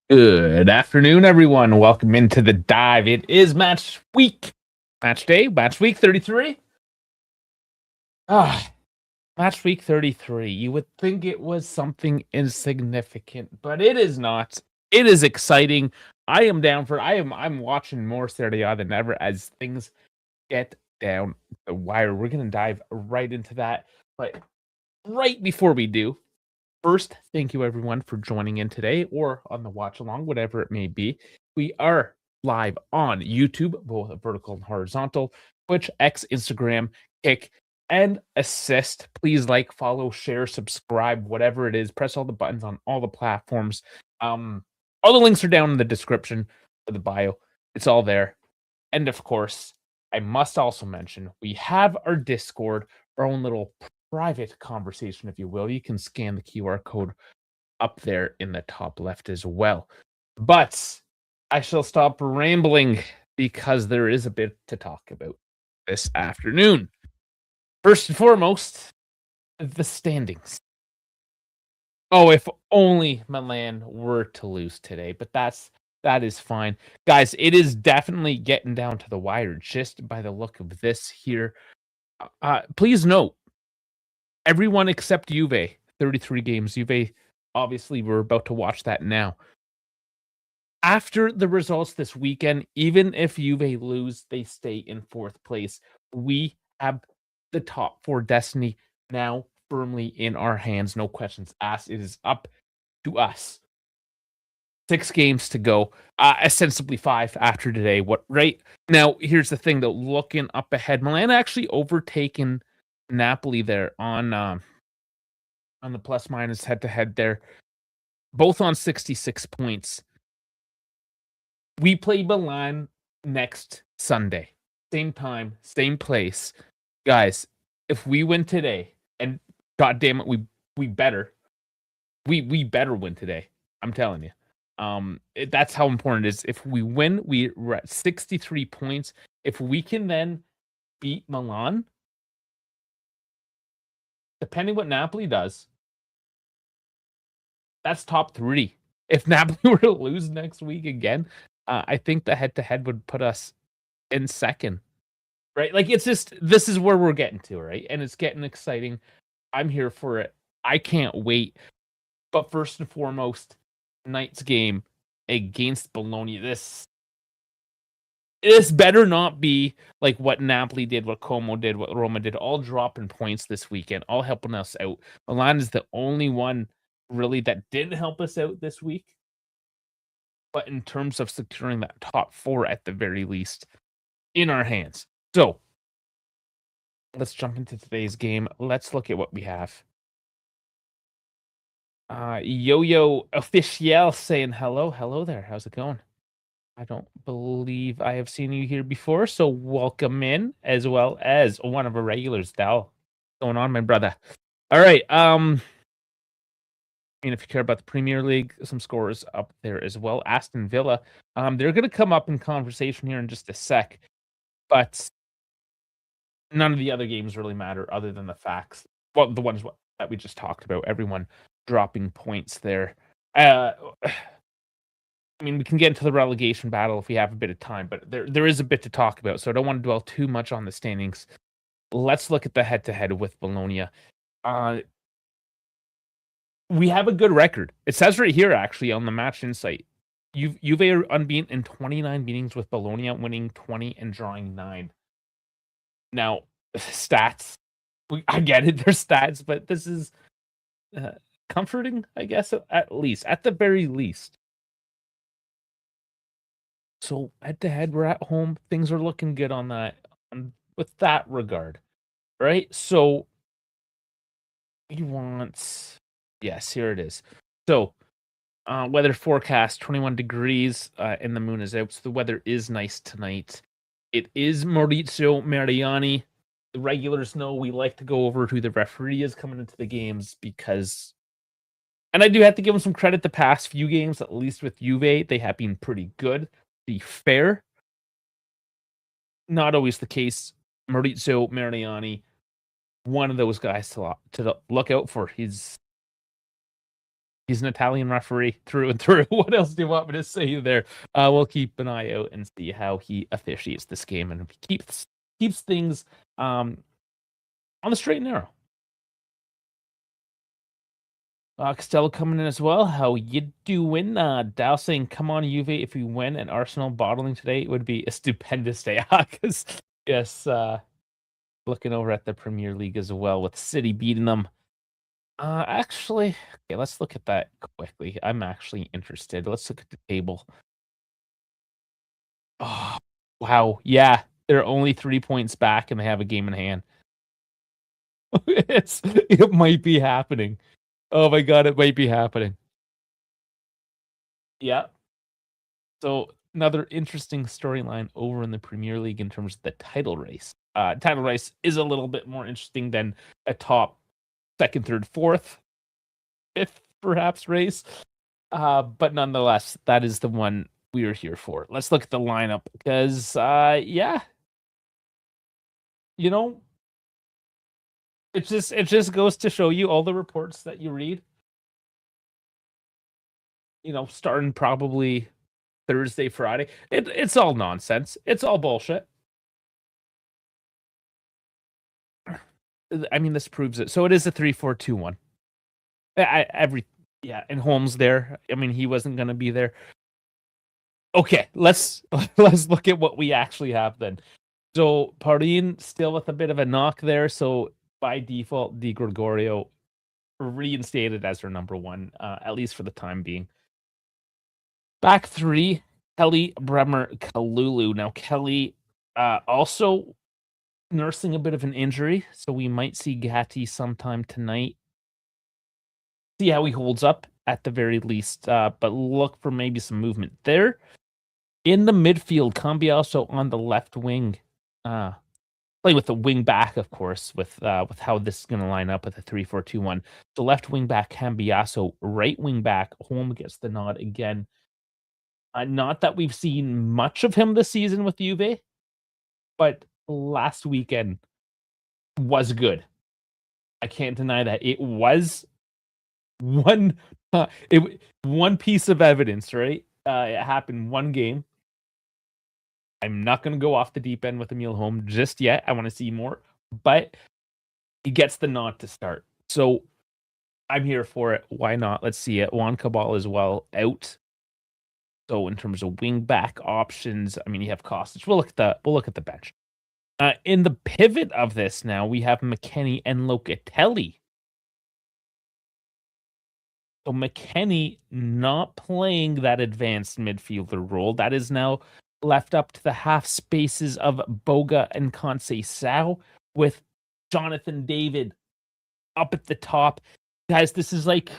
Good afternoon, everyone. Welcome into the dive. It is match day, match week 33. Ah, match week 33. You would think it was something insignificant, but it is not. It is exciting. I'm watching more Serie A than ever as things get down the wire. We're gonna dive right into that. But right before we do, first, thank you everyone for joining in today or on the watch along, whatever it may be. We are live on YouTube, both vertical and horizontal, Twitch, X, Instagram, Kick, and Assist. Please like, follow, share, subscribe, whatever it is. Press all the buttons on all the platforms. All the links are down in the description of the bio. It's all there. And of course, I must also mention we have our Discord, our own little private conversation, if you will. You can scan the QR code up there in the top left as well. But I shall stop rambling because there is a bit to talk about this afternoon. First and foremost, the standings. Oh, if only Milan were to lose today, but that is fine. Guys, it is definitely getting down to the wire just by the look of this here. Please note, everyone except Juve, 33 games. Juve, obviously, we're about to watch that now. After the results this weekend, even if Juve lose, they stay in fourth place. We have the top four destiny now firmly in our hands. No questions asked. It is up to us. 6 games to go, ostensibly 5 after today. What right now? Here's the thing, though. Looking up ahead, Milan actually overtaken Napoli there on the plus minus head to head there, both on 66 points. We play Milan next Sunday, same time, same place, guys. If we win today, and God damn it, we better win today. I'm telling you. That's how important it is. If we win, we're at 63 points. If we can then beat Milan, depending what Napoli does, that's top 3. If Napoli were to lose next week again, I think the head-to-head would put us in second, right? Like, it's just, this is where we're getting to, right? And it's getting exciting. I'm here for it. I can't wait. But first and foremost, tonight's game against Bologna. This better not be like what Napoli did, what Como did, what Roma did, all dropping points this weekend, all helping us out. Milan is the only one really that didn't help us out this week. But in terms of securing that top 4 at the very least, in our hands. So let's jump into today's game. Let's look at what we have. Yo-Yo Officiel saying hello. Hello there. How's it going? I don't believe I have seen you here before, so welcome in, as well as one of our regulars, Dal. What's going on, my brother? All right. If you care about the Premier League, some scores up there as well. Aston Villa. They're going to come up in conversation here in just a sec, but none of the other games really matter other than the facts. Well, the ones that we just talked about. Everyone dropping points there. We can get into the relegation battle if we have a bit of time, but there is a bit to talk about, so I don't want to dwell too much on the standings. Let's look at the head-to-head with Bologna. We have a good record. It says right here, actually, on the Match Insight, Juve are unbeaten in 29 meetings with Bologna, winning 20 and drawing 9. Now, stats, I get it, they're stats, but this is comforting, I guess, at the very least. So head-to-head, we're at home. Things are looking good on that, with that regard, right? So we want, yes, here it is. So weather forecast, 21 degrees, and the moon is out. So the weather is nice tonight. It is Maurizio Mariani. The regulars know we like to go over who the referee is coming into the games because, and I do have to give him some credit, the past few games, at least with Juve, they have been pretty good. Be fair. Not always the case. Maurizio Mariani, one of those guys to look out for. He's He's an Italian referee through and through. What else do you want me to say there? We'll keep an eye out and see how he officiates this game and keeps things on the straight and narrow. Costello coming in as well. How you doing? Dow saying, "Come on, Juve! If we win and Arsenal bottling today, it would be a stupendous day." Because yes, looking over at the Premier League as well with City beating them. Actually, okay, let's look at that quickly. I'm actually interested. Let's look at the table. Oh, wow. Yeah, they're only 3 points back and they have a game in hand. It might be happening. Oh my god, it might be happening. Yeah. So another interesting storyline over in the Premier League in terms of the title race. Title race is a little bit more interesting than a top second, third, fourth, fifth, perhaps race. But nonetheless, that is the one we are here for. Let's look at the lineup because, yeah, you know, it just goes to show you all the reports that you read. Starting probably Thursday, Friday. It's all nonsense. It's all bullshit. I mean, this proves it. So it is a 3-4-2-1. And Holmes there. I mean, he wasn't going to be there. Okay, let's look at what we actually have then. So Parin still with a bit of a knock there. So by default, Di Gregorio reinstated as her number one, at least for the time being. Back three, Kelly, Bremer, Kalulu. Now Kelly also nursing a bit of an injury, so we might see Gatti sometime tonight. See how he holds up at the very least, but look for maybe some movement there. In the midfield, Cambiaso on the left wing. Playing with the wing back, of course, with how this is going to line up with a 3-4-2-1. So left wing back, Cambiaso. Right wing back, Holm gets the nod again. Not that we've seen much of him this season with Juve, but last weekend was good. I can't deny that. It was one piece of evidence, right? It happened one game. I'm not going to go off the deep end with Emil Holm just yet. I want to see more, but he gets the nod to start. So I'm here for it. Why not? Let's see it. Juan Cabal as well out. So in terms of wing back options, I mean, you have Kostic. We'll look at the bench. In the pivot of this now, we have McKennie and Locatelli. So McKennie not playing that advanced midfielder role. That is now left up to the half spaces of Boga and Conceição with Jonathan David up at the top. Guys, this is like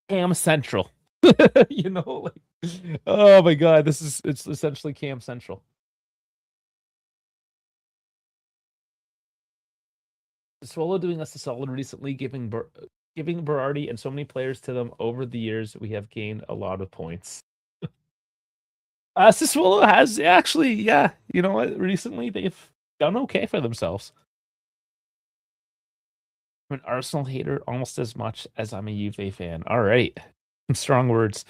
Cam Central. Oh my god, it's essentially Cam Central. Swallow doing us a solid recently, giving Berardi and so many players to them over the years. We have gained a lot of points. Sassuolo has actually, yeah, you know what? Recently, they've done okay for themselves. I'm an Arsenal hater almost as much as I'm a Juve fan. All right. Strong words.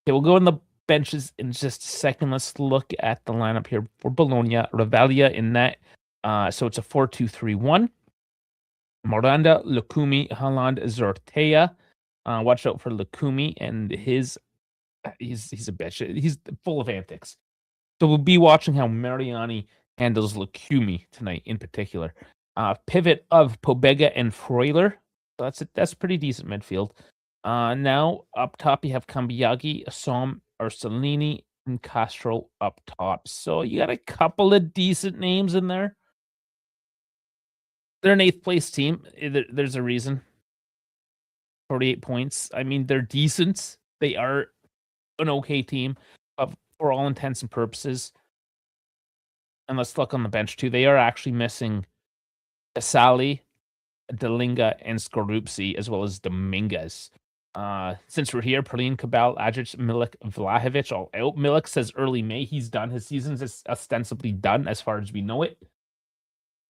Okay, we'll go in the benches in just a second. Let's look at the lineup here for Bologna. Ravaglia in net. So it's a 4-2-3-1. Miranda, Lukumi, Haaland, Zortea. Watch out for Lukumi and he's a bitch. He's full of antics. So we'll be watching how Mariani handles Lukumi tonight in particular. Pivot of Pobega and Freuler. So that's a pretty decent midfield. Now up top you have Cambiaghi, Som, Ursulini, and Castro up top. So you got a couple of decent names in there. They're an 8th place team. There's a reason. 48 points. I mean, they're decent. They are an okay team for all intents and purposes. And let's look on the bench too. They are actually missing Casali, Delinga, and Skorupsi, as well as Dominguez. Since we're here, Perlin, Cabal, Ajic, Milik, Vlahovic all out. Milik says early May he's done. His season's ostensibly done as far as we know it.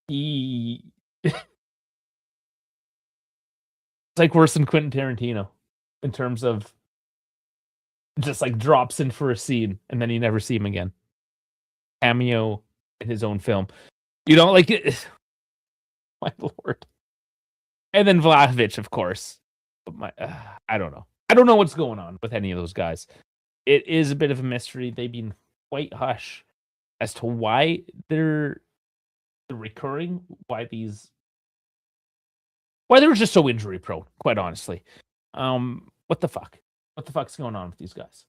He It's like worse than Quentin Tarantino in terms of just like drops in for a scene and then you never see him again. Cameo in his own film. You know, like, my lord. And then Vlahovic, of course. But I don't know. I don't know what's going on with any of those guys. It is a bit of a mystery. They've been quite hush as to why they're recurring, why they're just so injury prone, quite honestly. What the fuck? What the fuck's going on with these guys?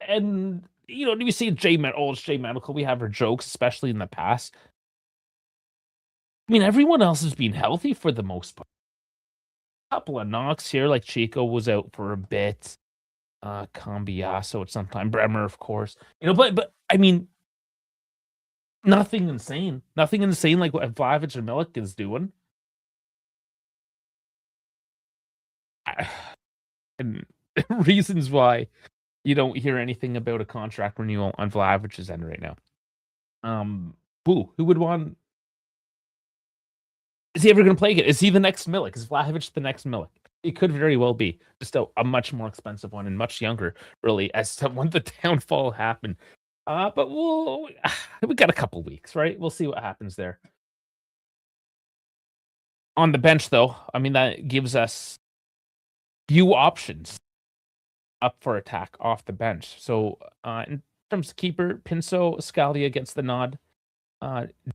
And, you know, we see it's Jay Medical. We have our jokes, especially in the past. I mean, everyone else has been healthy for the most part. A couple of knocks here, like Chico was out for a bit. Cambiaso at some time. Bremer, of course. You know, but I mean, nothing insane. Nothing insane like what Vlahovic or Milik is doing. And reasons why you don't hear anything about a contract renewal on Vlahovic's end right now. Who would want? Is he ever going to play again? Is he the next Milik? Is Vlahovic the next Milik? It could very well be. Just a much more expensive one and much younger, really, as to when the downfall happened. But we got a couple weeks, right? We'll see what happens there. On the bench, though, I mean, that gives us few options up for attack off the bench. So in terms of keeper, Pinso, Scalia gets the nod.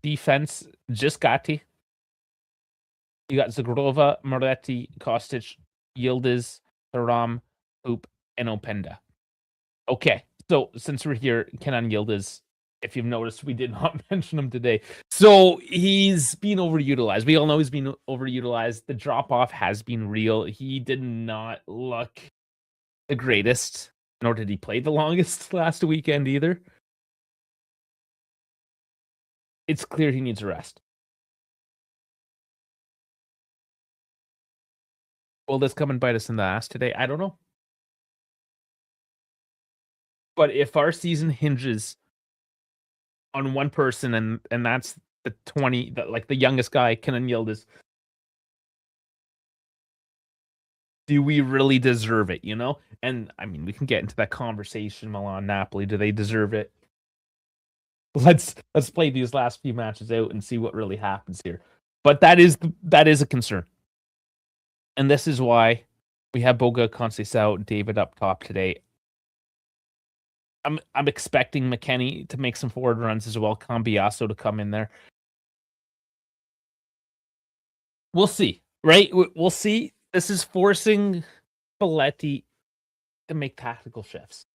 Defense, Giscati. You got Zagrova, Moretti, Kostic, Yildiz, Thuram, Hoop, and Openda. Okay, so since we're here, Kenan Yildiz, if you've noticed, we did not mention him today. So he's been overutilized. We all know he's been overutilized. The drop-off has been real. He did not look the greatest, nor did he play the longest last weekend either. It's clear he needs a rest. Will this come and bite us in the ass today? I don't know. But if our season hinges on one person, and that's the 20, the youngest guy, Kenan Yildiz, do we really deserve it, you know? And, I mean, we can get into that conversation, Milan, Napoli, do they deserve it? Let's play these last few matches out and see what really happens here. But that is a concern. And this is why we have Boga, Conceição, David up top today. I'm expecting McKennie to make some forward runs as well. Cambiaso to come in there. We'll see, right? We'll see. This is forcing Spalletti to make tactical shifts.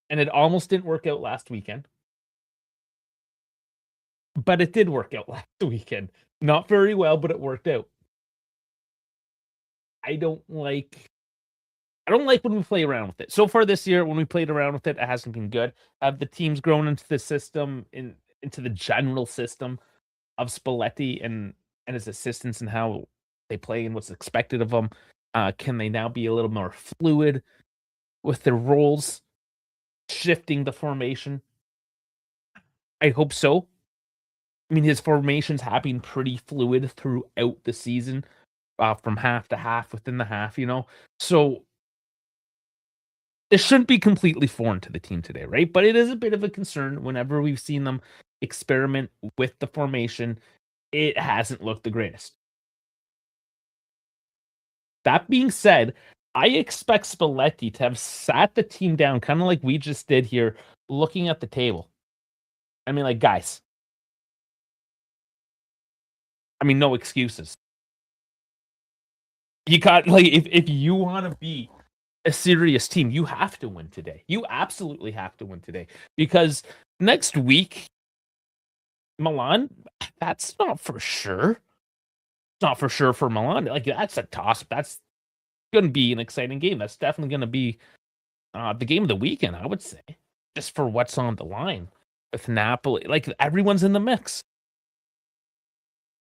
And it almost didn't work out last weekend. But it did work out last weekend. Not very well, but it worked out. I don't like when we play around with it. So far this year, when we played around with it, it hasn't been good. Have the teams grown into the system, into the general system of Spalletti and his assistants and how they play and what's expected of them? Can they now be a little more fluid with their roles, shifting the formation? I hope so. I mean, his formations have been pretty fluid throughout the season, from half to half, within the half, you know? So it shouldn't be completely foreign to the team today, right? But it is a bit of a concern whenever we've seen them experiment with the formation. It hasn't looked the greatest. That being said, I expect Spalletti to have sat the team down, kind of like we just did here, looking at the table. I mean, like, guys, I mean, no excuses. You got, like, if you want to be a serious team, you have to win today. You absolutely have to win today. Because next week, Milan, that's not for sure. It's not for sure for Milan. Like, that's a toss. That's going to be an exciting game. That's definitely going to be the game of the weekend, I would say. Just for what's on the line with Napoli. Like, everyone's in the mix.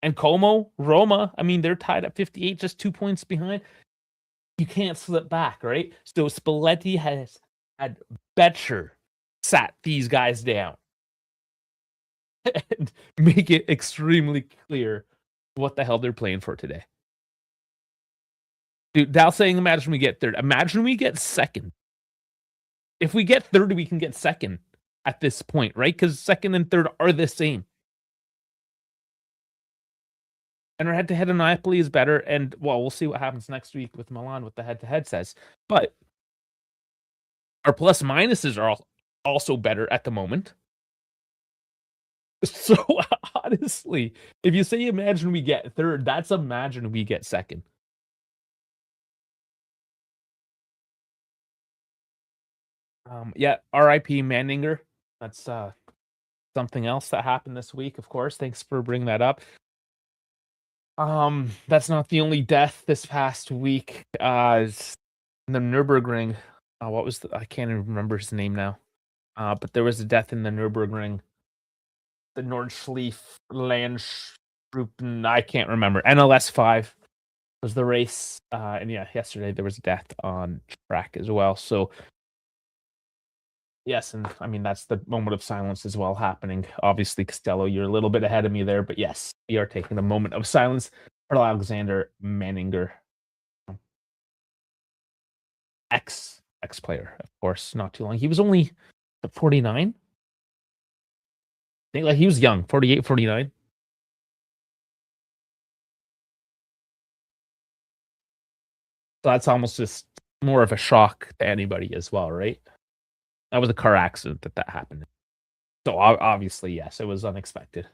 And Como, Roma, I mean, they're tied at 58, just 2 points behind. You can't slip back, right? So Spalletti had better sat these guys down and make it extremely clear what the hell they're playing for today. Dude, Dal saying, imagine we get third. Imagine we get second. If we get third, we can get second at this point, right? Because second and third are the same. And our head-to-head in Napoli is better. And, well, we'll see what happens next week with Milan, what the head-to-head says. But our plus-minuses are also better at the moment. So, honestly, if you say imagine we get third, that's imagine we get second. Yeah, R.I.P. Manninger. That's something else that happened this week, of course. Thanks for bringing that up. That's not the only death this past week. In the Nürburgring. What was I can't even remember his name now. But there was a death in the Nürburgring. The Nordschleife Landgruppen. I can't remember. NLS 5 was the race. And yeah, yesterday there was a death on track as well. So yes, and I mean that's the moment of silence as well happening. Obviously, Costello, you're a little bit ahead of me there, but yes, we are taking a moment of silence for Alexander Manninger, ex player, of course. Not too long. He was only 49. I think like he was young, 48, 49. So that's almost just more of a shock to anybody as well, right? That was a car accident that happened. So obviously, yes, it was unexpected.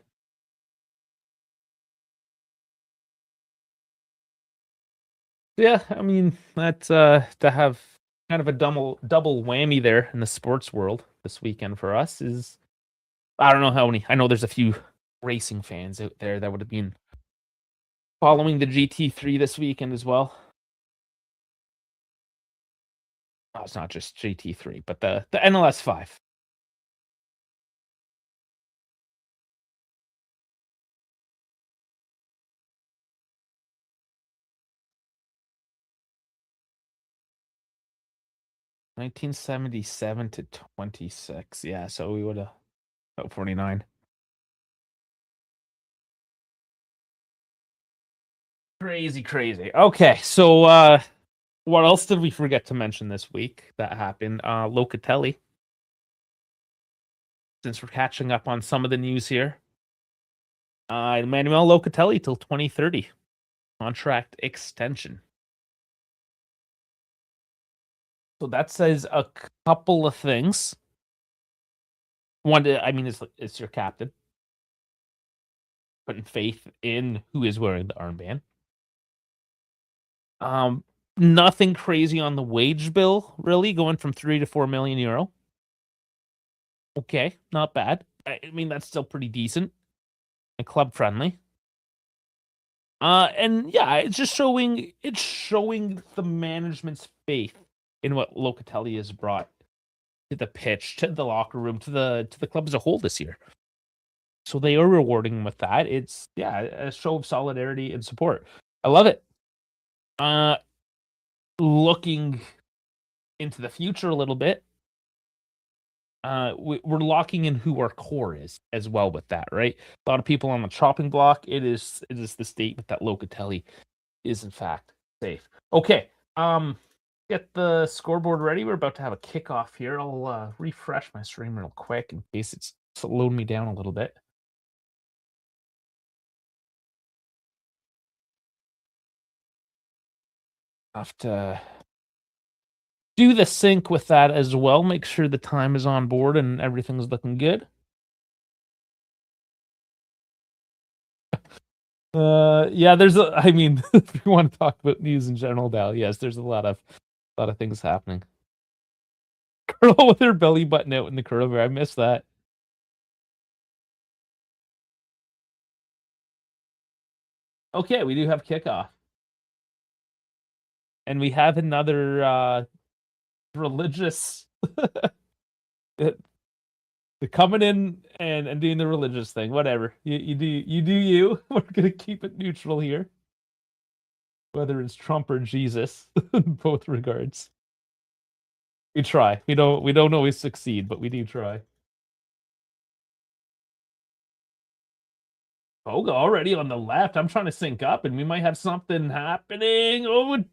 Yeah, I mean that's to have kind of a double whammy there in the sports world this weekend for us is I don't know how many. I know there's a few racing fans out there that would have been following the GT3 this weekend as well. Oh, it's not just GT3, but the NLS 5. (1977 to 26). Yeah, so we would have about 49. Crazy. Okay, so what else did we forget to mention this week that happened? Locatelli. Since we're catching up on some of the news here. Emmanuel Locatelli till 2030. Contract extension. So that says a couple of things. One, I mean, it's your captain. Putting faith in who is wearing the armband. Nothing crazy on the wage bill, really, going from 3 to 4 million euro. Okay, not bad. I mean, that's still pretty decent and club friendly. And yeah, it's just showing the management's faith in what Locatelli has brought to the pitch, to the locker room, to the club as a whole this year. So they are rewarding him with that. It's a show of solidarity and support. I love it. Looking into the future a little bit, we're locking in who our core is as well with that, right? A lot of people on the chopping block. It is the statement that Locatelli is in fact safe. Okay, get the scoreboard ready. We're about to have a kickoff here. I'll refresh my stream real quick in case it's slowed me down a little bit. Have to do the sync with that as well. Make sure the time is on board and everything's looking good. Yeah, I mean, if you want to talk about news in general, Dal, yes, there's a lot of things happening. Girl with her belly button out in the curler, I missed that. Okay, we do have kickoff. And we have another religious they're coming in and doing the religious thing. Whatever. You do you. We're gonna keep it neutral here. Whether it's Trump or Jesus, in both regards. We try. We don't always succeed, but we do try. Boga already on the left. I'm trying to sync up, and we might have something happening. Oh,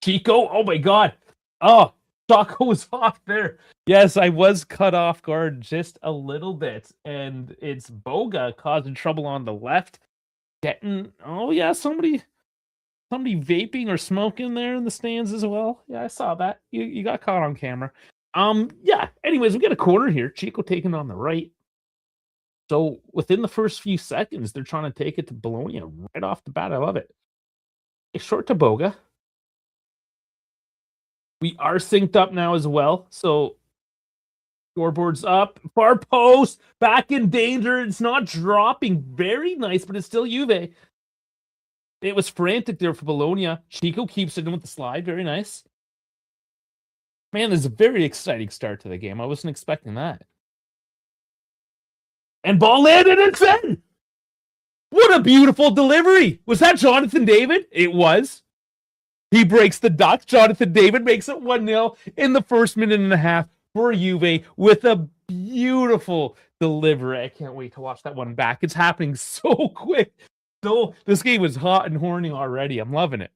Chico. Oh my God. Oh, Choco was off there. Yes, I was cut off guard just a little bit, and it's Boga causing trouble on the left. Oh yeah, somebody vaping or smoking there in the stands as well. Yeah, I saw that. You got caught on camera. Yeah. Anyways, we get a corner here. Chico taking on the right. So within the first few seconds, they're trying to take it to Bologna right off the bat. I love it. A short to Boga. We are synced up now as well. So scoreboard's up. Far post. Back in danger. It's not dropping. Very nice, but it's still Juve. It was frantic there for Bologna. Chico keeps it in with the slide. Very nice. Man, this is a very exciting start to the game. I wasn't expecting that. And ball landed and it's in! What a beautiful delivery! Was that Jonathan David? It was. He breaks the duck. Jonathan David makes it 1-0 in the first minute and a half for Juve with a beautiful delivery. I can't wait to watch that one back. It's happening so quick. So this game was hot and horny already. I'm loving it.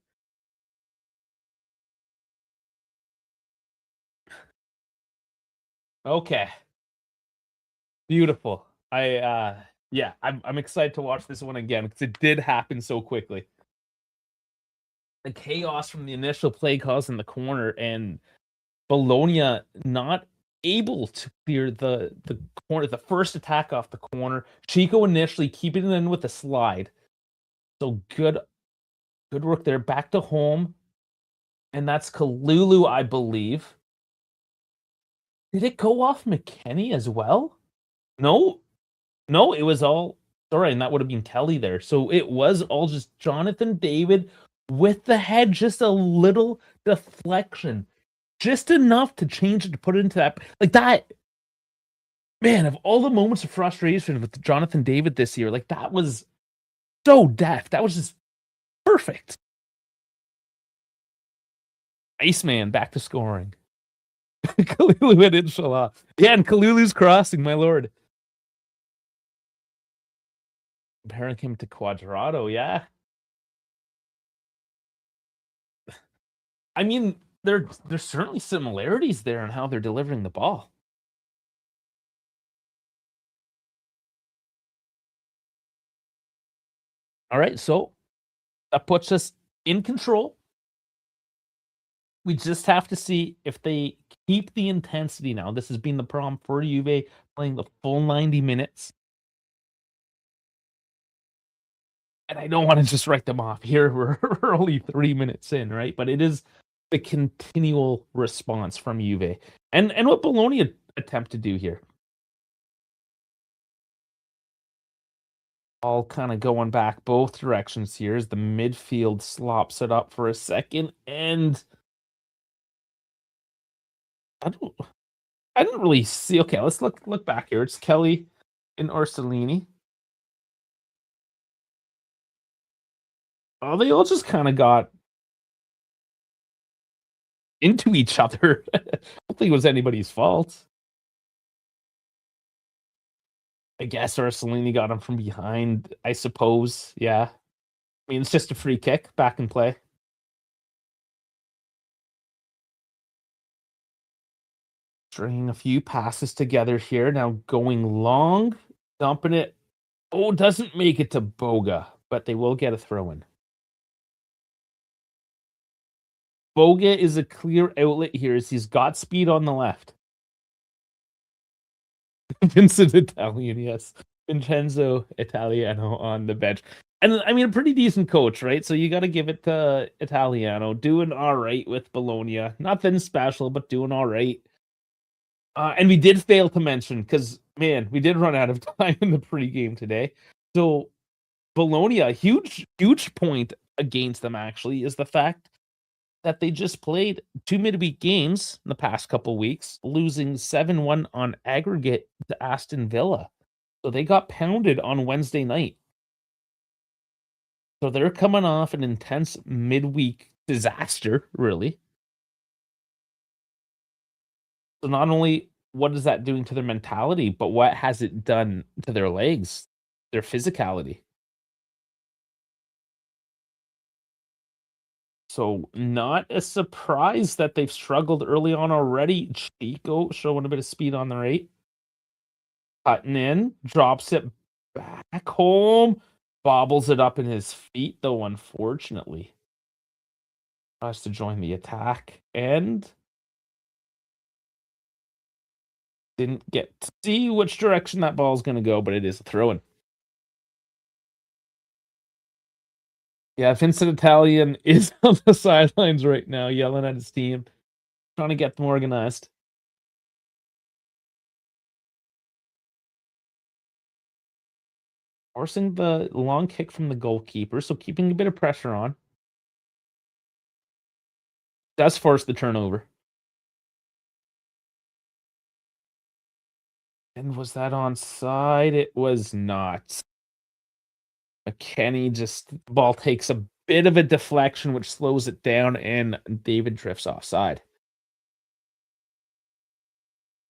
Okay. Beautiful. Yeah, I'm excited to watch this one again because it did happen so quickly. The chaos from the initial play calls in the corner and Bologna not able to clear the corner, the first attack off the corner. Chico initially keeping it in with a slide. So good work there. Back to home. And that's Kalulu, I believe. Did it go off McKennie as well? No, it was all sorry, and that would have been Kelly there. So it was all just Jonathan David with the head, just a little deflection, just enough to change it to put it into that like that. Man, of all the moments of frustration with Jonathan David this year, like that was so deft. That was just perfect. Iceman back to scoring. Kalulu and Inshallah. Yeah, and Kalulu's crossing, my lord. Comparing him to Quadrado, yeah. I mean, there's certainly similarities there in how they're delivering the ball. All right, so that puts us in control. We just have to see if they keep the intensity now. This has been the problem for Juve playing the full 90 minutes. And I don't want to just write them off here. We're only 3 minutes in, right? But it is the continual response from Juve. And what Bologna attempt to do here. All kind of going back both directions here as the midfield slops it up for a second. And I didn't really see. Okay, let's look back here. It's Kelly and Orsolini. Oh, they all just kind of got into each other. I don't think it was anybody's fault. I guess Orsolini got him from behind, I suppose. Yeah. I mean, it's just a free kick back in play. Stringing a few passes together here. Now going long, dumping it. Oh, doesn't make it to Boga, but they will get a throw in. Boga is a clear outlet here as he's got speed on the left. Vincent Italian, yes. Vincenzo Italiano on the bench. And I mean, a pretty decent coach, right? So you got to give it to Italiano. Doing all right with Bologna. Nothing special, but doing all right. And we did fail to mention, because, man, we did run out of time in the pregame today. So Bologna, a huge point against them, actually, is the fact that they just played 2 midweek games in the past couple weeks, losing 7-1 on aggregate to Aston Villa. So they got pounded on Wednesday night. So they're coming off an intense midweek disaster, really. So not only what is that doing to their mentality, but what has it done to their legs? their physicality. So not a surprise that they've struggled early on already. Chico showing a bit of speed on the right. Cutting in, drops it back home, bobbles it up in his feet, though, unfortunately. Tries to join the attack and didn't get to see which direction that ball is going to go, but it is a throw-in. Yeah, Vincent Italian is on the sidelines right now, yelling at his team, trying to get them organized. Forcing the long kick from the goalkeeper, so keeping a bit of pressure on. Does force the turnover. And was that onside? It was not. McKenny just ball takes a bit of a deflection, which slows it down, and David drifts offside.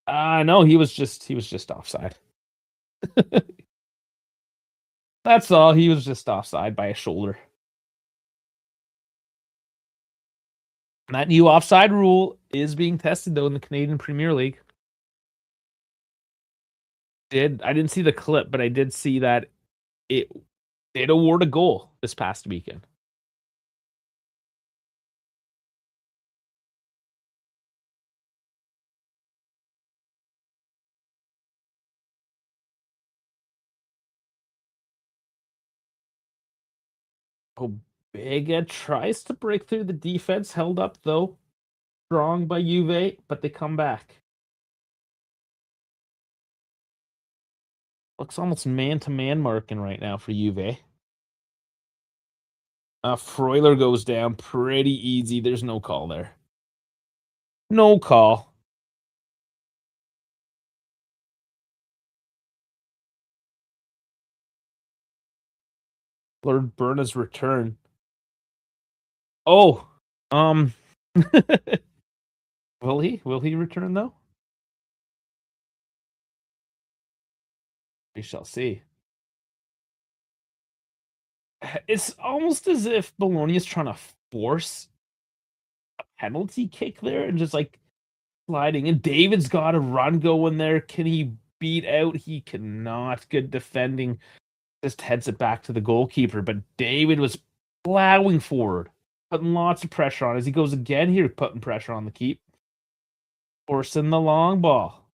No, he was just offside. That's all. He was just offside by a shoulder. And that new offside rule is being tested though in the Canadian Premier League. I didn't see the clip, but I did see that it did award a goal this past weekend. Obega tries to break through the defense, held up though. Strong by Juve, but they come back. Looks almost man-to-man marking right now for Juve. Freuler goes down pretty easy. There's no call there. No call. Lord Berna's return. Oh, will he? Will he return though? We shall see. It's almost as if Bologna is trying to force a penalty kick there and just like sliding. And David's got a run going there. Can he beat out? He cannot. Good defending. Just heads it back to the goalkeeper. But David was plowing forward, putting lots of pressure on as he goes again here, putting pressure on the keep. Forcing the long ball,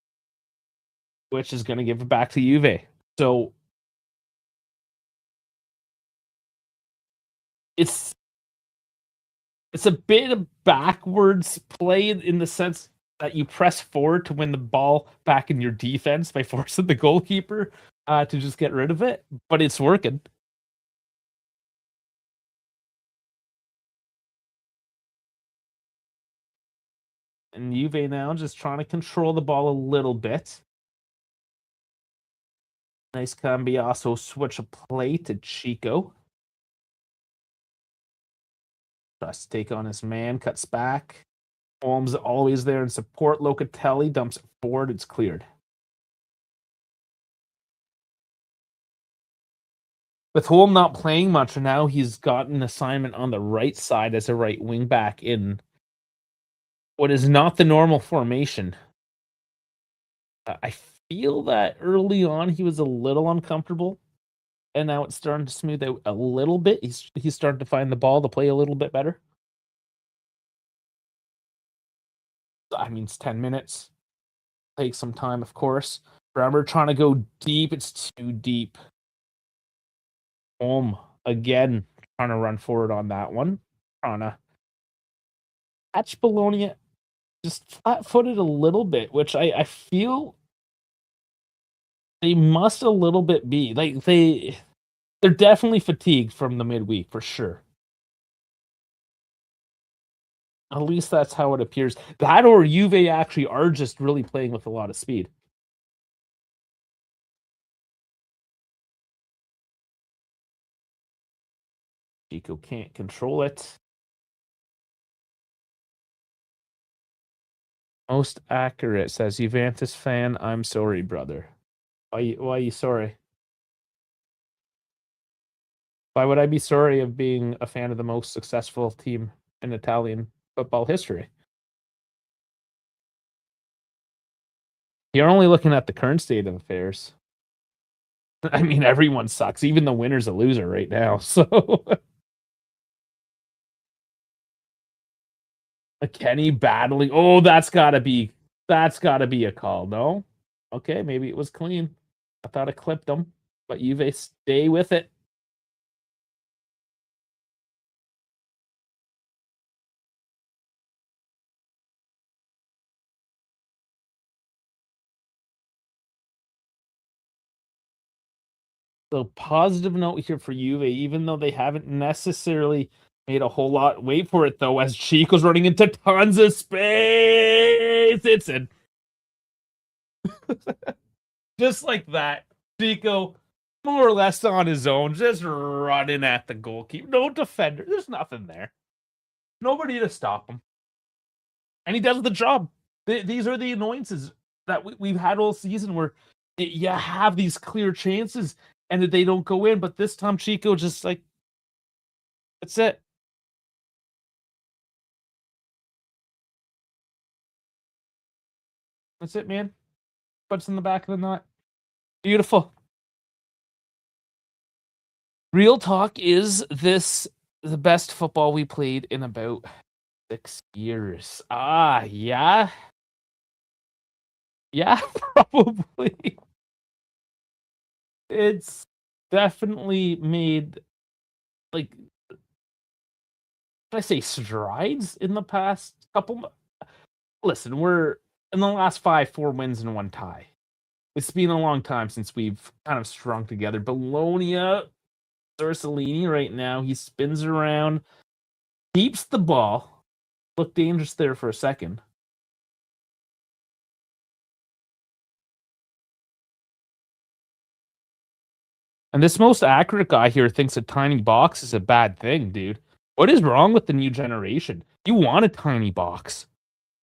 which is going to give it back to Juve. So it's a bit of backwards play in the sense that you press forward to win the ball back in your defense by forcing the goalkeeper to just get rid of it, but it's working. And Juve now just trying to control the ball a little bit. Nice Cambiasso switch of play to Chico. Tries to take on his man, cuts back. Holmes always there in support. Locatelli dumps it forward. It's cleared. With Holm not playing much, now he's got an assignment on the right side as a right wing back in what is not the normal formation. I feel that early on he was a little uncomfortable, and now it's starting to smooth out a little bit. He's starting to find the ball to play a little bit better. I mean, it's 10 minutes. Takes some time, of course. Remember, trying to go deep. It's too deep. Home again, trying to run forward on that one. Trying to catch Bologna just flat-footed a little bit, which I feel they must a little bit be. Like they're definitely fatigued from the midweek for sure. At least that's how it appears. That or Juve actually are just really playing with a lot of speed. Chico can't control it. Most accurate, says Juventus fan. I'm sorry, brother. Why are you sorry? Why would I be sorry of being a fan of the most successful team in Italian football history? You're only looking at the current state of affairs. I mean, everyone sucks. Even the winner's a loser right now. So a Kenny battling. Oh, that's gotta be a call. No? Okay, maybe it was clean. I thought it clipped him, but Juve stay with it. So positive note here for Juve, even though they haven't necessarily made a whole lot. Wait for it though, as Chico's running into tons of space. It's in. Just like that. Chico, more or less on his own, just running at the goalkeeper. No defender. There's nothing there. Nobody to stop him. And he does the job. These are the annoyances that we've had all season where you have these clear chances and they don't go in. But this time, Chico just like, that's it. That's it, man. Puts in the back of the net. Beautiful. Real talk, is this the best football we played in about 6 years? Yeah. Yeah, probably. It's definitely made, like, can I say strides in the past couple. Listen, we're in the last 5, 4 wins and 1 tie. It's been a long time since we've kind of strung together. Bologna, Orsolini right now, he spins around, keeps the ball. Looked dangerous there for a second. And this most accurate guy here thinks a tiny box is a bad thing, dude. What is wrong with the new generation? You want a tiny box.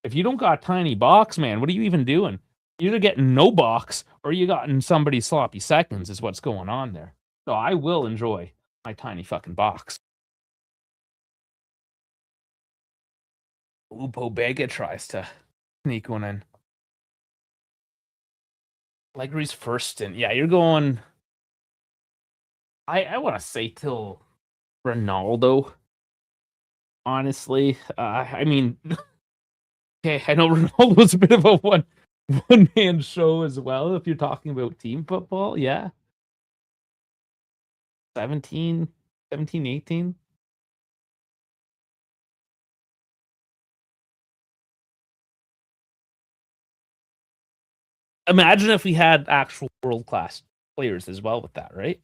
If you don't got a tiny box, man, what are you even doing? You're either getting no box or you got in somebody's sloppy seconds is what's going on there. So I will enjoy my tiny fucking box. Lupo Bega tries to sneak one in. Allegri's first stint. Yeah, you're going. I want to say till Ronaldo. Honestly, I mean, okay, I know Ronaldo's a bit of a one man show as well. If you're talking about team football, yeah, 17, 18. Imagine if we had actual world class players as well with that, right?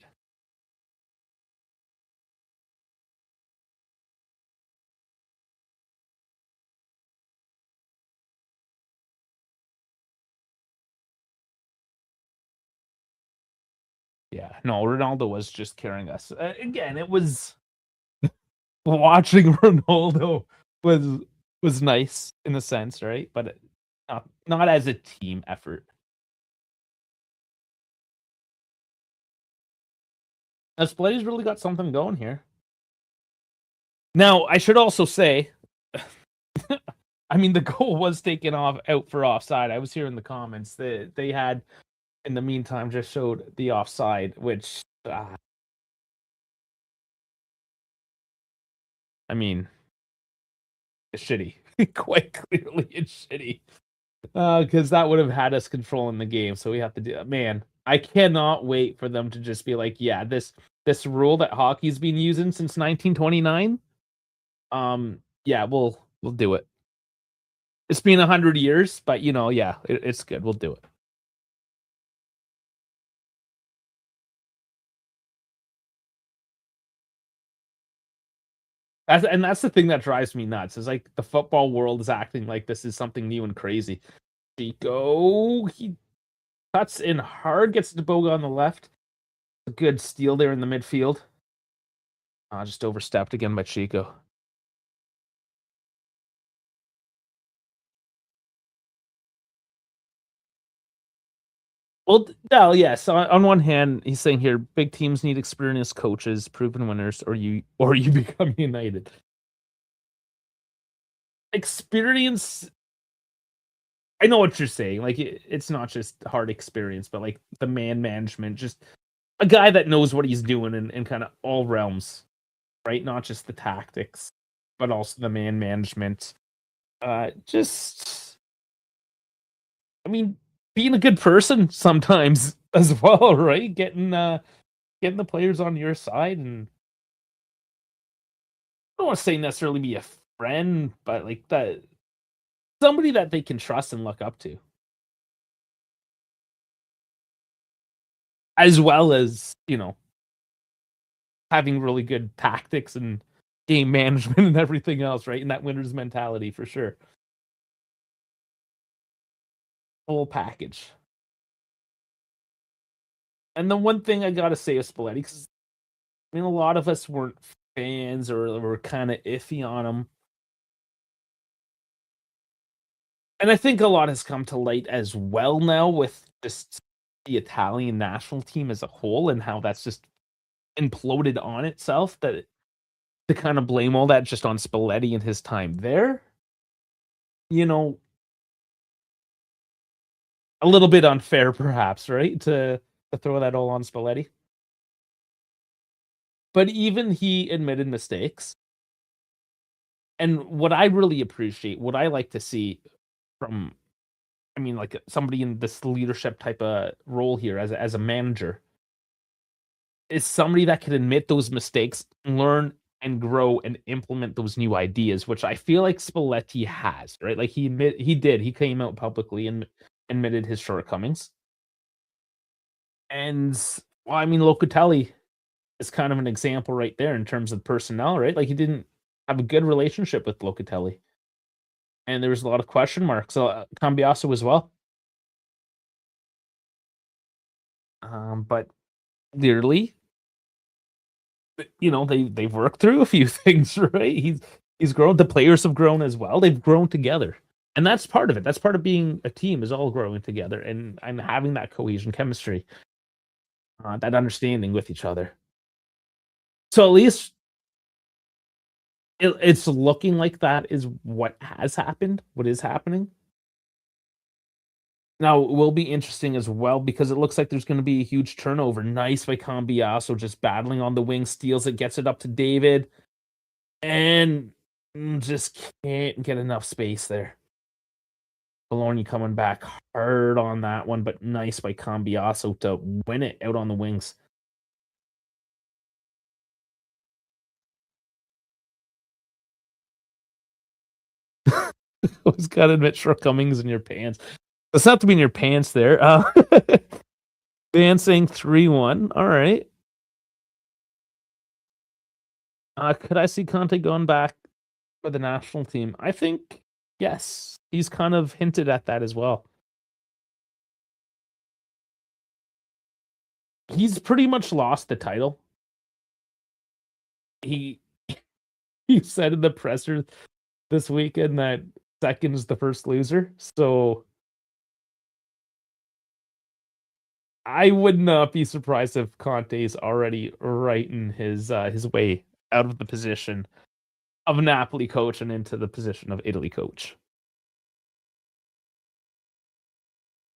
Yeah, no, Ronaldo was just carrying us. Again, it was watching Ronaldo was nice in a sense, right? But not as a team effort. Spalletti's really got something going here. Now, I should also say, I mean, the goal was taken out for offside. I was here in the comments that they had, in the meantime, just showed the offside, which, I mean, it's shitty. Quite clearly, it's shitty. Because that would have had us controlling the game. So we have to do that. Man, I cannot wait for them to just be like, yeah, this rule that hockey's been using since 1929. Yeah, we'll do it. It's been 100 years, but yeah, it's good. We'll do it. That's the thing that drives me nuts. Is like the football world is acting like this is something new and crazy. Chico, he cuts in hard, gets the Boga on the left. A good steal there in the midfield. Just overstepped again by Chico. Well, no, yes. On one hand, he's saying here, big teams need experienced coaches, proven winners, or you become United. Experience. I know what you're saying. Like it's not just hard experience, but like the man management, just a guy that knows what he's doing in kind of all realms, right? Not just the tactics, but also the man management. Just, I mean, being a good person sometimes as well, right? Getting the players on your side, and I don't want to say necessarily be a friend, but like that somebody that they can trust and look up to, as well as having really good tactics and game management and everything else, right? And that winner's mentality for sure. Full package. And the one thing I gotta say is Spalletti, because I mean, a lot of us weren't fans or were kind of iffy on him. And I think a lot has come to light as well now with just the Italian national team as a whole and how that's just imploded on itself, that to kind of blame all that just on Spalletti and his time there, you know, a little bit unfair perhaps, right? To throw that all on Spalletti. But even he admitted mistakes. And what I really appreciate, what I like to see from, I mean, like somebody in this leadership type of role here as a manager, is somebody that can admit those mistakes, learn and grow and implement those new ideas, which I feel like Spalletti has, right? Like he came out publicly and admitted his shortcomings. And well, I mean, Locatelli is kind of an example right there in terms of personnel, right? Like he didn't have a good relationship with Locatelli, and there was a lot of question marks. So Cambiasso as well. But clearly, they've worked through a few things, right? He's grown. The players have grown as well. They've grown together, and that's part of it. That's part of being a team, is all growing together and having that cohesion, chemistry, that understanding with each other. So at least it's looking like that is what has happened, what is happening. Now, it will be interesting as well because it looks like there's going to be a huge turnover. Nice by Cambiasso, just battling on the wing, steals it, gets it up to David, and just can't get enough space there. Bologna coming back hard on that one, but nice by Cambiasso to win it out on the wings. Always gotta admit shortcomings in your pants. It's not to be in your pants there. Advancing 3-1. All right. Could I see Conte going back for the national team? I think yes. He's kind of hinted at that as well. He's pretty much lost the title. He he said in the presser this weekend that second is the first loser. So I would not be surprised if Conte's already writing his way out of the position of Napoli coach and into the position of Italy coach.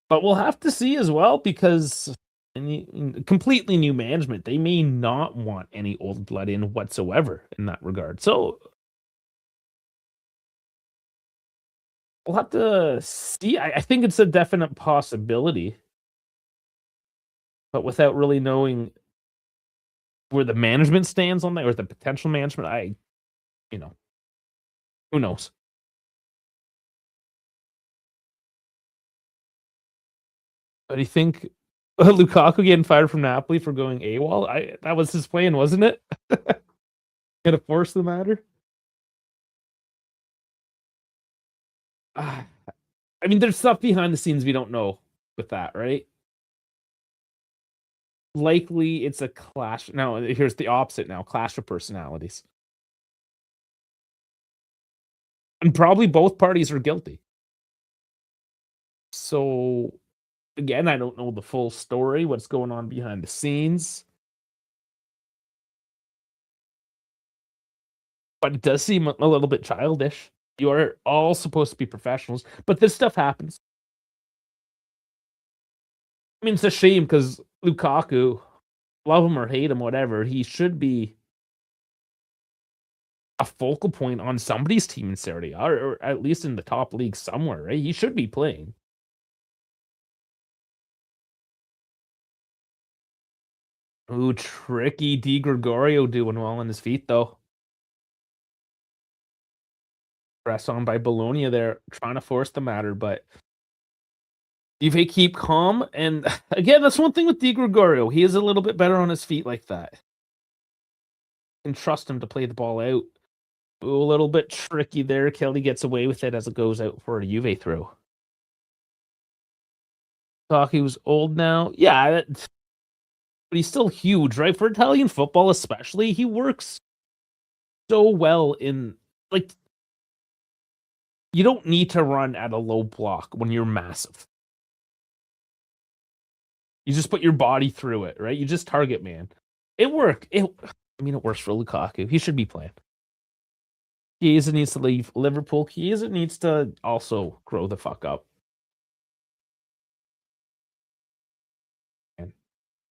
But we'll have to see as well because completely new management, they may not want any old blood in whatsoever in that regard. So we'll have to see. I think it's a definite possibility, but without really knowing where the management stands on that or the potential management, you know, who knows? But you think Lukaku getting fired from Napoli for going AWOL? That was his plan, wasn't it? Gonna force the matter. I mean, there's stuff behind the scenes we don't know with that, right? Likely, it's a clash. Now, here's the opposite. Now, clash of personalities, and probably both parties are guilty. So Again, I don't know the full story, what's going on behind the scenes, but it does seem a little bit childish. You are all supposed to be professionals, but this stuff happens. I mean, it's a shame because Lukaku, love him or hate him, whatever, he should be a focal point on somebody's team in Serie A, or at least in the top league somewhere, right? He should be playing. Ooh, tricky Di Gregorio doing well on his feet, though. Press on by Bologna there, trying to force the matter, but Juve keep calm. And again, that's one thing with Di Gregorio. He is a little bit better on his feet like that. Can trust him to play the ball out. Ooh, a little bit tricky there. Kelly gets away with it as it goes out for a Juve throw. Thought he was old now. Yeah, but he's still huge, right? For Italian football, especially, he works so well in, like, you don't need to run at a low block when you're massive. You just put your body through it, right? You just target man. It worked. It works for Lukaku. He should be playing. Chiesa needs to leave Liverpool. Chiesa needs to also grow the fuck up.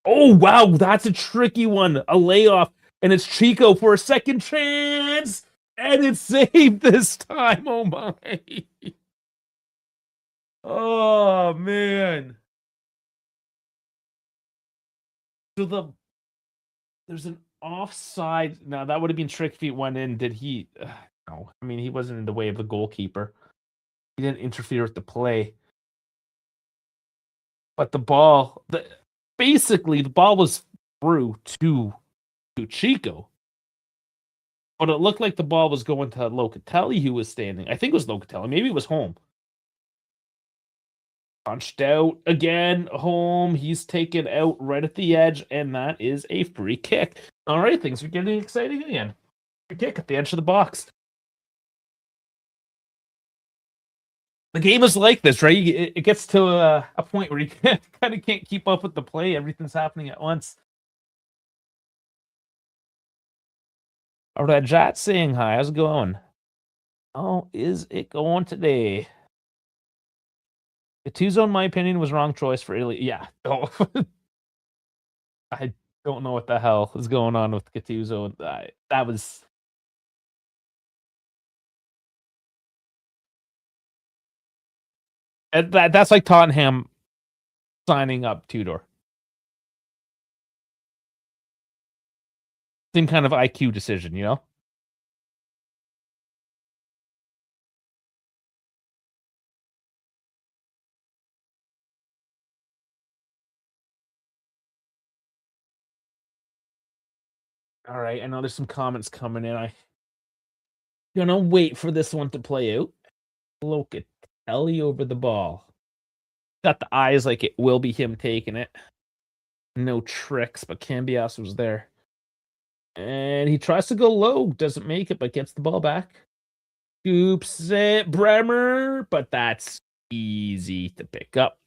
Oh, wow. That's a tricky one. A layoff. And it's Chico for a second chance. And it's saved this time. Oh, my. Oh, man. So there's an offside. Now, that would have been tricky if he went in. Did he? No. I mean, he wasn't in the way of the goalkeeper. He didn't interfere with the play. But basically, the ball was through to Chico. But it looked like the ball was going to Locatelli, who was standing. I think it was Locatelli. Maybe it was Home. Punched out again. Home. He's taken out right at the edge, and that is a free kick. All right, things are getting exciting again. Free kick at the edge of the box. The game is like this, right? It gets to a point where you kind of can't keep up with the play. Everything's happening at once. Rajat saying hi. How's it going? How is it going today? Gattuso, in my opinion, was wrong choice for Italy. Yeah. Oh. I don't know what the hell is going on with Gattuso. That was. That's like Tottenham signing up Tudor. Same kind of IQ decision, you know? All right. I know there's some comments coming in. I gonna wait for this one to play out. Locatelli over the ball. Got the eyes like it will be him taking it. No tricks, but Cambias was there. And he tries to go low. Doesn't make it, but gets the ball back. Scoops it. Bremer, but that's easy to pick up.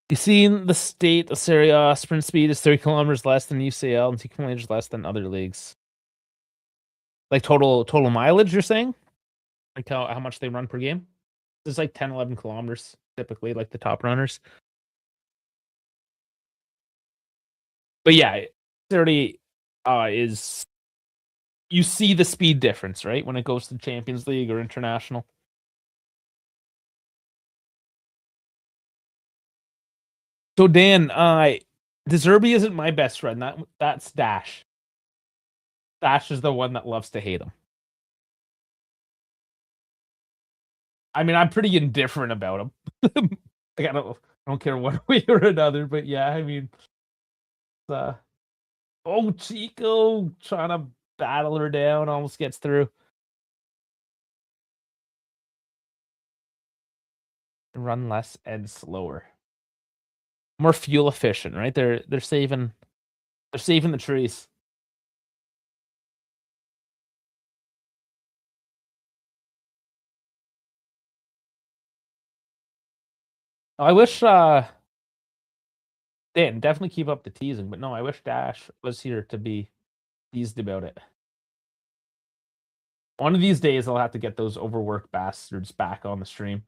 You seen the state of Serie A sprint speed is 30 kilometers less than UCL and 2 kilometers less than other leagues. Like total mileage, you're saying? Like how much they run per game? It's like 10, 11 kilometers typically, like the top runners. But yeah, 30 is, you see the speed difference, right? When it goes to the Champions League or international. So Dan, De Zerbi isn't my best friend. That's Dash. Dash is the one that loves to hate him. I mean, I'm pretty indifferent about him. Like, I don't care one way or another. But yeah, I mean, oh, Chico trying to battle her down, almost gets through. Run less and slower, more fuel efficient, right? They're saving the trees. I wish Dan, definitely keep up the teasing, but no, I wish Dash was here to be teased about it. One of these days, I'll have to get those overworked bastards back on the stream.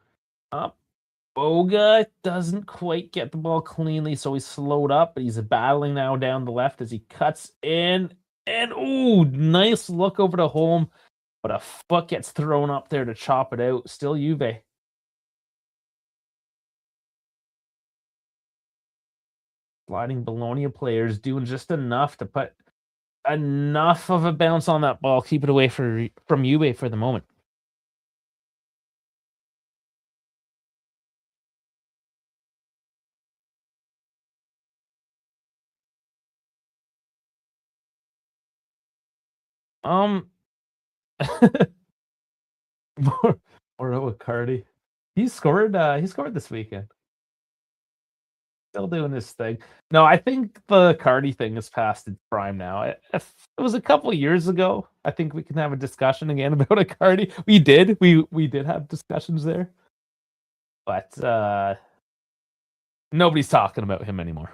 Boga doesn't quite get the ball cleanly, so he's slowed up, but he's battling now down the left as he cuts in. And, ooh, nice look over to Holm, but a foot gets thrown up there to chop it out. Still Juve. Sliding Bologna players doing just enough to put enough of a bounce on that ball, keep it away from Juve for the moment. More Icardi. He scored this weekend. Still doing this thing. No, I think the Cardi thing is past its prime now. If it was a couple years ago, I think we can have a discussion again about a Cardi. We did. We did have discussions there. But nobody's talking about him anymore.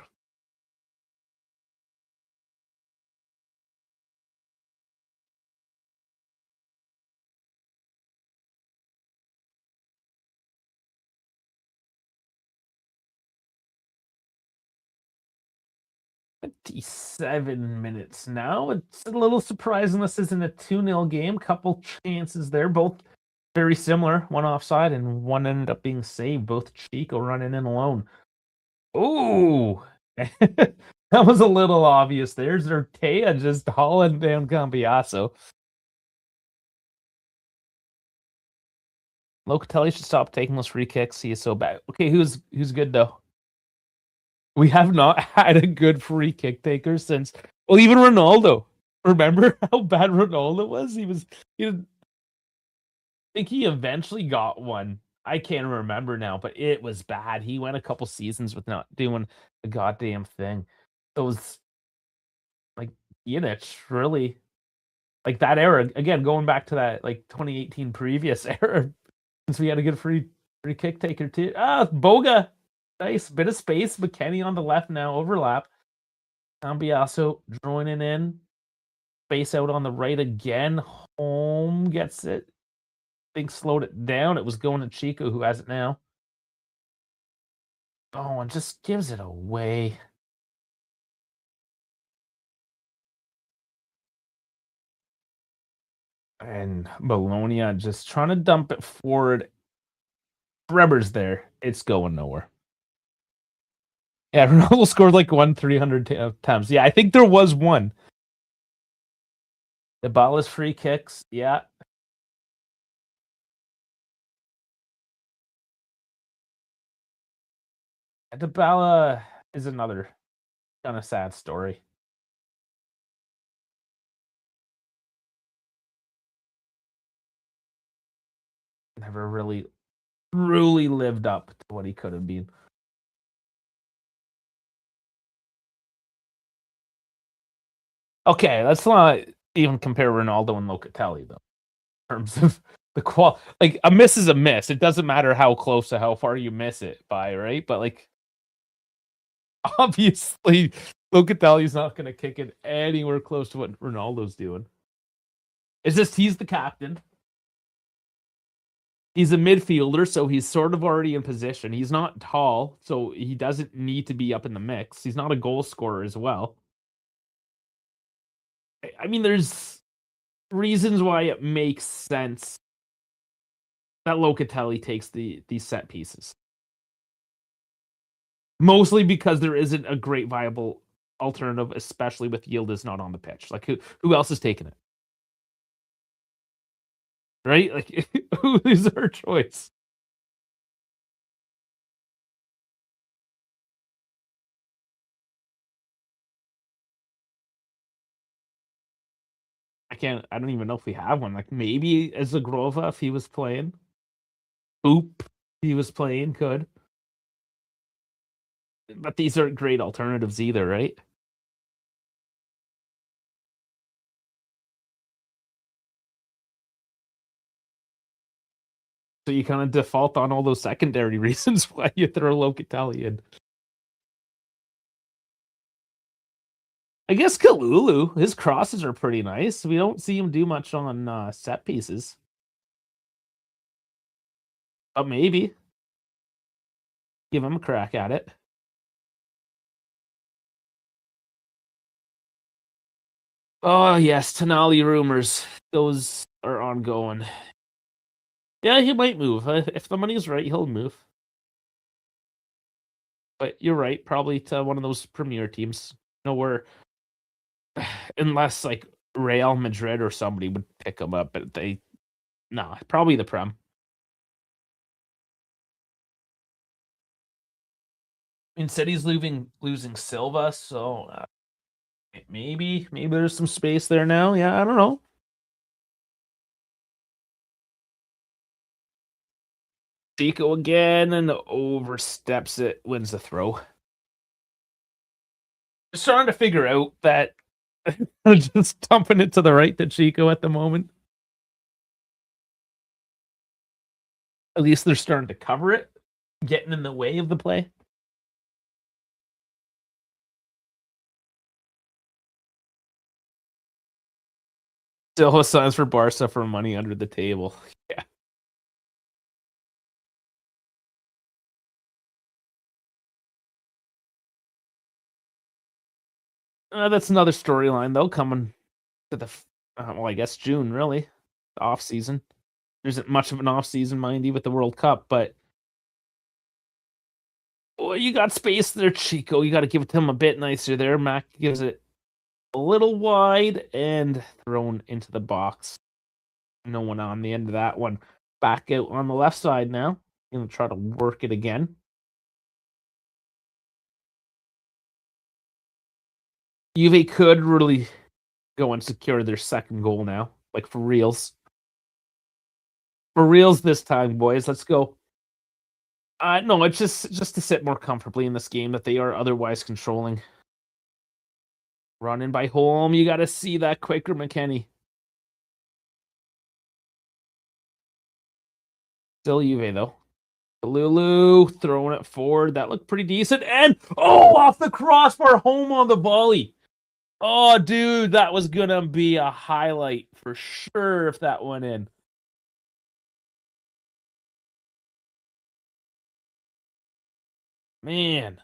$57 now. It's a little surprising this isn't a 2-0 game. Couple chances there, both very similar. One offside and one ended up being saved. Both Chico running in alone. Ooh, that was a little obvious. There's Ortega just hauling down Cambiaso. Locatelli should stop taking those free kicks. He is so bad. Okay, who's good though? We have not had a good free kick taker since. Well, even Ronaldo. Remember how bad Ronaldo was? I think he eventually got one. I can't remember now, but it was bad. He went a couple seasons with not doing a goddamn thing. Those like Yinich really like that era again, going back to that like 2018 previous era, since we had a good free kick taker too. Boga, nice bit of space. McKennie on the left now, overlap. Cambiaso joining in, space out on the right again. Home gets it. I think slowed it down. It was going to Chico, who has it now. Oh, and just gives it away. And Bologna just trying to dump it forward. Breber's there. It's going nowhere. Yeah, Ronaldo scored like 300 times. Yeah, I think there was one. Dybala's free kicks. Yeah. Dybala is another kind of sad story. Never really lived up to what he could have been. Okay, let's not even compare Ronaldo and Locatelli though. In terms of the like a miss is a miss. It doesn't matter how close or how far you miss it by, right? But like obviously Locatelli's not going to kick it anywhere close to what Ronaldo's doing. It's just he's the captain. He's a midfielder, so he's sort of already in position. He's not tall, so he doesn't need to be up in the mix. He's not a goal scorer as well. I mean, there's reasons why it makes sense that Locatelli takes these set pieces. Mostly because there isn't a great viable alternative, especially with Yildiz not on the pitch. Like who else is taking it? Right? Like who is our choice? I don't even know if we have one. Like maybe as a Grova if he was playing. Oop, he was playing, could. But these aren't great alternatives either, right? So you kind of default on all those secondary reasons why you throw Locatelli in. I guess Kalulu, his crosses are pretty nice. We don't see him do much on set pieces. But maybe. Give him a crack at it. Oh, yes, Tonali rumors. Those are ongoing. Yeah, he might move. If the money's right, he'll move. But you're right, probably to one of those premier teams. Nowhere, unless like Real Madrid or somebody would pick him up, but probably the Prem. I mean, City's losing Silva, so maybe there's some space there now. Yeah, I don't know. Chico again and oversteps it, wins the throw. Just trying to figure out that just dumping it to the right to Chico at the moment. At least they're starting to cover it, getting in the way of the play. Still signs for Barca for money under the table. Yeah. That's another storyline though, coming to the well, I guess June really, the off season. There isn't much of an off season, mind you, with the World Cup, but you got space there, Chico. You got to give it to him a bit nicer there. Mac gives it a little wide and thrown into the box. No one on the end of that one. Back out on the left side now. Gonna try to work it again. Juve could really go and secure their second goal now. Like for reals. For reals this time, boys. Let's go. No, it's just to sit more comfortably in this game that they are otherwise controlling. Running by Holm. You got to see that quicker, McKennie. Still Juve, though. Lulu throwing it forward. That looked pretty decent. And, off the crossbar, Holm on the volley. Oh, dude, that was going to be a highlight for sure if that went in. Man.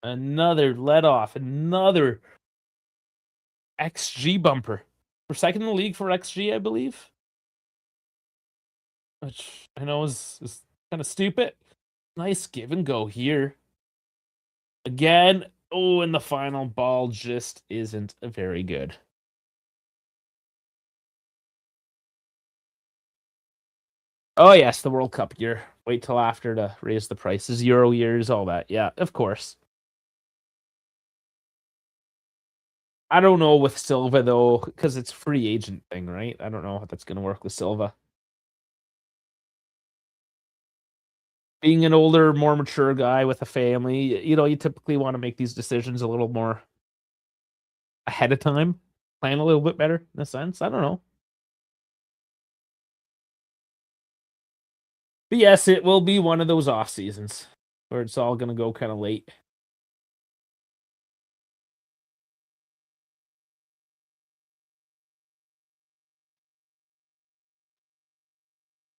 Another let off. Another XG bumper. We're second in the league for XG, I believe. Which I know is kind of stupid. Nice give and go here. Again. Oh, and the final ball just isn't very good. Oh, yes, the World Cup year. Wait till after to raise the prices. Euro years, all that. Yeah, of course. I don't know with Silva, though, because it's free agent thing, right? I don't know how that's going to work with Silva. Being an older, more mature guy with a family, you typically want to make these decisions a little more ahead of time. Plan a little bit better, in a sense. I don't know. But yes, it will be one of those off seasons where it's all going to go kind of late.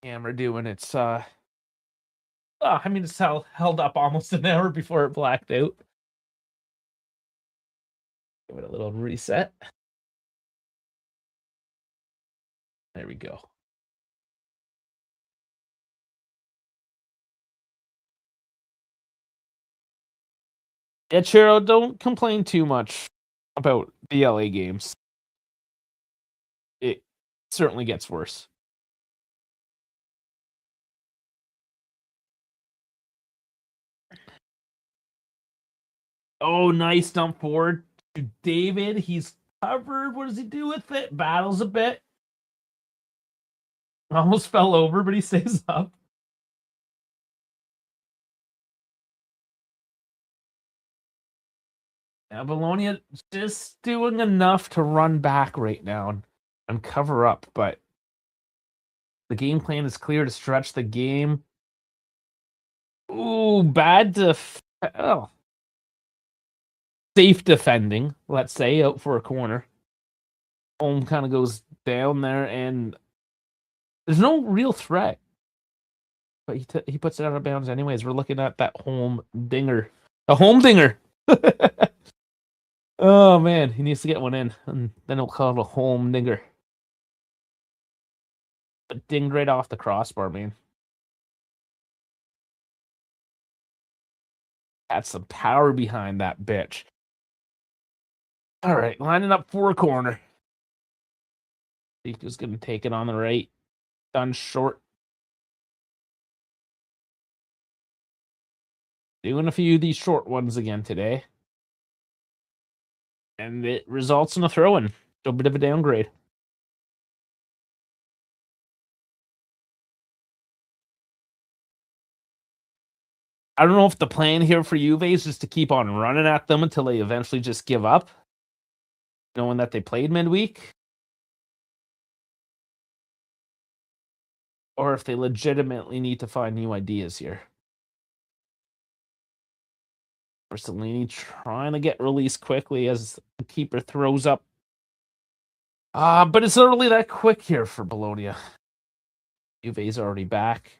Hammer doing its it's held up almost an hour before it blacked out. Give it a little reset. There we go. Yeah, Chiro, don't complain too much about the LA games. It certainly gets worse. Oh, nice dump forward to David. He's covered. What does he do with it? Battles a bit. Almost fell over, but he stays up. Yeah, Bologna just doing enough to run back right now and cover up, but The game plan is clear to stretch the game. Ooh, safe defending, let's say, out for a corner. Holm kind of goes down there, and there's no real threat. But he puts it out of bounds anyways. We're looking at that Holm dinger. A Holm dinger! Oh, man. He needs to get one in, and then he'll call it a Holm dinger. But dinged right off the crossbar, man. That's some power behind that bitch. All right, lining up for a corner. Chico's going to take it on the right. Done short. Doing a few of these short ones again today. And it results in a throw-in. So a bit of a downgrade. I don't know if the plan here for Juve is just to keep on running at them until they eventually just give up, knowing that they played midweek. Or if they legitimately need to find new ideas here. Orsolini trying to get released quickly as the keeper throws up. But it's not really that quick here for Bologna. Juve's already back.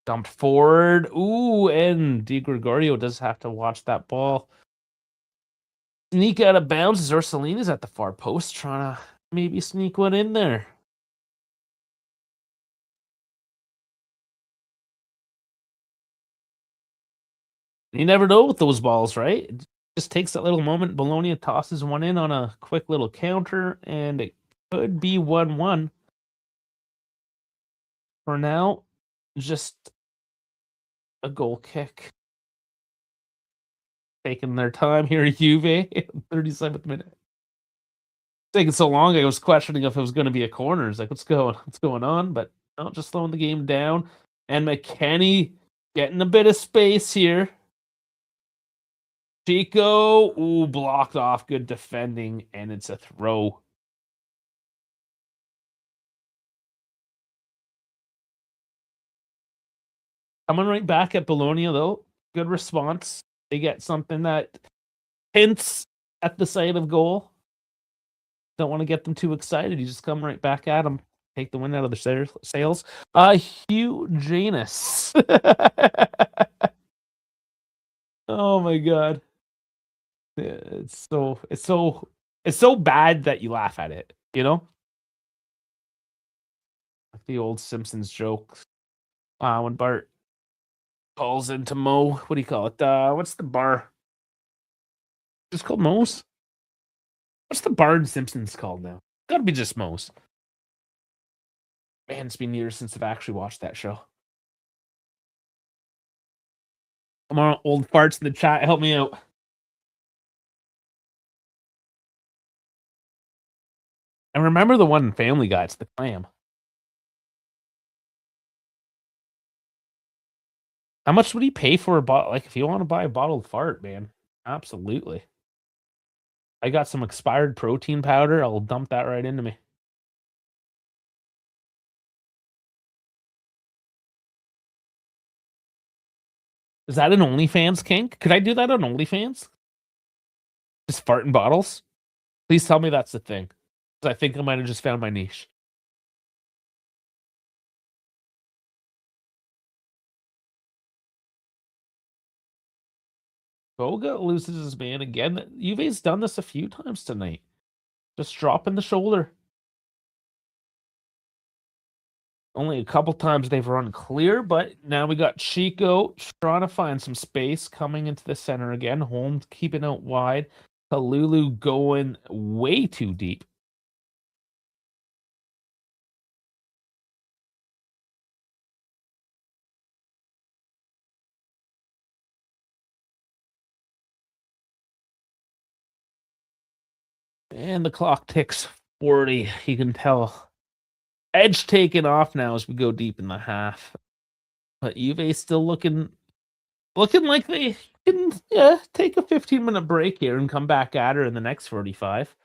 Dumped forward. Ooh, and Di Gregorio does have to watch that ball. Sneak out of bounds as Orsolini's at the far post, trying to maybe sneak one in there. You never know with those balls, right? It just takes that little moment. Bologna tosses one in on a quick little counter, and it could be 1-1. For now, just a goal kick. Taking their time here, Juve, 37th minute. Taking so long, I was questioning if it was going to be a corner. It's like, what's going on? But no, just slowing the game down. And McKennie getting a bit of space here. Chico, ooh, blocked off. Good defending, and it's a throw. Coming right back at Bologna, though. Good response. They get something that hints at the side of goal. Don't want to get them too excited. You just come right back at them. Take the wind out of their sails. Hugh Janus. Oh my god. It's so bad that you laugh at it, you know? Like the old Simpsons joke. When Bart calls into Mo, what do you call it? What's the bar? Just called Mo's? What's the bar in Simpsons called now? Gotta be just Mo's. Man, it's been years since I've actually watched that show. Come on, old farts in the chat, help me out. And remember the one in Family Guy, it's the clam. How much would he pay for a bottle? Like, if you want to buy a bottled fart, man, absolutely. I got some expired protein powder. I'll dump that right into me. Is that an OnlyFans kink? Could I do that on OnlyFans? Just fart in bottles? Please tell me that's the thing. Because I think I might have just found my niche. Boga loses his man again. Juve's done this a few times tonight. Just dropping the shoulder. Only a couple times they've run clear, but now we got Chico trying to find some space coming into the center again. Holmes keeping out wide. Kalulu going way too deep. And the clock ticks 40. You can tell. Edge taken off now as we go deep in the half. But Juve still looking like they can take a 15-minute break here and come back at her in the next 45.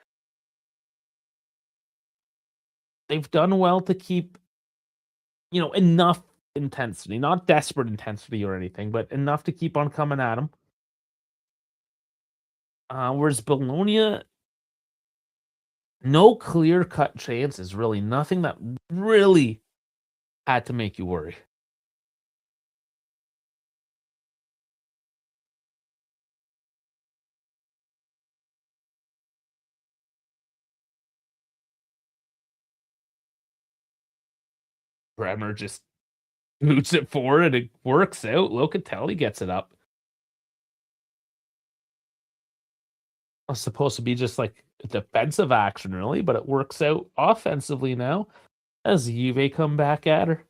They've done well to keep enough intensity, not desperate intensity or anything, but enough to keep on coming at him. Whereas Bologna, no clear-cut chances, really. Nothing that really had to make you worry. Bremer just boots it forward and it works out. Locatelli gets it up. It's supposed to be just like a defensive action, really, but it works out offensively now as Juve come back at her.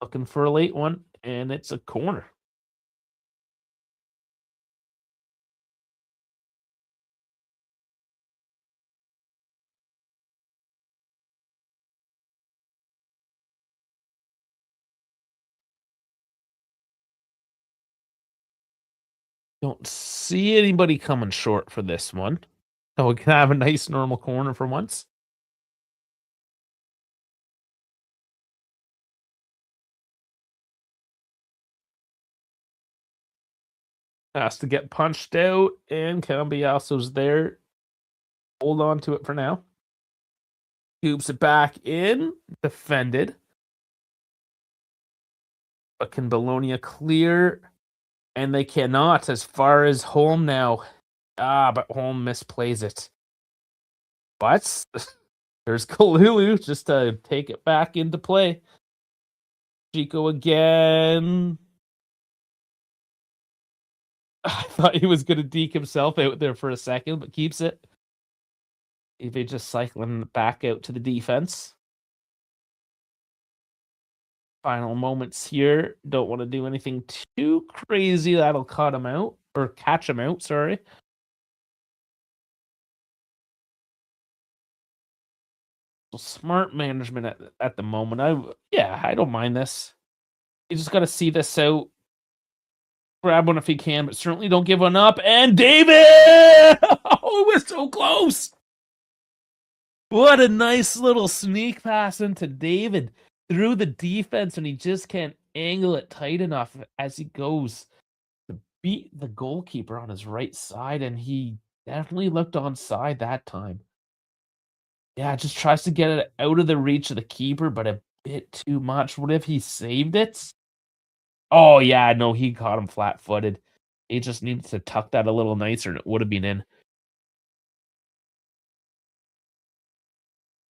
Looking for a late one, and it's a corner. Don't see anybody coming short for this one. So we can have a nice normal corner for once. Has to get punched out, and Cambiaso's there. Hold on to it for now. Scoops it back in. Defended. But can Bologna clear? And they cannot, as far as Holm now. But Holm misplays it. But there's Kalulu just to take it back into play. Chico again. I thought he was going to deke himself out there for a second, but keeps it. Eve just cycling back out to the defense. Final moments here. Don't want to do anything too crazy. That'll cut him out. Or catch him out, sorry. Smart management at the moment. I don't mind this. You just got to see this out. Grab one if you can, but certainly don't give one up. And David! Oh, it was so close. What a nice little sneak pass into David through the defense, and he just can't angle it tight enough as he goes to beat the goalkeeper on his right side, and he definitely looked onside that time. Yeah, just tries to get it out of the reach of the keeper, but a bit too much. What if he saved it? Oh, yeah, no, he caught him flat-footed. He just needs to tuck that a little nicer, and it would have been in.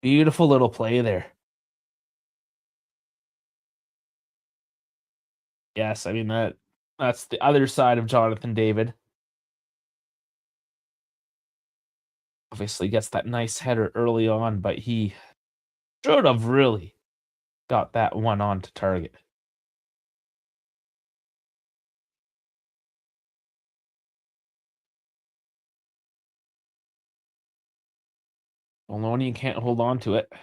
Beautiful little play there. Yes, I mean, that's the other side of Jonathan David. Obviously gets that nice header early on, but he should have really got that one on to target. Bologna can't hold on to it.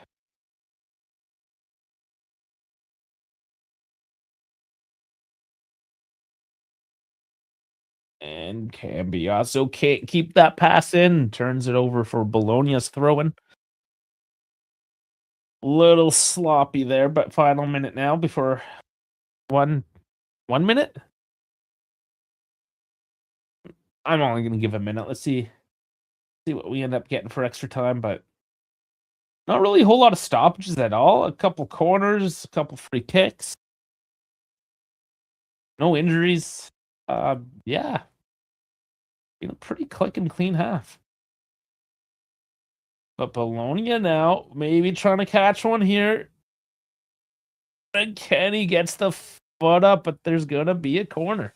And Cambiaso can't keep that pass in. Turns it over for Bologna's throwing. Little sloppy there, but final minute now before 1 minute. I'm only going to give a minute. Let's see what we end up getting for extra time, but not really a whole lot of stoppages at all. A couple corners, a couple free kicks. No injuries. Yeah. Pretty click and clean half. But Bologna now, maybe trying to catch one here. And Kenny gets the foot up, but there's going to be a corner.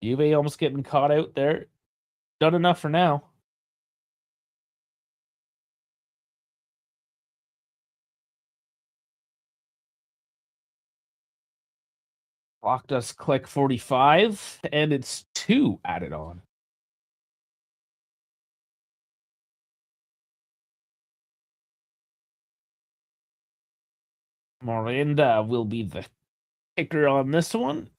Juve almost getting caught out there. Done enough for now. Clock does click 45, and it's 2 added on. Miranda will be the kicker on this one.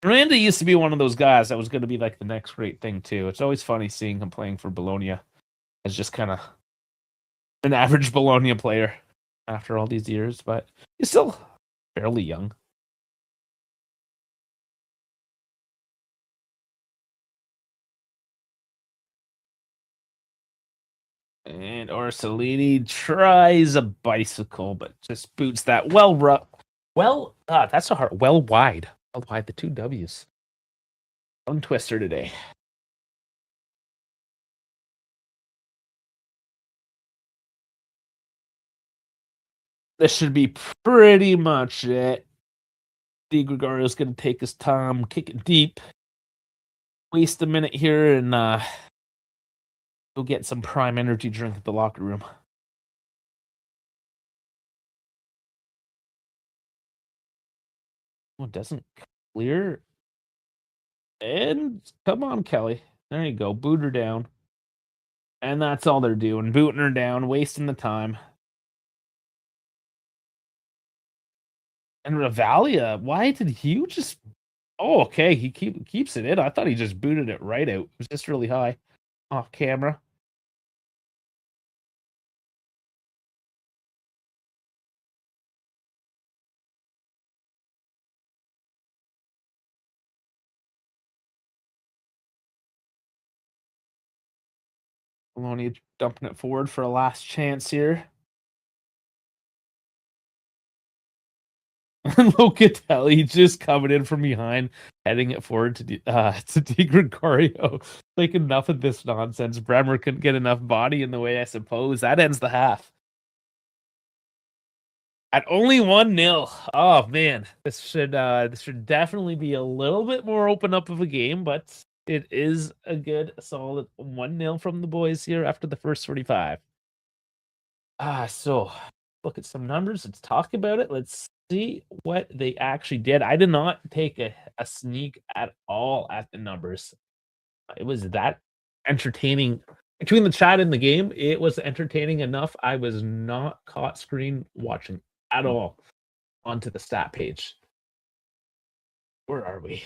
Miranda used to be one of those guys that was going to be like the next great thing, too. It's always funny seeing him playing for Bologna. as just kind of an average Bologna player after all these years, but he's still fairly young. And Orsolini tries a bicycle, but just boots that that's a hard, well wide, the two W's. Tongue twister today. This should be pretty much it. Di Gregorio's going to take his time, kick it deep, waste a minute here, and go get some prime energy drink at the locker room. Oh, it doesn't clear. And come on, Kelly. There you go. Boot her down. And that's all they're doing. Booting her down, wasting the time. And Ravalia, why did he just... Oh, okay. He keeps it in. I thought he just booted it right out. It was just really high. Off camera. Bologna dumping it forward for a last chance here. Locatelli just coming in from behind, heading it forward to Di Gregorio. Like, enough of this nonsense. Bremer couldn't get enough body in the way, I suppose. That ends the half. At only 1-0. Oh man, this should definitely be a little bit more open up of a game, but it is a good solid 1-0 from the boys here after the first 45. So look at some numbers. Let's talk about it. Let's see what they actually did. I did not take a sneak at all at the numbers. It was that entertaining. Between the chat and the game, it was entertaining enough. I was not caught screen watching at all onto the stat page. Where are we?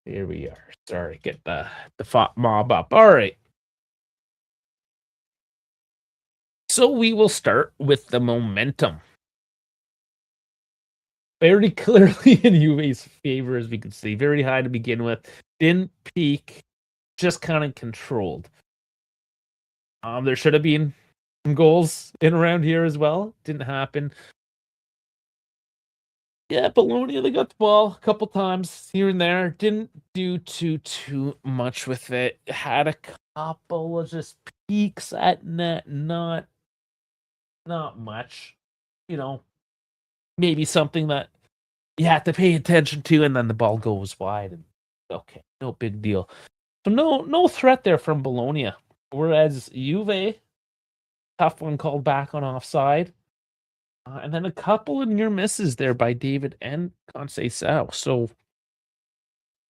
Here we are. Sorry, get the mob up. All right. So we will start with the momentum. Very clearly in Juve's favor, as we can see. Very high to begin with. Didn't peak, just kind of controlled. There should have been some goals in around here as well. Didn't happen. Yeah, Bologna, they got the ball a couple times here and there. Didn't do too much with it. Had a couple of just peaks at net, not much. You know, maybe something that you have to pay attention to, and then the ball goes wide. And okay, no big deal. So no threat there from Bologna. Whereas Juve, tough one called back on offside. And then a couple of near misses there by David and Conceição. So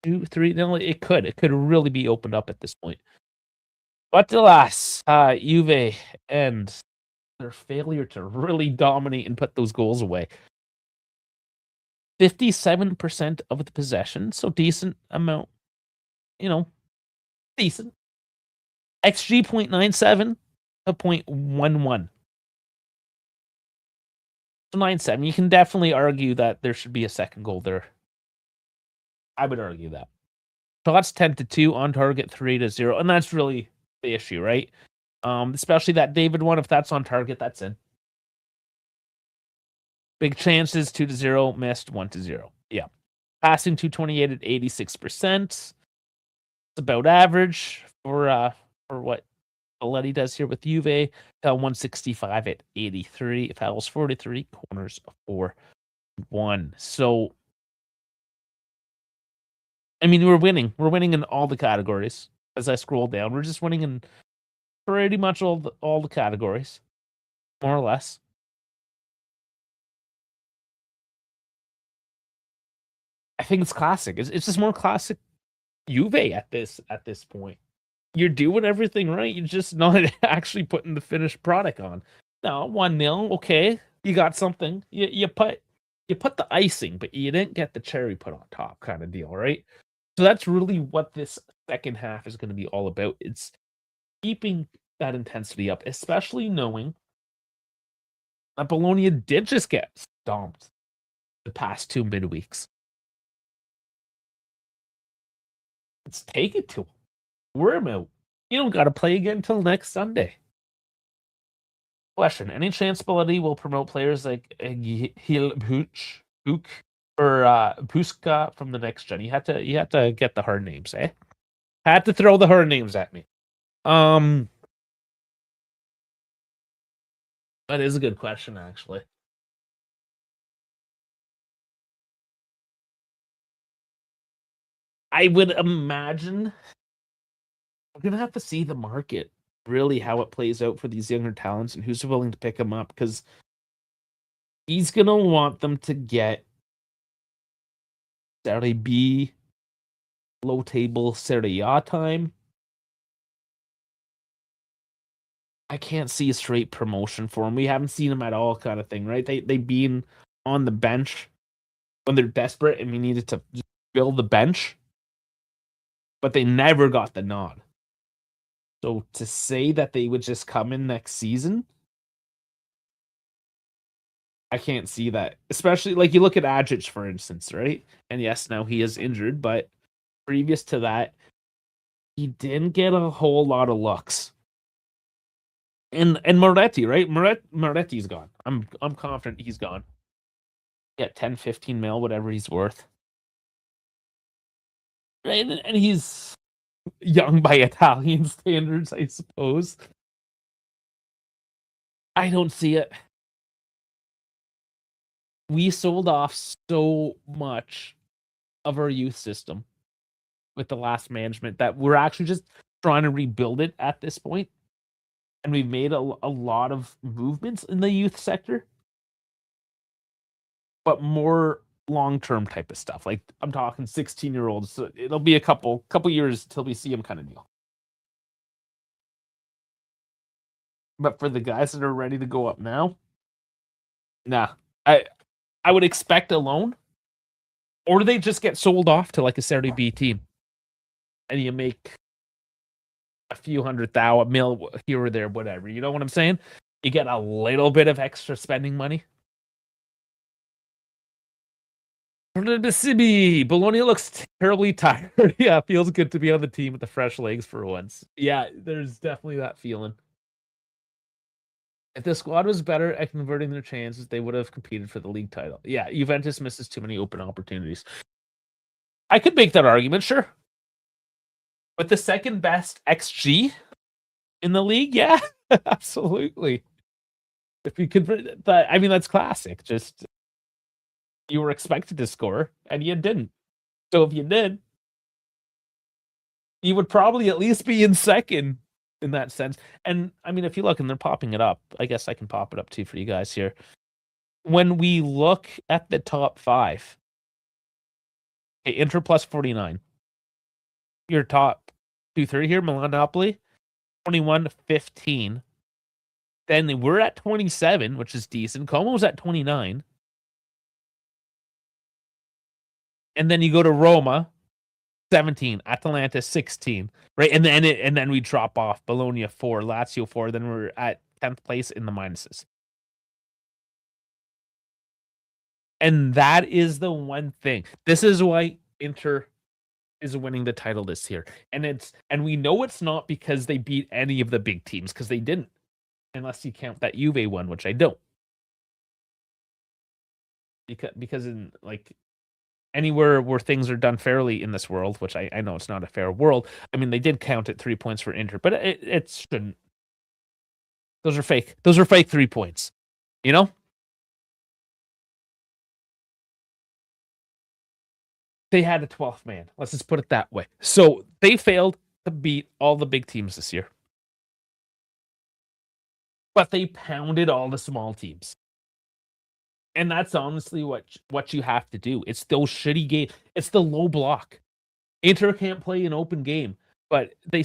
2-3, it could really be opened up at this point. But alas, Juve and their failure to really dominate and put those goals away. 57% of the possession, so decent amount. Decent. XG 0.97 to 0.11. 9-7. You can definitely argue that there should be a second goal there. I would argue that. Shots 10-2, on target 3-0, and that's really the issue, right? Especially that David one. If that's on target, that's in. Big chances 2-0, missed 1-0. Yeah, passing 228 at 86%. It's about average for what Letty does here with Juve. Foul 165 at 83. Fouls 43. Corners 4-1. So, I mean, we're winning. We're winning in all the categories. As I scroll down, we're just winning in pretty much all the categories, more or less. I think it's classic. It's just more classic Juve at this point. You're doing everything right. You're just not actually putting the finished product on. Now, 1-0, okay. You got something. You put the icing, but you didn't get the cherry put on top kind of deal, right? So that's really what this second half is going to be all about. It's keeping that intensity up, especially knowing that Bologna did just get stomped the past 2 midweeks. Let's take it to them. Wear them out. You don't got to play again until next Sunday. Question: any chance Spalletti will promote players like Hilbuk or Puska from the next gen? You had to get the hard names, eh? Had to throw the hard names at me. That is a good question, actually. I would imagine we're gonna have to see the market, really, how it plays out for these younger talents and who's willing to pick them up, because he's gonna want them to get Serie B, low table Serie A time. I can't see a straight promotion for him. We haven't seen him at all, kind of thing, right? They've been on the bench when they're desperate and we needed to build the bench, but they never got the nod. So to say that they would just come in next season, I can't see that. Especially, like, you look at Adjic, for instance, right? And yes, now he is injured, but previous to that, he didn't get a whole lot of looks. And Moretti, right? Moretti's gone. I'm confident he's gone. Yeah, 10, 15 mil, whatever he's worth. Right? And he's young by Italian standards, I suppose. I don't see it. We sold off so much of our youth system with the last management that we're actually just trying to rebuild it at this point. And we've made a lot of movements in the youth sector, but more long-term type of stuff. Like, I'm talking 16-year-olds. So it'll be a couple years till we see them, kind of deal. But for the guys that are ready to go up now, nah. I would expect a loan, or do they just get sold off to like a Serie B team, and you make a few $100,000 mil here or there, whatever. You know what I'm saying? You get a little bit of extra spending money. Bologna looks terribly tired. Yeah, feels good to be on the team with the fresh legs for once. Yeah, there's definitely that feeling. If the squad was better at converting their chances, they would have competed for the league title. Yeah, Juventus misses too many open opportunities. I could make that argument, sure. But the second best XG in the league, yeah, absolutely. If you could, but I mean, that's classic. Just, you were expected to score and you didn't. So if you did, you would probably at least be in second in that sense. And I mean, if you look, and they're popping it up, I guess I can pop it up too for you guys here. When we look at the top five, okay, Inter plus 49. Your top 2-3 here, Milan, Napoli, 21-15. Then we're at 27, which is decent. Como's at 29. And then you go to Roma, 17, Atalanta 16, right? And then we drop off. Bologna 4, Lazio 4. Then we're at 10th place in the minuses. And that is the one thing. This is why Inter is winning the title this year. And we know it's not because they beat any of the big teams, because they didn't. Unless you count that Juve one, which I don't. Because in, like, anywhere where things are done fairly in this world, which I know it's not a fair world. I mean, they did count it 3 points for Inter, but it shouldn't. Those are fake. Those are fake 3 points. You know? They had a 12th man. Let's just put it that way. So they failed to beat all the big teams this year. But they pounded all the small teams. And that's honestly what you have to do. It's those shitty games. It's the low block. Inter can't play an open game, but they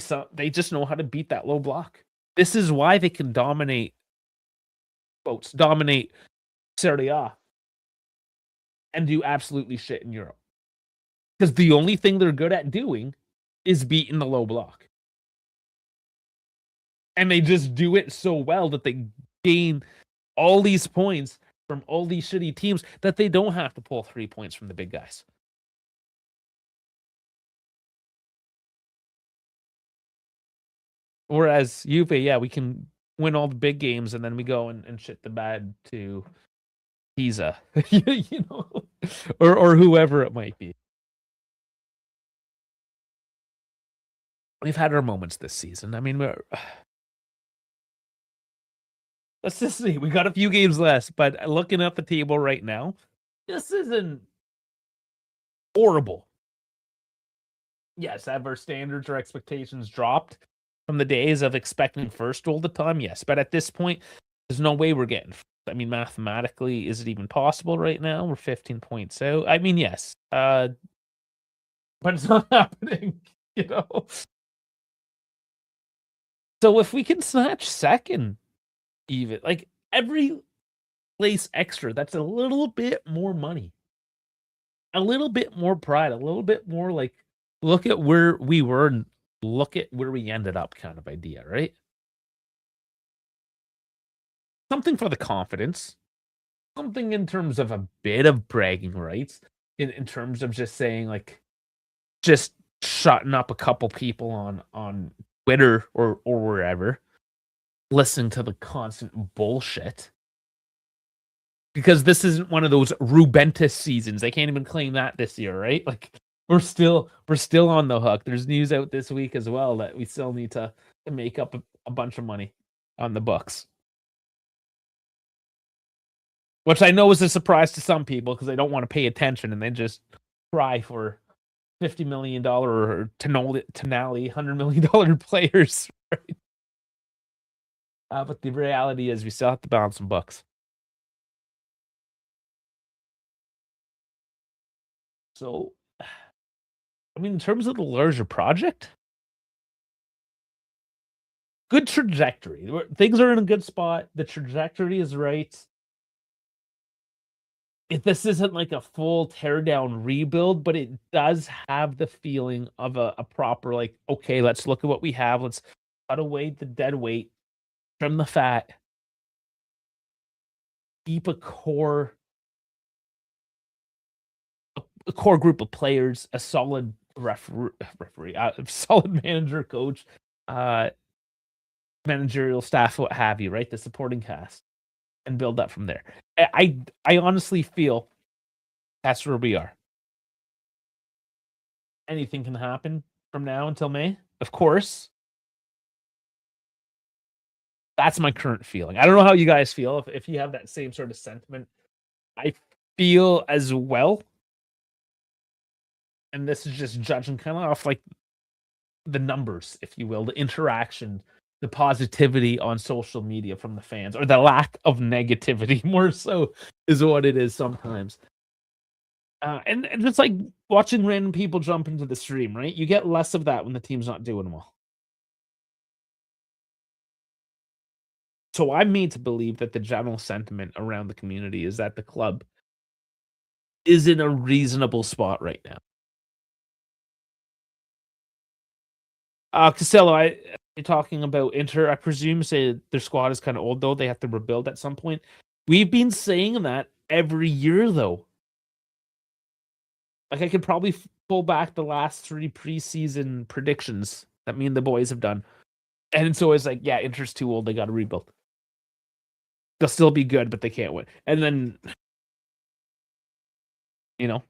just know how to beat that low block. This is why they can dominate Serie A and do absolutely shit in Europe. Because the only thing they're good at doing is beating the low block. And they just do it so well that they gain all these points from all these shitty teams that they don't have to pull 3 points from the big guys. Whereas Juve, yeah, we can win all the big games and then we go and shit the bed to Pisa, you know, or whoever it might be. We've had our moments this season. I mean, let's just see. We got a few games less, but looking at the table right now, this isn't horrible. Yes, have our standards or expectations dropped from the days of expecting first all the time? Yes, but at this point, there's no way we're getting. I mean, mathematically, is it even possible right now? We're 15 points out. I mean, yes, but it's not happening. You know. So if we can snatch second, even like every place extra, that's a little bit more money, a little bit more pride, a little bit more like look at where we were and look at where we ended up kind of idea, right? Something for the confidence, something in terms of a bit of bragging rights, in terms of just saying like just shutting up a couple people on Twitter or wherever, listening to the constant bullshit. Because this isn't one of those Rubentus seasons. They can't even claim that this year, right? Like we're still on the hook. There's news out this week as well that we still need to make up a bunch of money on the books. Which I know is a surprise to some people because they don't want to pay attention and they just cry for $50 million or Tonali $100 million players. Right? But the reality is we still have to balance some books. So, I mean, in terms of the larger project, good trajectory. Things are in a good spot. The trajectory is right. This isn't like a full teardown rebuild, but it does have the feeling of a proper, like, okay, let's look at what we have. Let's cut away the dead weight, trim the fat, keep a core group of players, a solid referee, solid manager, coach, managerial staff, what have you, right? The supporting cast, and build up from there. I honestly feel that's where we are. Anything can happen from now until May, of course. That's my current feeling. I don't know how you guys feel, if you have that same sort of sentiment. I feel as well, and this is just judging kind of off like the numbers, if you will, the interaction, the positivity on social media from the fans, or the lack of negativity, more so, is what it is sometimes. And it's like watching random people jump into the stream, right? You get less of that when the team's not doing well. So I'm made to believe that the general sentiment around the community is that the club is in a reasonable spot right now. Costello, you're talking about Inter, I presume, say their squad is kind of old, though. They have to rebuild at some point. We've been saying that every year, though. Like, I could probably pull back the last 3 preseason predictions that me and the boys have done. And it's always like, yeah, Inter's too old. They got to rebuild. They'll still be good, but they can't win. And then, you know,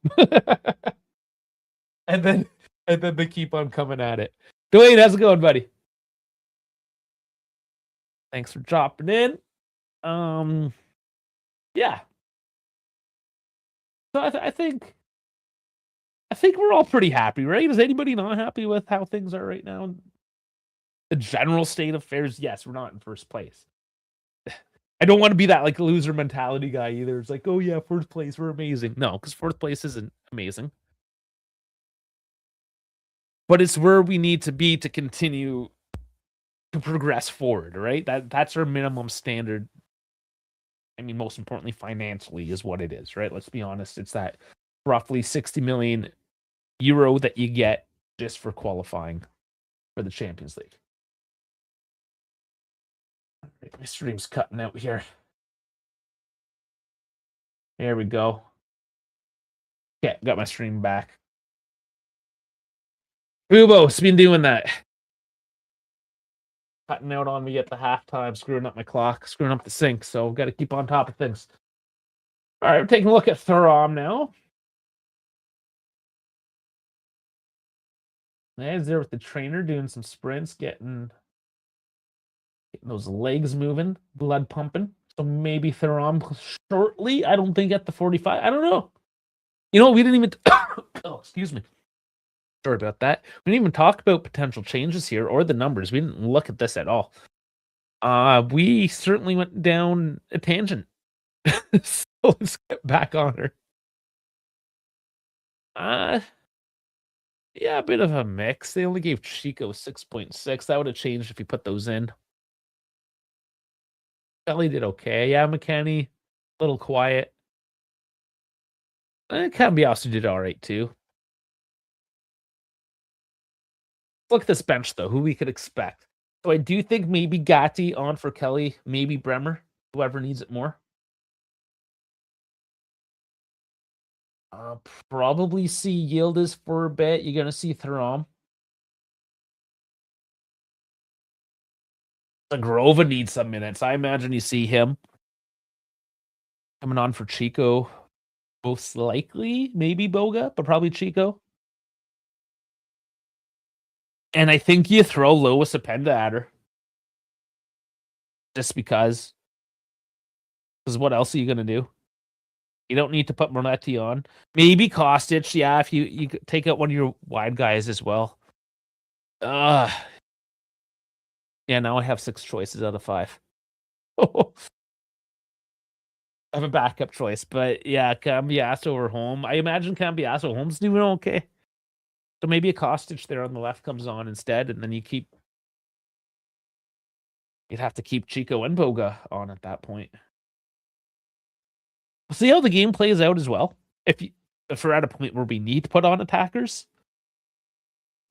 and then they keep on coming at it. Dwayne, how's it going, buddy? Thanks for dropping in. Yeah. So I think we're all pretty happy, right? Is anybody not happy with how things are right now? The general state of affairs, yes, we're not in first place. I don't want to be that like loser mentality guy either. It's like, oh yeah, first place, we're amazing. No, because fourth place isn't amazing. But it's where we need to be to continue to progress forward, right? That's our minimum standard. I mean, most importantly, financially is what it is, right? Let's be honest. It's that roughly 60 million euro that you get just for qualifying for the Champions League. My stream's cutting out here. There we go. Yeah, got my stream back. Ubo's been doing that. Cutting out on me at the halftime, screwing up my clock, screwing up the sync, so got to keep on top of things. All right, we're taking a look at Thuram now. He's there with the trainer doing some sprints, getting those legs moving, blood pumping. So maybe Thuram shortly. I don't think at the 45. I don't know. You know, we didn't even. Oh, excuse me. Sorry about that. We didn't even talk about potential changes here or the numbers. We didn't look at this at all. We certainly went down a tangent. So let's get back on her. Yeah, a bit of a mix. They only gave Chico 6.6. That would have changed if you put those in. Kelly did okay. Yeah, McKenny, a little quiet. Cambiasso did all right too. Look at this bench though. Who we could expect. So I do think maybe Gatti on for Kelly, maybe Bremer, whoever needs it more. Probably see Yildiz for a bit. You're gonna see Thuram. Grova needs some minutes. I imagine you see him coming on for Chico. Most likely, maybe Boga, but probably Chico. And I think you throw Lois Apenda at her. Just because. Because what else are you going to do? You don't need to put Monetti on. Maybe Kostic, yeah, if you take out one of your wide guys as well. Yeah, now I have 6 choices out of 5. I have a backup choice, but yeah, Cambiasso or Home. I imagine Cambiasso Home's doing okay. So maybe a Kostic there on the left comes on instead, and then you'd have to keep Chico and Boga on at that point. We'll see how the game plays out as well. If we're at a point where we need to put on attackers,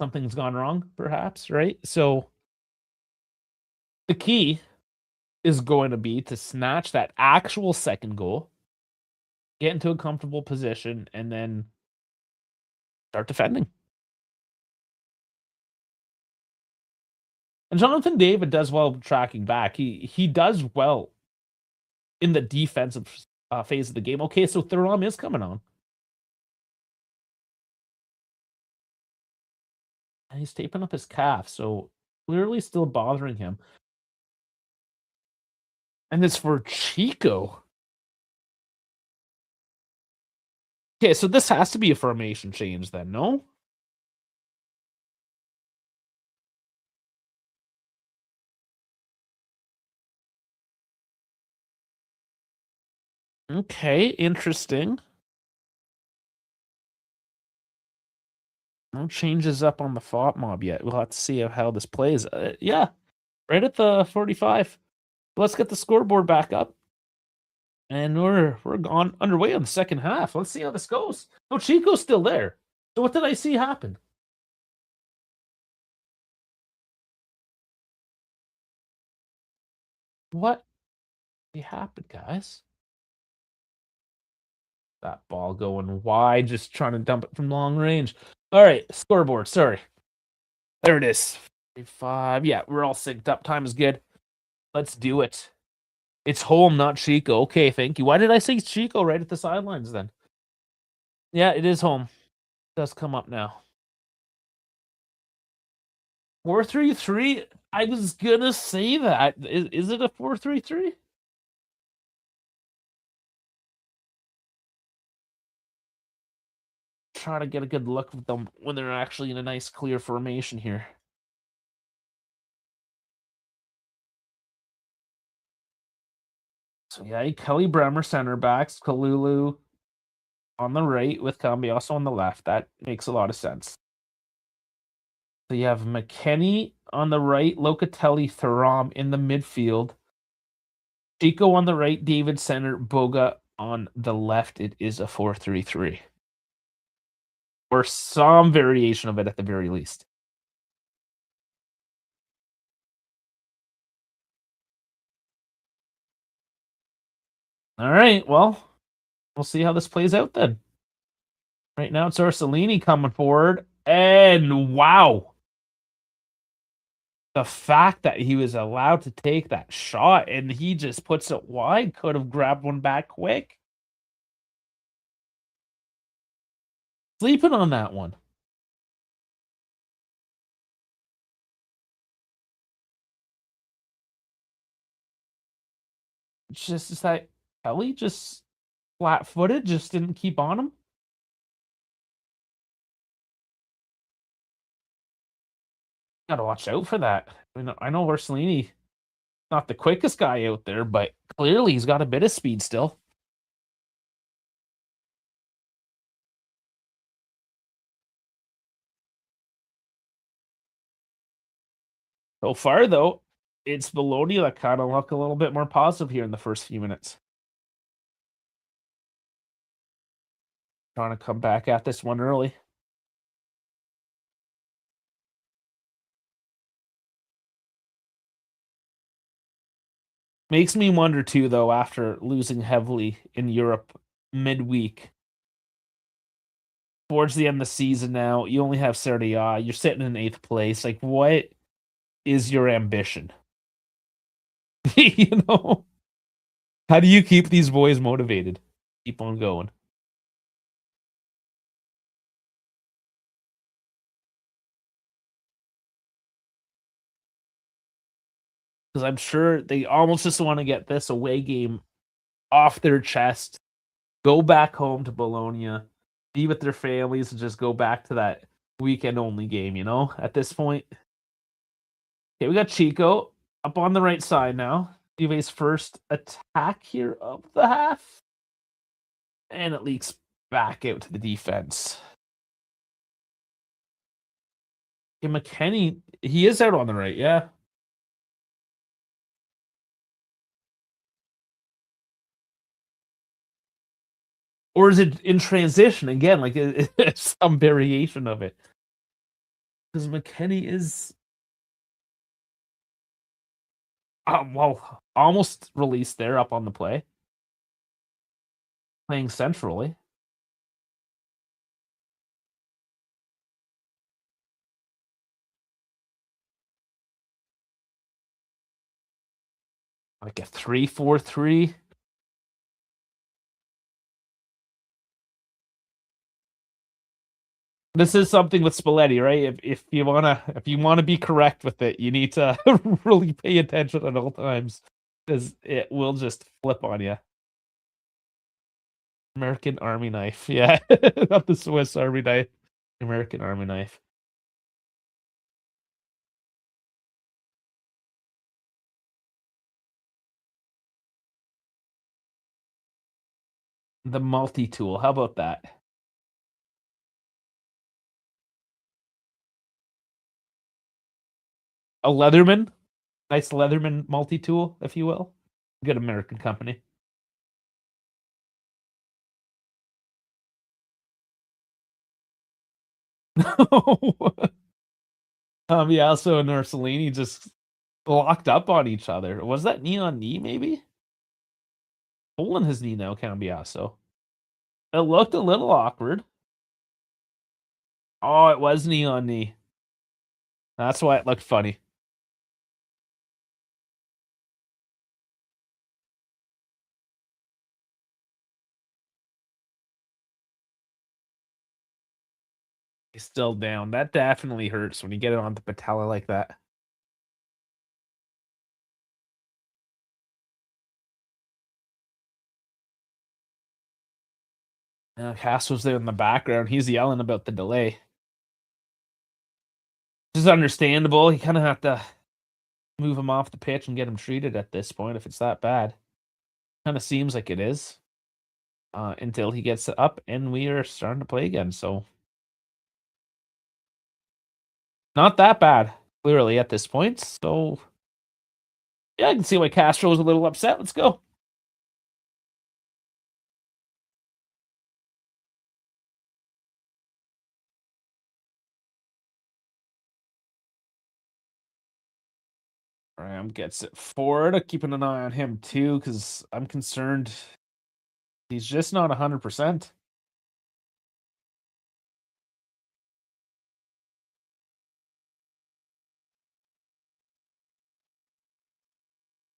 something's gone wrong, perhaps, right? So the key is going to be to snatch that actual second goal, get into a comfortable position, and then start defending. And Jonathan David does well tracking back. He does well in the defensive phase of the game. Okay, so Thuram is coming on. And he's taping up his calf, so clearly still bothering him. And it's for Chico. Okay, so this has to be a formation change then, no? Okay, interesting. No changes up on the FOP mob yet. We'll have to see how this plays. Yeah, right at the 45. Let's get the scoreboard back up. And we're underway on the second half. Let's see how this goes. Oh, Chico's still there. So what did I see happen? What happened, guys? That ball going wide, just trying to dump it from long range. All right, scoreboard. Sorry. There it is. 5. Yeah, we're all synced up. Time is good. Let's do it. It's Home, not Chico. Okay, thank you. Why did I say Chico right at the sidelines then? Yeah, it is Home. It does come up now. 4-3-3. I was gonna say that. Is it a 4-3-3? Try to get a good look with them when they're actually in a nice clear formation here. So yeah, Kelly Bremer center backs, Kalulu on the right with Cambiasso on the left. That makes a lot of sense. So you have McKenny on the right, Locatelli, Thuram in the midfield. Chico on the right, David center, Boga on the left. It is a 4-3-3. Or some variation of it at the very least. All right, well, we'll see how this plays out then. Right now, it's Orsolini coming forward, and wow, the fact that he was allowed to take that shot and he just puts it wide, could have grabbed one back quick. Sleeping on that one. It's just that Kelly just flat-footed, just didn't keep on him. Gotta watch out for that. I know Orsolini, not the quickest guy out there, but clearly he's got a bit of speed still. So far, though, it's Bologna that kind of look a little bit more positive here in the first few minutes. Trying to come back at this one early. Makes me wonder too, though, after losing heavily in Europe midweek, towards the end of the season now, you only have Serie A, you're sitting in 8th place. Like, what is your ambition? You know? How do you keep these boys motivated? Keep on going. Because I'm sure they almost just want to get this away game off their chest, go back home to Bologna, be with their families, and just go back to that weekend only game, you know, at this point. Okay, we got Chico up on the right side now. Juve's first attack here of the half. And it leaks back out to the defense. Okay, McKennie, he is out on the right, yeah. Or is it in transition again? Like it's some variation of it. Because McKennie is well, almost released there up on the play. Playing centrally. Like a 3-4-3. This is something with Spalletti, right? If you wanna be correct with it, you need to really pay attention at all times because it will just flip on you. American Army knife, yeah, not the Swiss Army knife. American Army knife. The multi-tool, how about that? A Leatherman? Nice Leatherman multi-tool, if you will. Good American company. No. Cambiasso and Orsolini just locked up on each other. Was that knee on knee, maybe? Pulling his knee now, Cambiasso. It looked a little awkward. Oh, it was knee on knee. That's why it looked funny. He's still down. That definitely hurts when you get it on the patella like that. Castro's there in the background. He's yelling about the delay. Which is understandable. You kind of have to move him off the pitch and get him treated at this point if it's that bad. Kind of seems like it is. Until he gets up and we are starting to play again. So not that bad, clearly, at this point. So yeah, I can see why Castro was a little upset. Let's go. Ram gets it forward. Keeping an eye on him too, because I'm concerned He's just not 100%.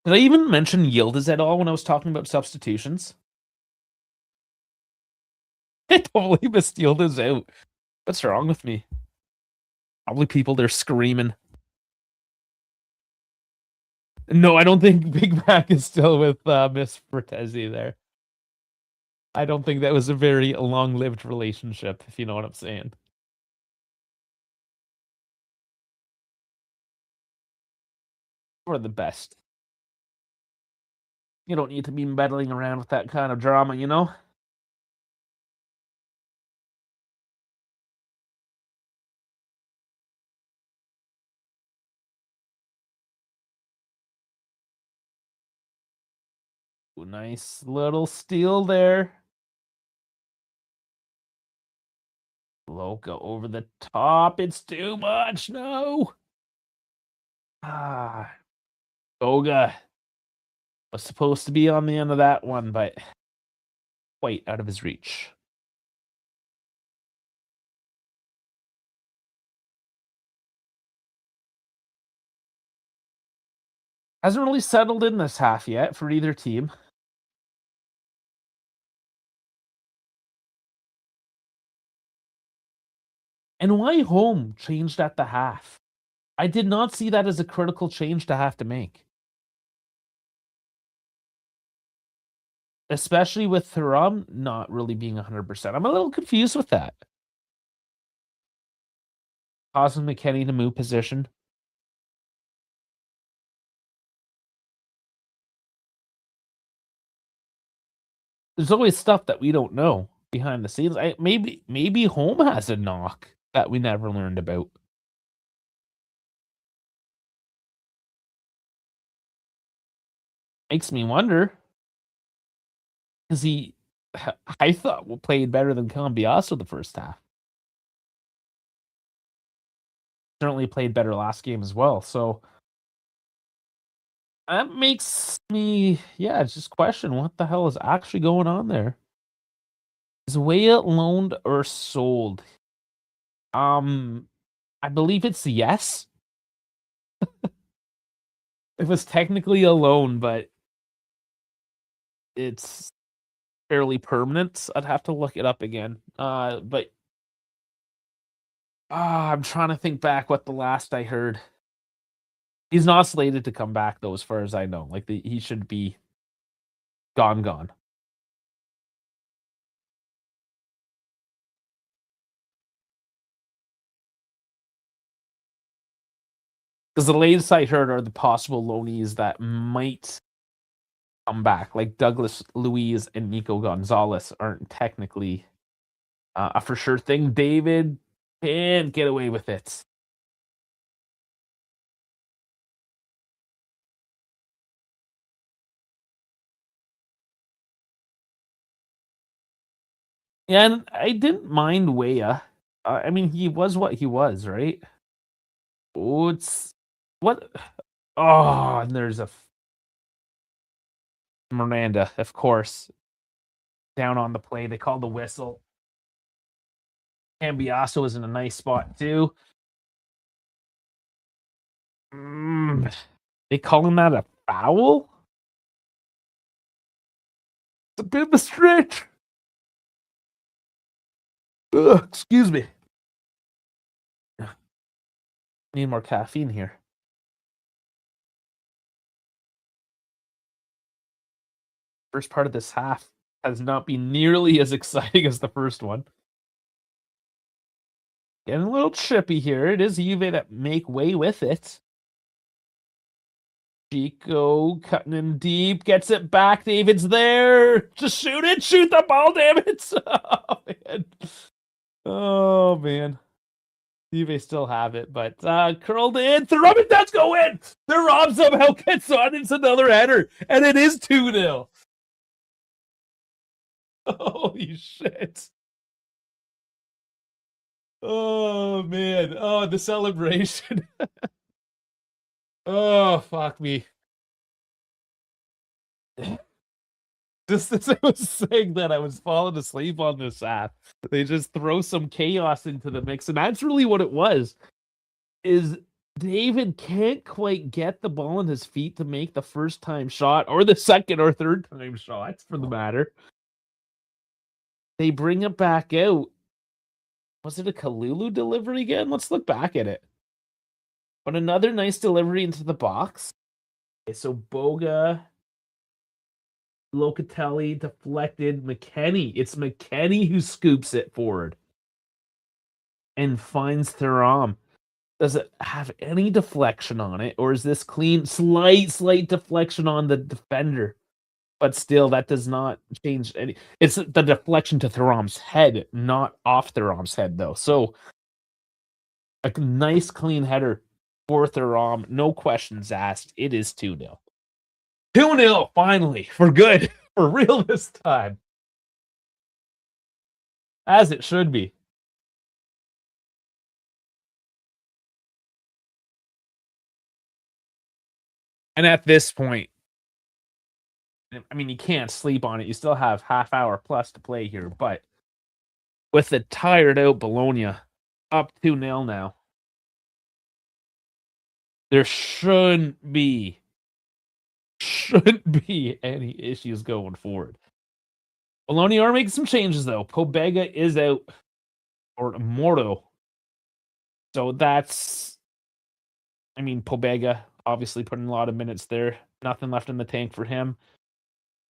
Did I even mention Yildiz at all when I was talking about substitutions? I totally missed Yildiz out. What's wrong with me? Probably people they're screaming. No, I don't think Big Mac is still with Miss Fertesi there. I don't think that was a very long-lived relationship, if you know what I'm saying. For the best. You don't need to be meddling around with that kind of drama, you know? Ooh, nice little steal there. Loca over the top. It's too much. No. Ah. Goga was supposed to be on the end of that one, but quite out of his reach. Hasn't really settled in this half yet for either team. And why home changed at the half? I did not see that as a critical change to have to make. Especially with Thuram not really being 100%. I'm a little confused with that. Causing McKennie to move position. There's always stuff that we don't know behind the scenes. Maybe home has a knock that we never learned about. Makes me wonder. Because I thought played better than Cambiasso the first half. Certainly played better last game as well. So that makes me, just question what the hell is actually going on there. Is Weah loaned or sold? I believe it's yes. It was technically a loan, but it's fairly permanent. I'd have to look it up again. But I'm trying to think back what the last I heard. He's not slated to come back though, as far as I know. Like he should be gone. Because the latest I heard are the possible loanees that might come back, like Douglas Luiz and Nico Gonzalez aren't technically a for sure thing. David can't get away with it. Yeah, and I didn't mind Weah. I mean, he was what he was, right? Oh, it's what? Oh, and there's a Miranda, of course, down on the play. They called the whistle. Cambiasso is in a nice spot too. They calling that a foul? It's a bit of a stretch. Ugh, excuse me. Need more caffeine here. First part of this half has not been nearly as exciting as the first one. Getting a little chippy here. It is Juve that make way with it. Chico cutting in deep, gets it back. David's there. Just shoot it. Shoot the ball, damn it. Oh, man. Oh, man. Juve still have it, but curled in. Throw it. That's go in. The Rob somehow gets on. It's another header, and it is 2-0. Holy shit. Oh, man. Oh, the celebration. Oh, fuck me. Just as I was saying that, I was falling asleep on this app. They just throw some chaos into the mix, and that's really what it was. Is David can't quite get the ball in his feet to make the first time shot, or the second or third time shots for the matter. They bring it back out. Was it a Kalulu delivery again? Let's look back at it. But another nice delivery into the box. Okay, so Boga, Locatelli deflected. McKennie. It's McKennie who scoops it forward and finds Thuram. Does it have any deflection on it, or is this clean? Slight deflection on the defender, but still, that does not change any. It's the deflection to Thuram's head, not off Thuram's head, though. So, a nice clean header for Thuram. No questions asked. It is 2-0. 2-0, finally, for good, for real this time. As it should be. And at this point, I mean, you can't sleep on it. You still have half hour plus to play here, but with the tired out Bologna up 2-0 now, there shouldn't be any issues going forward. Bologna are making some changes though. Pobega is out, or Morto. So that's, I mean, Pobega obviously putting a lot of minutes there. Nothing left in the tank for him.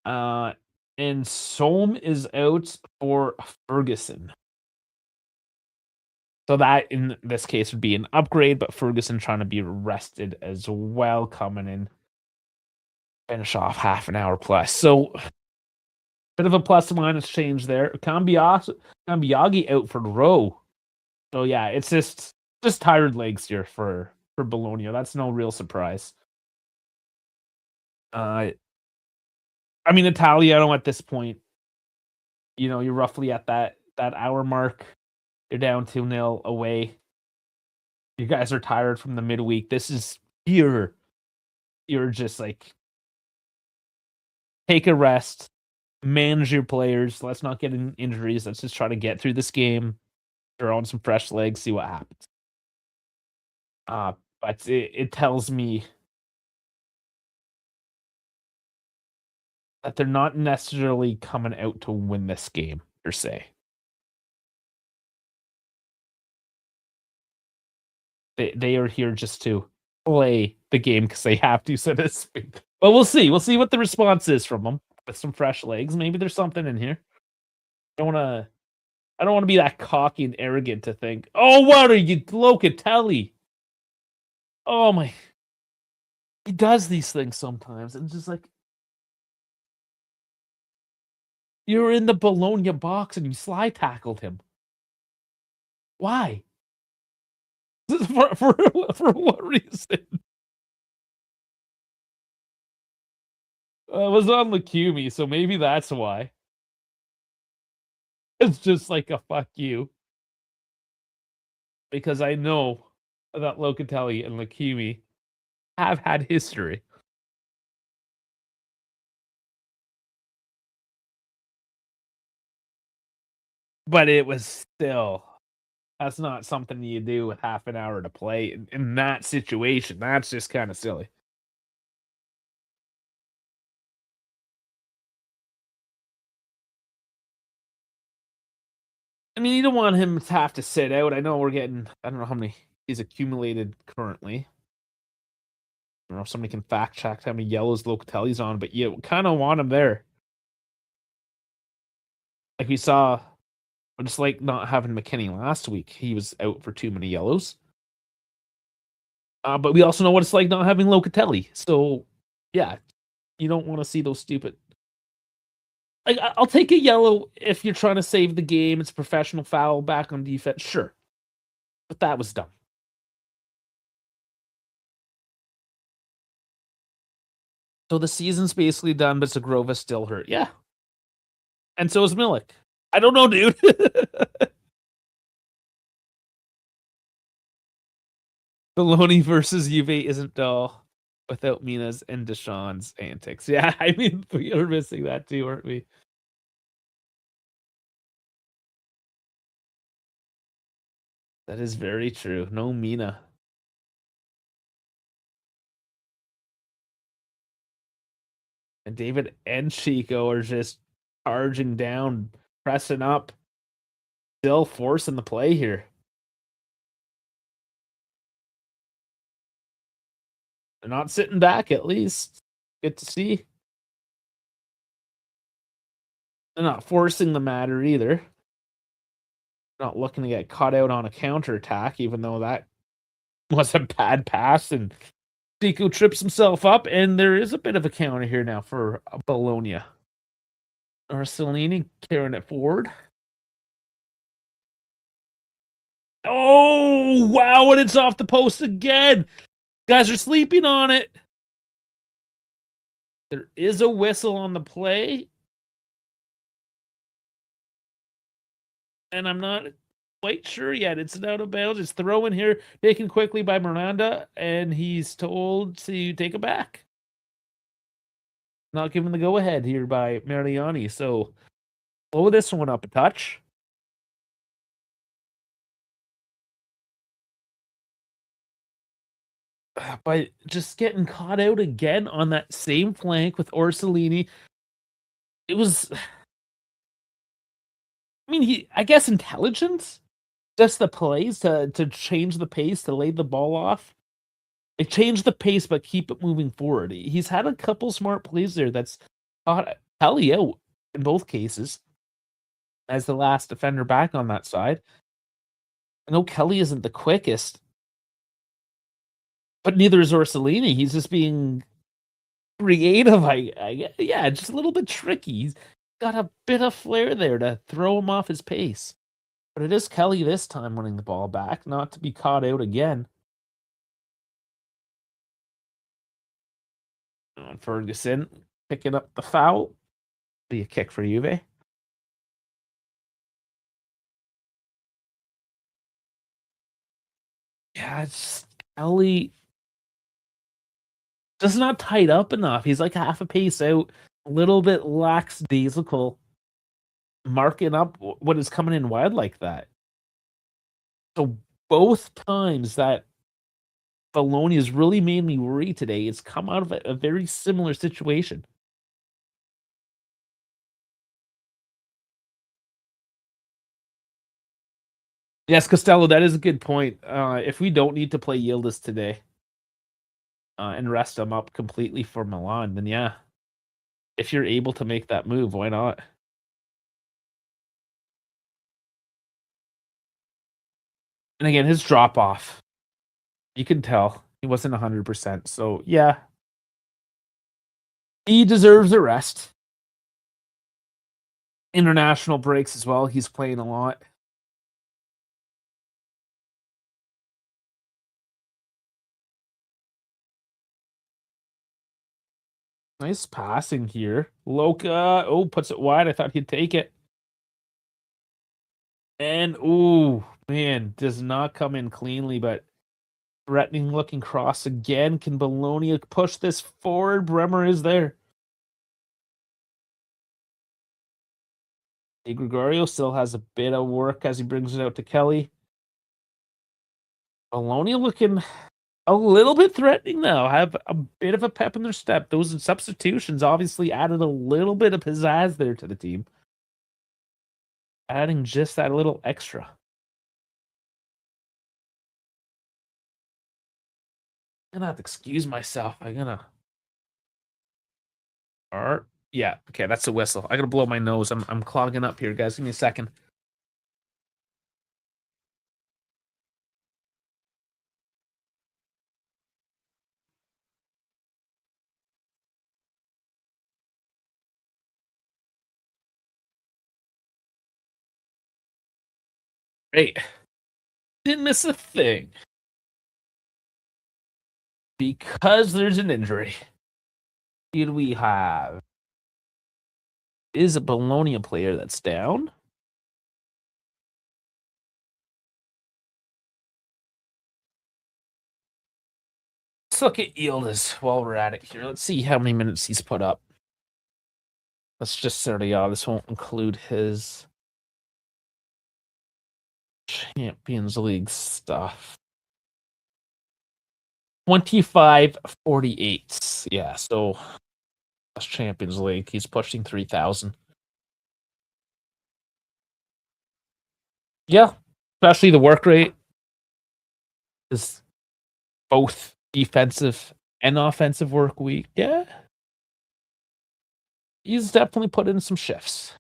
And Soam is out for Ferguson. So that, in this case, would be an upgrade, but Ferguson trying to be rested as well, coming in. Finish off half an hour plus. So, bit of a plus-minus change there. Cambiaghi out for Rowe. So, yeah, it's just tired legs here for Bologna. That's no real surprise. I mean, Italiano at this point, you're roughly at that hour mark. You're down 2-0 away. You guys are tired from the midweek. This is you're just like, take a rest, manage your players. Let's not get in injuries. Let's just try to get through this game. Throw on some fresh legs, see what happens. But it tells me that they're not necessarily coming out to win this game, per se. They are here just to play the game because they have to, so to speak. But we'll see. We'll see what the response is from them with some fresh legs. Maybe there's something in here. I don't want to be that cocky and arrogant to think, oh, what are you, Locatelli? Oh my! He does these things sometimes, and just like, you're in the Bologna box and you slide tackled him. Why? For what reason? It was on Lacumi, so maybe that's why. It's just like a fuck you. Because I know that Locatelli and Lacumi have had history. But it was still, that's not something you do with half an hour to play in that situation. That's just kind of silly. I mean, you don't want him to have to sit out. I know we're getting, I don't know how many he's accumulated currently. I don't know if somebody can fact check how many yellows Locatelli's on, but you kind of want him there. Like we saw, just like not having McKennie last week. He was out for too many yellows. But we also know what it's like not having Locatelli. So, yeah, you don't want to see those stupid. Like, I'll take a yellow if you're trying to save the game. It's a professional foul back on defense. Sure. But that was dumb. So the season's basically done, but Zagrova's still hurt. Yeah. And so is Milik. I don't know, dude. Bologna versus Juve isn't dull. without Mina's and Deshaun's antics. Yeah, I mean, we were missing that too, weren't we? That is very true. No Mina. And David and Chico are just charging down, pressing up, still forcing the play here. They're not sitting back, at least. Good to see. They're not forcing the matter either. Not looking to get caught out on a counterattack, even though that was a bad pass. And Chico trips himself up, and there is a bit of a counter here now for Bologna. Arcelini carrying it forward. Oh, wow, and it's off the post again. Guys are sleeping on it. There is a whistle on the play. And I'm not quite sure yet. It's an out of bounds. It's thrown here, taken quickly by Miranda, and he's told to take it back. Not given the go-ahead here by Mariani. So blow this one up a touch. By just getting caught out again on that same flank with Orsolini. It was, I mean, I guess intelligence, just the plays to change the pace, to lay the ball off. It changed the pace, but keep it moving forward. He's had a couple smart plays there that's caught Kelly out in both cases as the last defender back on that side. I know Kelly isn't the quickest, but neither is Orsolini. He's just being creative. Yeah, just a little bit tricky. He's got a bit of flair there to throw him off his pace. But it is Kelly this time winning the ball back, not to be caught out again. And Ferguson picking up the foul. Be a kick for Juve. Yeah, it's Kelly just not tied up enough. He's like half a pace out, a little bit lackadaisical, marking up what is coming in wide like that. So both times that Bologna has really made me worry today, it's come out of a very similar situation. Yes, Costello, that is a good point. If we don't need to play Yildiz today and rest him up completely for Milan, then yeah, if you're able to make that move, why not? And again, his drop off, you can tell he wasn't 100%. So yeah, he deserves a rest. International breaks as well. He's playing a lot. Nice passing here. Loca, puts it wide. I thought he'd take it. And, man, does not come in cleanly, but threatening looking cross again. Can Bologna push this forward? Bremer is there. Di Gregorio still has a bit of work as he brings it out to Kelly. Bologna looking a little bit threatening now. Have a bit of a pep in their step. Those substitutions obviously added a little bit of pizzazz there to the team. Adding just that little extra. I'm gonna have to excuse myself. Yeah, okay, that's a whistle. I gotta blow my nose. I'm clogging up here, guys. Give me a second. Great. Didn't miss a thing. Because there's an injury. Who do we have? Is a Bologna player that's down? let's look at Yildiz while we're at it here. Let's see how many minutes he's put up. Let's just Serie A. This won't include his Champions League stuff. 25-48. Yeah, so that's Champions League. He's pushing 3,000. Yeah, especially the work rate is both defensive and offensive work week. Yeah, he's definitely put in some shifts.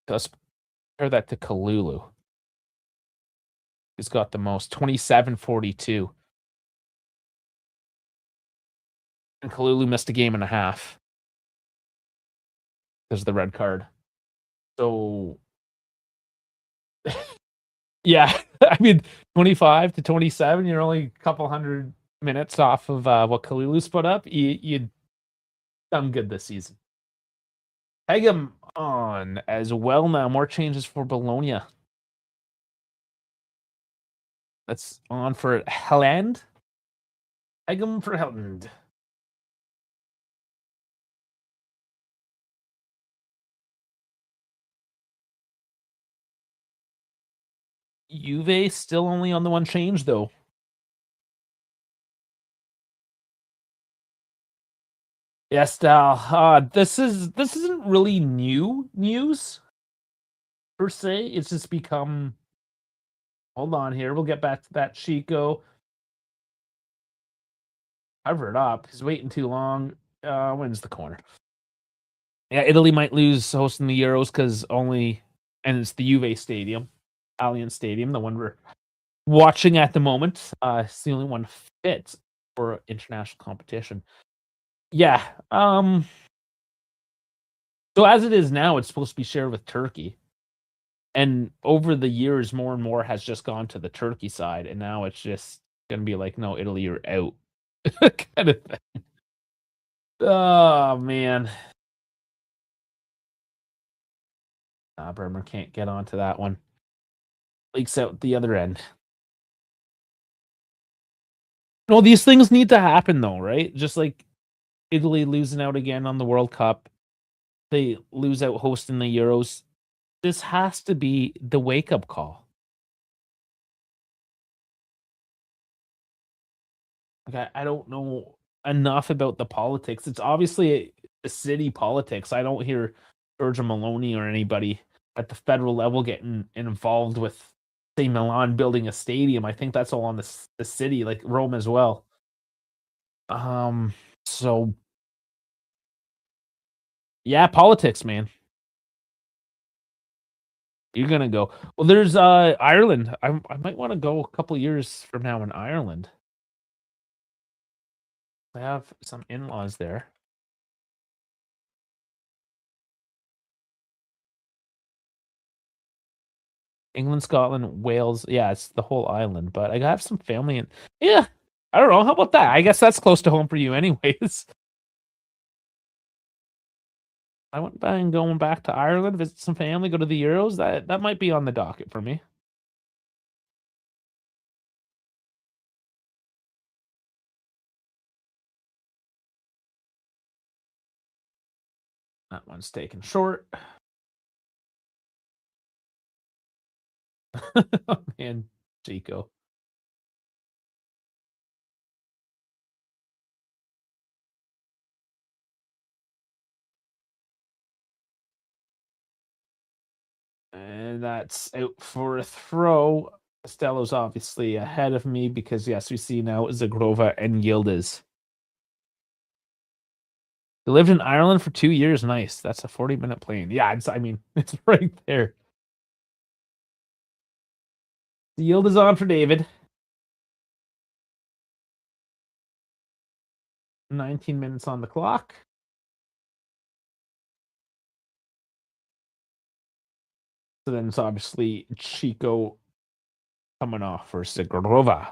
Let's compare that to Kalulu. He's got the most, 27-42. And Kalulu missed a game and a half because of the red card. So, yeah, I mean, 25-27, you're only a couple hundred minutes off of what Kalulu's put up. You'd done good this season. Peg him on as well now. More changes for Bologna. That's on for Helland. Peg him for Helland. Juve still only on the one change though. Yes, this isn't really new news per se. It's just become. Hold on here. We'll get back to that. Chico. Cover it up. He's waiting too long. Wins the corner. Yeah, Italy might lose hosting the Euros because and it's the Juve Stadium, Allianz Stadium, the one we're watching at the moment. It's the only one fit for international competition. Yeah. So as it is now, it's supposed to be shared with Turkey. And over the years, more and more has just gone to the Turkey side. And now it's just going to be like, no, Italy, you're out. Kind of thing. Oh, man. Bremer can't get onto that one. Leaks out the other end. No, these things need to happen, though, right? Just like Italy losing out again on the World Cup. They lose out hosting the Euros. This has to be the wake-up call. Like, I don't know enough about the politics. It's obviously a city politics. I don't hear Giorgia Meloni or anybody at the federal level getting involved with, say, Milan building a stadium. I think that's all on the city, like Rome as well. So yeah, politics, man. You're gonna go. Well, there's Ireland. I might want to go a couple years from now in Ireland. I have some in-laws there. England, Scotland, Wales. Yeah, it's the whole island. But I have some family in. Yeah, I don't know. How about that? I guess that's close to home for you, anyways. I went back and going back to Ireland, visit some family, go to the Euros. That might be on the docket for me. That one's taken short. Oh, man, Chico. And that's out for a throw. Costello's obviously ahead of me because, yes, we see now Zagrova and Yildiz. They lived in Ireland for 2 years. Nice. That's a 40-minute plane. Yeah, it's right there. The yield is on for David. 19 minutes on the clock. So then it's obviously Chico coming off for Zagrova.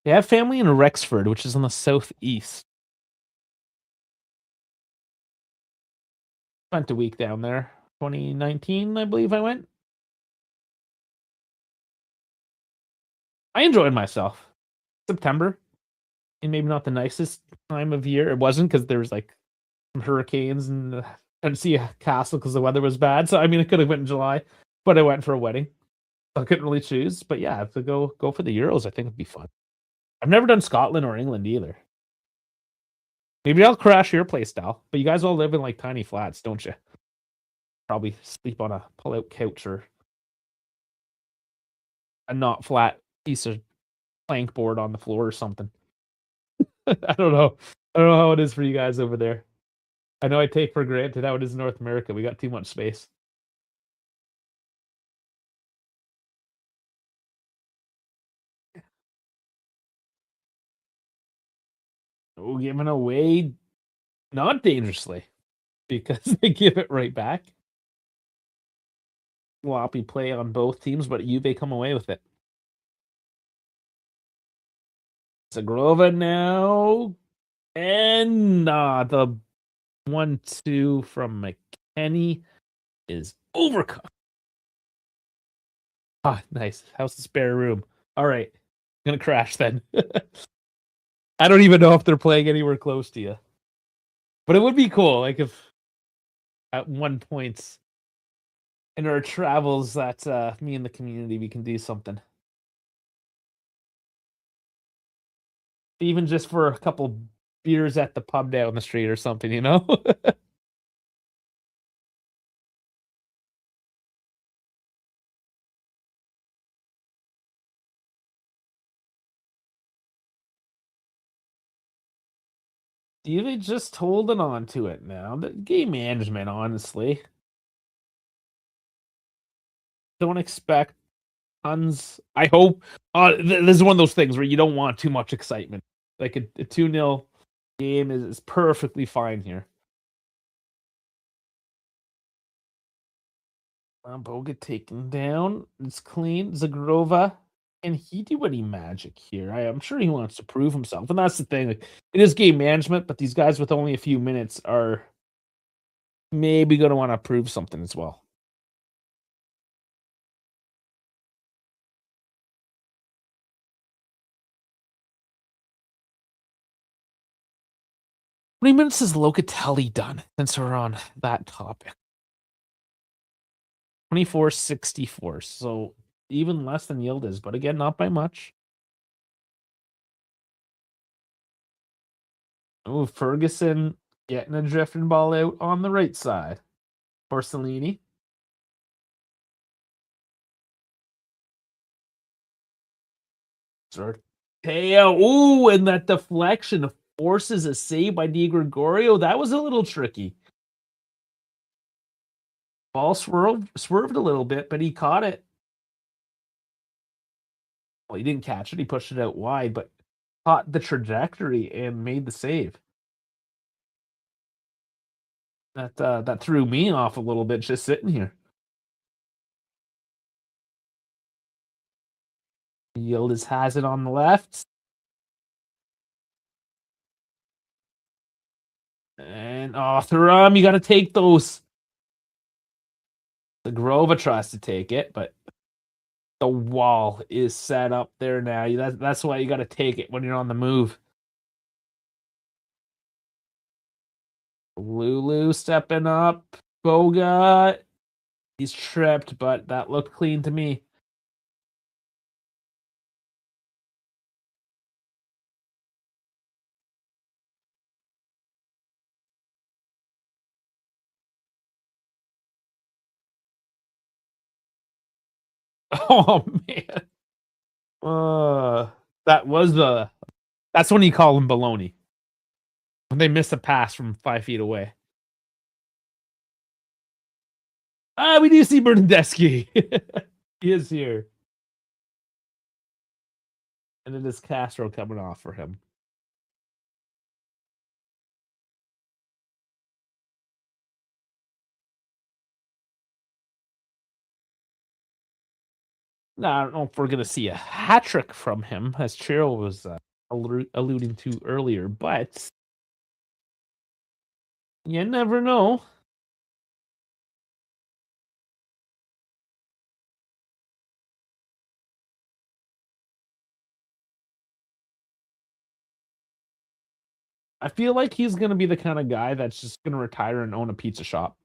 They have family in Rexford, which is on the southeast. Spent a week down there. 2019, I believe I went. I enjoyed myself. September, and maybe not the nicest time of year. It wasn't because there was like some hurricanes and I didn't see a castle because the weather was bad. So I mean, it could have went in July, but I went for a wedding. So I couldn't really choose. But yeah, to go for the Euros, I think it'd be fun. I've never done Scotland or England either. Maybe I'll crash your play style. But you guys all live in like tiny flats, don't you? Probably sleep on a pull-out couch or a not flat piece of plank board on the floor or something. I don't know. I don't know how it is for you guys over there. I know I take for granted how it is in North America. We got too much space. Oh, giving away not dangerously because they give it right back. Sloppy play on both teams, but Juve come away with it. Zagrova now. And the 1-2 from McKenny is overcome. Ah, nice. How's the spare room? All right. I'm going to crash then. I don't even know if they're playing anywhere close to you. But it would be cool, like if at one point in our travels that me and the community we can do something. Even just for a couple beers at the pub down the street or something, you know? Even just holding on to it now. The game management, honestly. Don't expect tons. I hope. This is one of those things where you don't want too much excitement. Like a 2-0 game is perfectly fine here. Boga taken down. It's clean. Zagrova. Can he do any magic here? I'm sure he wants to prove himself. And that's the thing. Like, it is game management, but these guys with only a few minutes are maybe going to want to prove something as well. How many minutes has Locatelli done since we're on that topic? 24:64. So even less than Yildiz, but again, not by much. Oh, Ferguson getting a drifting ball out on the right side. Porcellini. Sorteo. Ooh, and that deflection forces a save by Di Gregorio. That was a little tricky. Ball swerved a little bit, but he caught it. Well, he didn't catch it. He pushed it out wide, but caught the trajectory and made the save. That threw me off a little bit just sitting here. Yildiz has it on the left. And Thuram, you got to take those. The Grova tries to take it, but the wall is set up there now. That's why you got to take it when you're on the move. Lulu stepping up. Boga. He's tripped, but that looked clean to me. Oh man. That was that's when you call him baloney. When they miss a pass from 5 feet away. We do see Bernadeschi. He is here. And it is Castro coming off for him. Now, I don't know if we're going to see a hat trick from him, as Cheryl was alluding to earlier, but you never know. I feel like he's going to be the kind of guy that's just going to retire and own a pizza shop.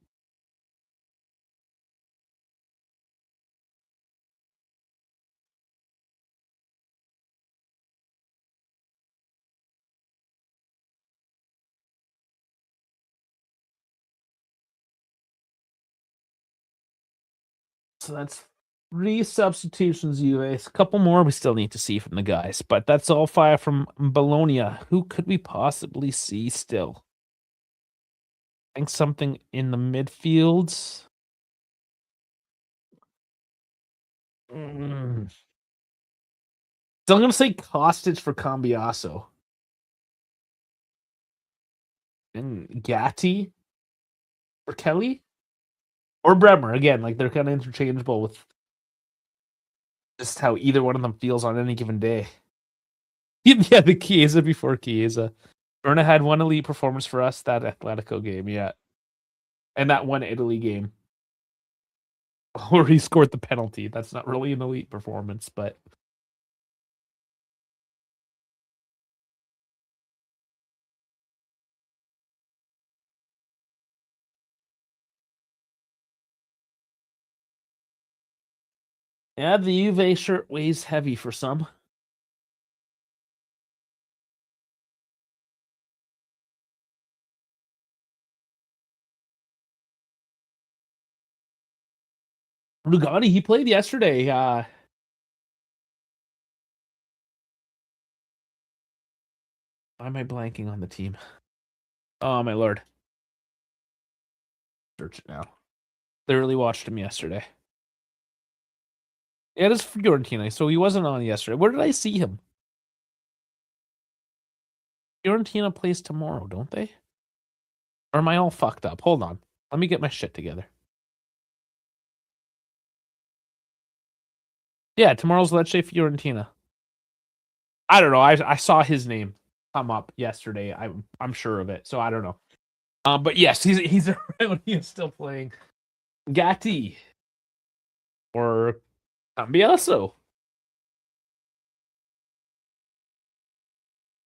So that's 3 substitutions, Juve. A couple more we still need to see from the guys, but that's all 5 from Bologna. Who could we possibly see still? I think something in the midfield. So I'm going to say Kostic for Cambiaso. And Gatti for Kelly? Or Bremer. Again, like they're kind of interchangeable with just how either one of them feels on any given day. Yeah, the Chiesa before Chiesa. Berna had one elite performance for us, that Atletico game, yeah. And that one Italy game. Where he scored the penalty. That's not really an elite performance, but... Yeah, the Juve shirt weighs heavy for some. Rugani, he played yesterday. Why am I blanking on the team? Oh, my lord. Search it now. Literally watched him yesterday. Yeah, it is Fiorentina, so he wasn't on yesterday. Where did I see him? Fiorentina plays tomorrow, don't they? Or am I all fucked up? Hold on. Let me get my shit together. Yeah, tomorrow's Lecce Fiorentina. I don't know. I saw his name come up yesterday. I'm sure of it, so I don't know. But yes, he's around. He is still playing. Gatti or Cambiaso.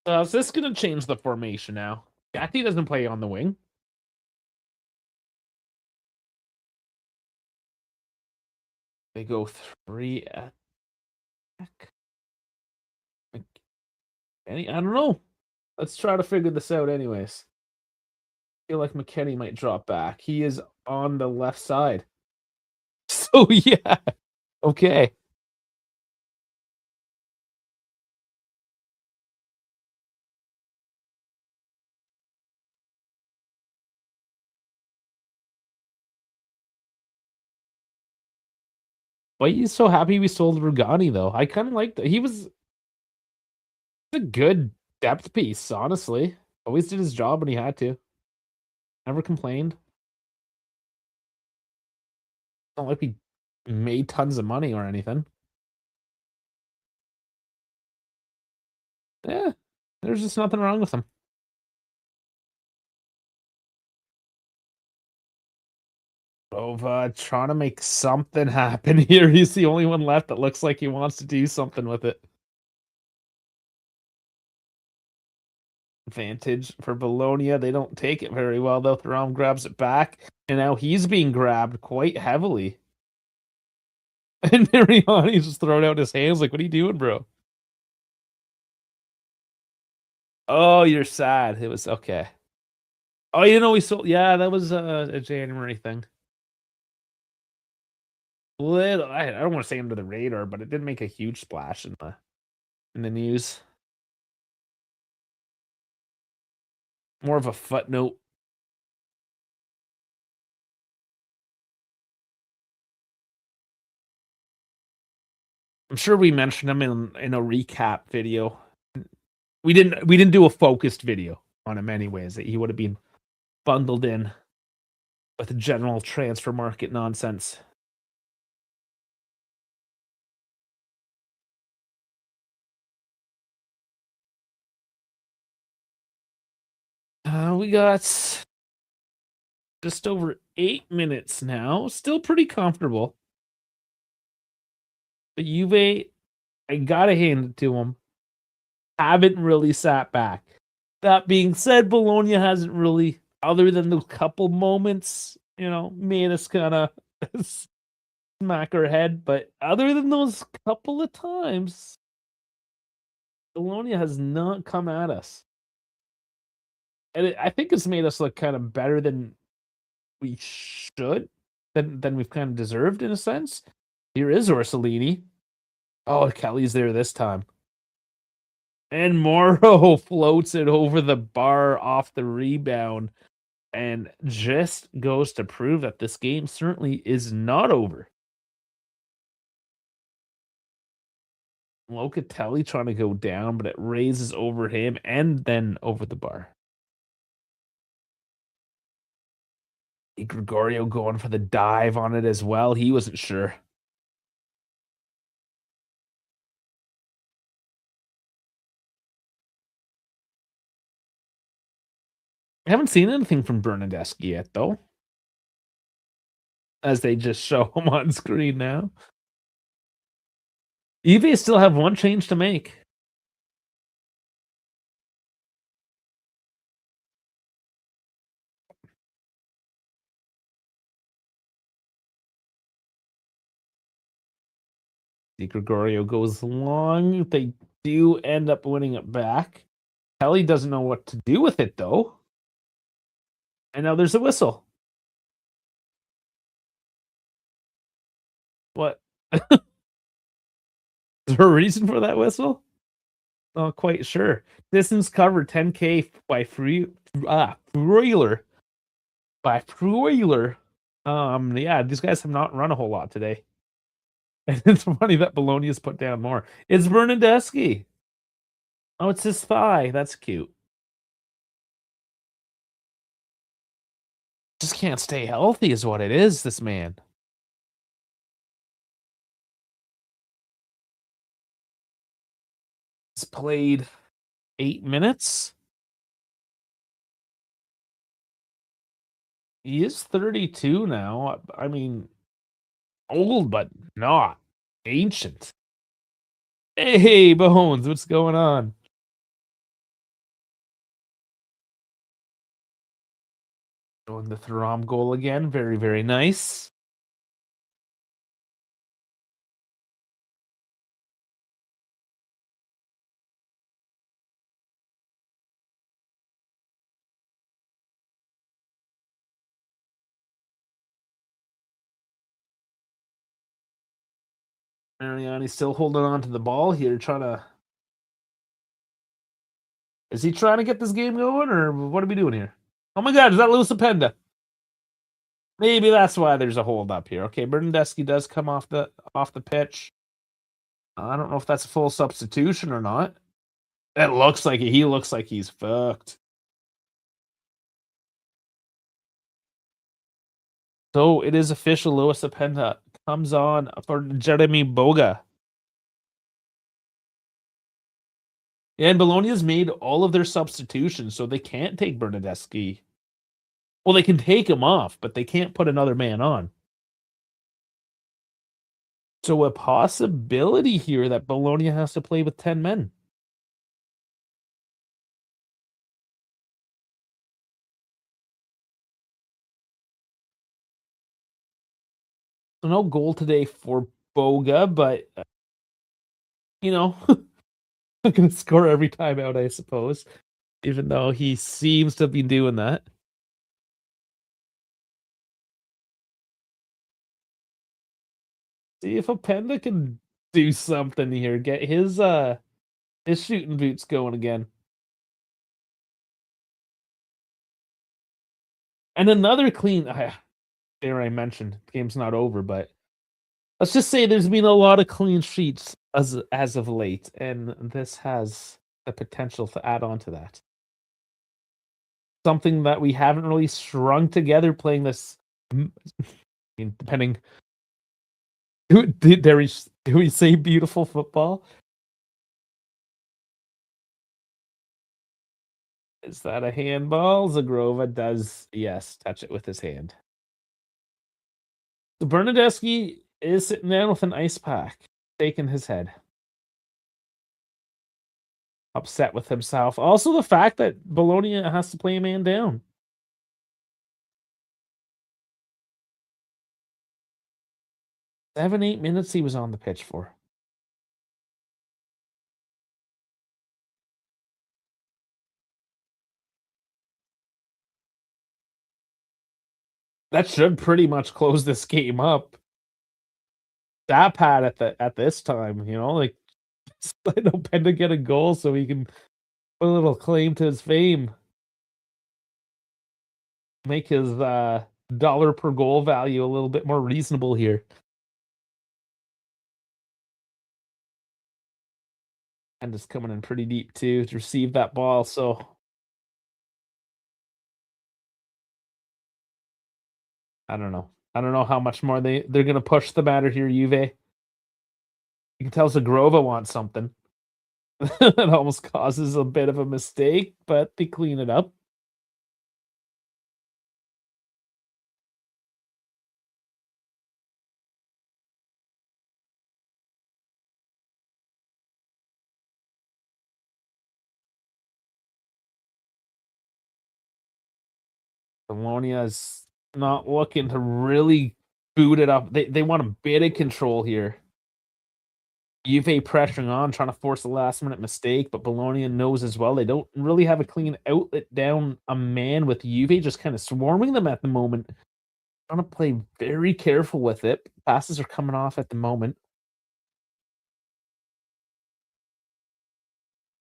Is this going to change the formation now? Gatti doesn't play on the wing. They go 3 at back. I don't know. Let's try to figure this out anyways. I feel like McKennie might drop back. He is on the left side. So yeah. Okay. Why are you so happy we sold Rugani though? I kind of liked that. He was a good depth piece, honestly. Always did his job when he had to. Never complained. Not like we made tons of money or anything. Yeah, there's just nothing wrong with him. Bova trying to make something happen here. He's the only one left that looks like he wants to do something with it. Advantage for Bologna. They don't take it very well, though. Thuram grabs it back, and now he's being grabbed quite heavily. And Mariani's just throwing out his hands like, what are you doing, bro? Oh, you're sad. It was okay. Oh, you know, we sold. Yeah, that was a January thing. Little, I don't want to say under the radar, but it did make a huge splash in the news. More of a footnote. I'm sure we mentioned him in a recap video. We didn't do a focused video on him anyways. He would have been bundled in with the general transfer market nonsense. We got just over 8 minutes now. Still pretty comfortable. But Juve, I gotta hand it to them, haven't really sat back. That being said, Bologna hasn't really, other than the couple moments, made us kind of smack our head. But other than those couple of times, Bologna has not come at us. And I think it's made us look kind of better than we should, than we've kind of deserved in a sense. Here is Orsolini. Oh, Kelly's there this time. And Morrow floats it over the bar off the rebound and just goes to prove that this game certainly is not over. Locatelli trying to go down, but it raises over him and then over the bar. Gregorio going for the dive on it as well. He wasn't sure. I haven't seen anything from Bernardeschi yet, though. As they just show him on screen now. Juve still have one change to make. Gregorio goes long. They do end up winning it back. Kelly doesn't know what to do with it, though. And now there's a whistle. What? Is there a reason for that whistle? Not quite sure. Distance covered 10K by Freuler. By Freuler. Yeah, these guys have not run a whole lot today. And it's funny that Bologna's put down more. It's Bernardeschi. Oh, it's his thigh. That's cute. Just can't stay healthy is what it is, this man. He's played 8 minutes. He is 32 now. I mean, old, but not ancient. Hey, Bones, what's going on? Showing the Thuram goal again. Very, very nice. Mariani's still holding on to the ball here, trying to... Is he trying to get this game going, or what are we doing here? Oh my god, is that Luis Openda? Maybe that's why there's a hold up here. Okay, Bernardeschi does come off the pitch. I don't know if that's a full substitution or not. It looks like it. He looks like he's fucked. So it is official. Luis Openda comes on for Jeremy Boga. And Bologna's made all of their substitutions, so they can't take Bernardeschi. Well, they can take him off, but they can't put another man on. So a possibility here that Bologna has to play with 10 men. So no goal today for Boga, but not going to score every time out, I suppose, even though he seems to be doing that. See if Openda can do something here, get his shooting boots going again. And another clean, there I mentioned, the game's not over, but let's just say there's been a lot of clean sheets as of late, and this has the potential to add on to that. Something that we haven't really strung together playing this. I mean, depending. Do we say beautiful football? Is that a handball? Zagrova does, yes, touch it with his hand. So Bernardeschi is sitting down with an ice pack, shaking his head. upset with himself. Also, the fact that Bologna has to play a man down. 7, 8 minutes he was on the pitch for. That should pretty much close this game up. That pad at this time, like let Openda get a goal so he can put a little claim to his fame. Make his dollar per goal value a little bit more reasonable here. And just coming in pretty deep too to receive that ball. So I don't know. I don't know how much more they're gonna push the matter here, Juve. You can tell Zagrova wants something. That almost causes a bit of a mistake, but they clean it up. Bologna is not looking to really boot it up. They want a bit of control here. Juve pressuring on, trying to force a last minute mistake, but Bologna knows as well they don't really have a clean outlet down a man with Juve just kind of swarming them at the moment. Trying to play very careful with it. Passes are coming off at the moment.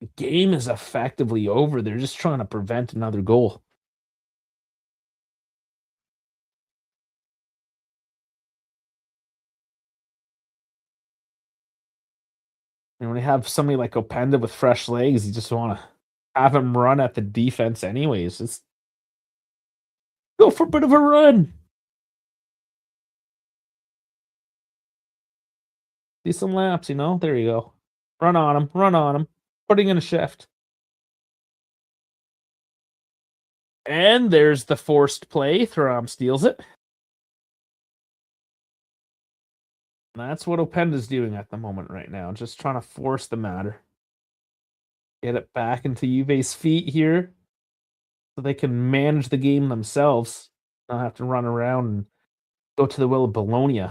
The game is effectively over. They're just trying to prevent another goal. And when you have somebody like Openda with fresh legs, you just want to have him run at the defense anyways. Just go for a bit of a run. See some laps, There you go. Run on him. Run on him. Putting in a shift. And there's the forced play. Thuram steals it. That's what Openda's doing at the moment right now. Just trying to force the matter. Get it back into Juve's feet here. So they can manage the game themselves. Not have to run around and go to the will of Bologna.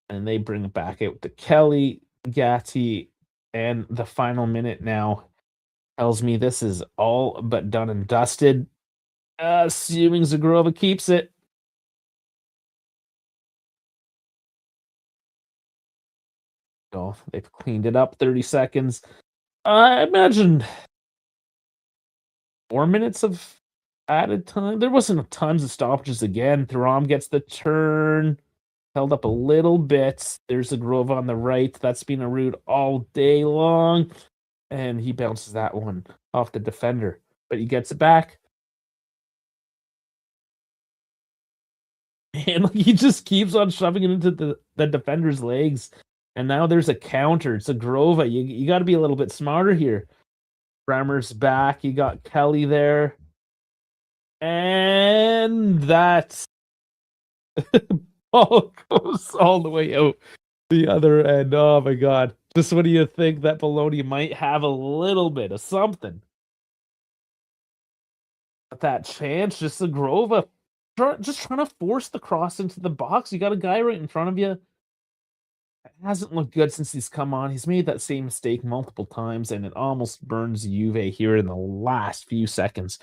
And they bring it back out to Kelly, Gatti, and the final minute now tells me this is all but done and dusted. Assuming Zagrova keeps it. Oh, they've cleaned it up. 30 seconds. I imagine 4 minutes of added time. There wasn't tons of stoppages again. Thuram gets the turn. Held up a little bit. There's Zagrova on the right. That's been a route all day long. And he bounces that one off the defender. But he gets it back. And he just keeps on shoving it into the defender's legs. And now there's a counter. It's Zagrova. You got to be a little bit smarter here. Bremer's back. You got Kelly there. And that's ball goes all the way out the other end. Oh my god. Just when you think that Bologna might have a little bit of something. But that chance, just Zagrova just trying to force the cross into the box. You got a guy right in front of you. It hasn't looked good since he's come on. He's made that same mistake multiple times, and it almost burns Juve here in the last few seconds.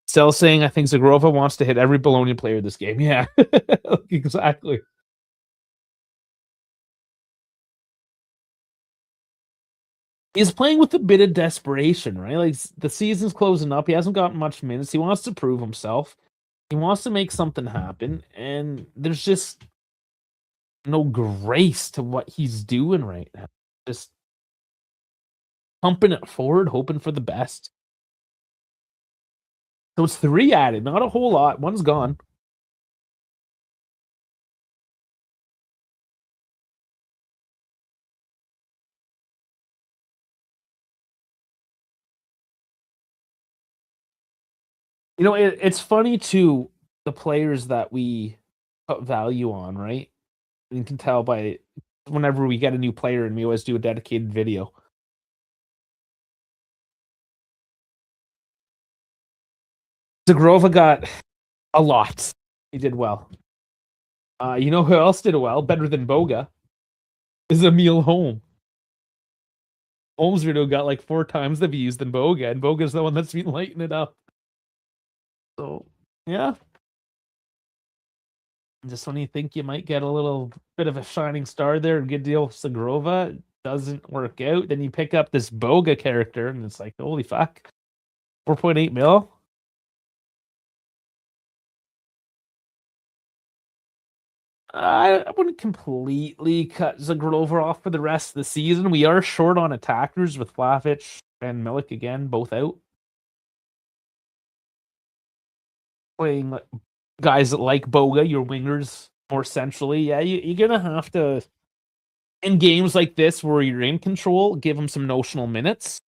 Still saying I think Zagrova wants to hit every Bologna player this game. Yeah, exactly. He's playing with a bit of desperation, right? Like the season's closing up. He hasn't gotten much minutes. He wants to prove himself. He wants to make something happen, and there's just no grace to what he's doing right now. Just pumping it forward, hoping for the best. So it's 3 added, not a whole lot. One's gone. It's funny too, the players that we put value on, right? You can tell by whenever we get a new player and we always do a dedicated video. Zagrova got a lot. He did well. You know who else did well? Better than Boga is Emil Holm. Holmes' video got like 4 times the views than Boga, and Boga's the one that's been lighting it up. So, yeah. Just when you think you might get a little bit of a shining star there, a good deal with Zagrova, doesn't work out. Then you pick up this Boga character, and it's like, holy fuck. 4.8 mil? I wouldn't completely cut Zagrova off for the rest of the season. We are short on attackers with Flavic and Milik again, both out. Playing guys like Boga, your wingers, more centrally. Yeah, you're going to have to, in games like this where you're in control, give him some notional minutes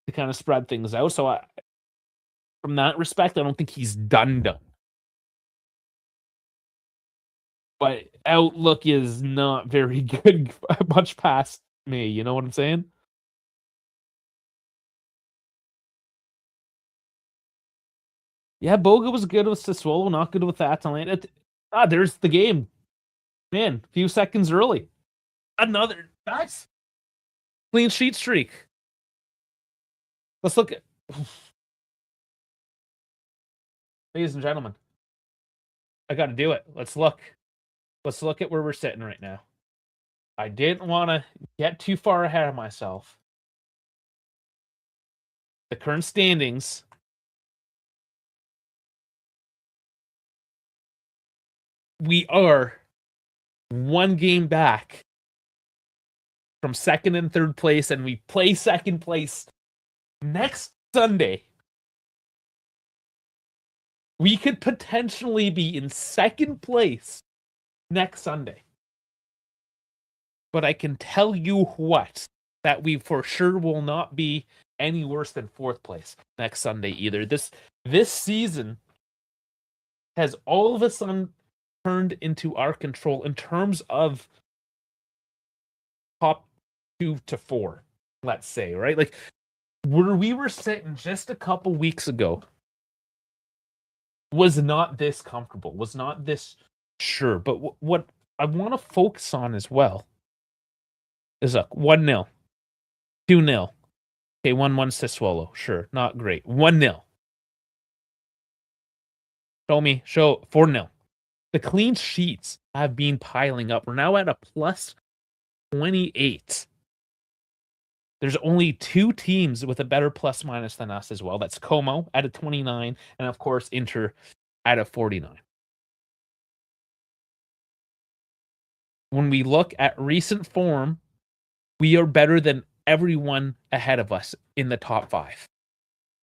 to kind of spread things out. So from that respect, I don't think he's done. But outlook is not very good much past me. You know what I'm saying? Yeah, Boga was good with Sassuolo, not good with Atalanta. There's the game. Man, a few seconds early. Another. Nice. Clean sheet streak. Let's look at. Ladies and gentlemen, I got to do it. Let's look. Let's look at where we're sitting right now. I didn't want to get too far ahead of myself. The current standings. We are 1 game back from second and third place, and we play second place next Sunday. We could potentially be in second place next Sunday. But I can tell you what, that we for sure will not be any worse than 4th place next Sunday either. This season has all of a sudden turned into our control in terms of top 2 to 4, let's say, right? Like where we were sitting just a couple weeks ago was not this comfortable, was not this sure. But what I want to focus on as well is 1-0, 2-0. Okay, 1-1 Sassuolo. Sure, not great. 1-0. Show 4-0. The clean sheets have been piling up. We're now at a plus 28. There's only 2 teams with a better plus minus than us as well. That's Como at a 29, and of course Inter at a 49. When we look at recent form, we are better than everyone ahead of us in the top 5.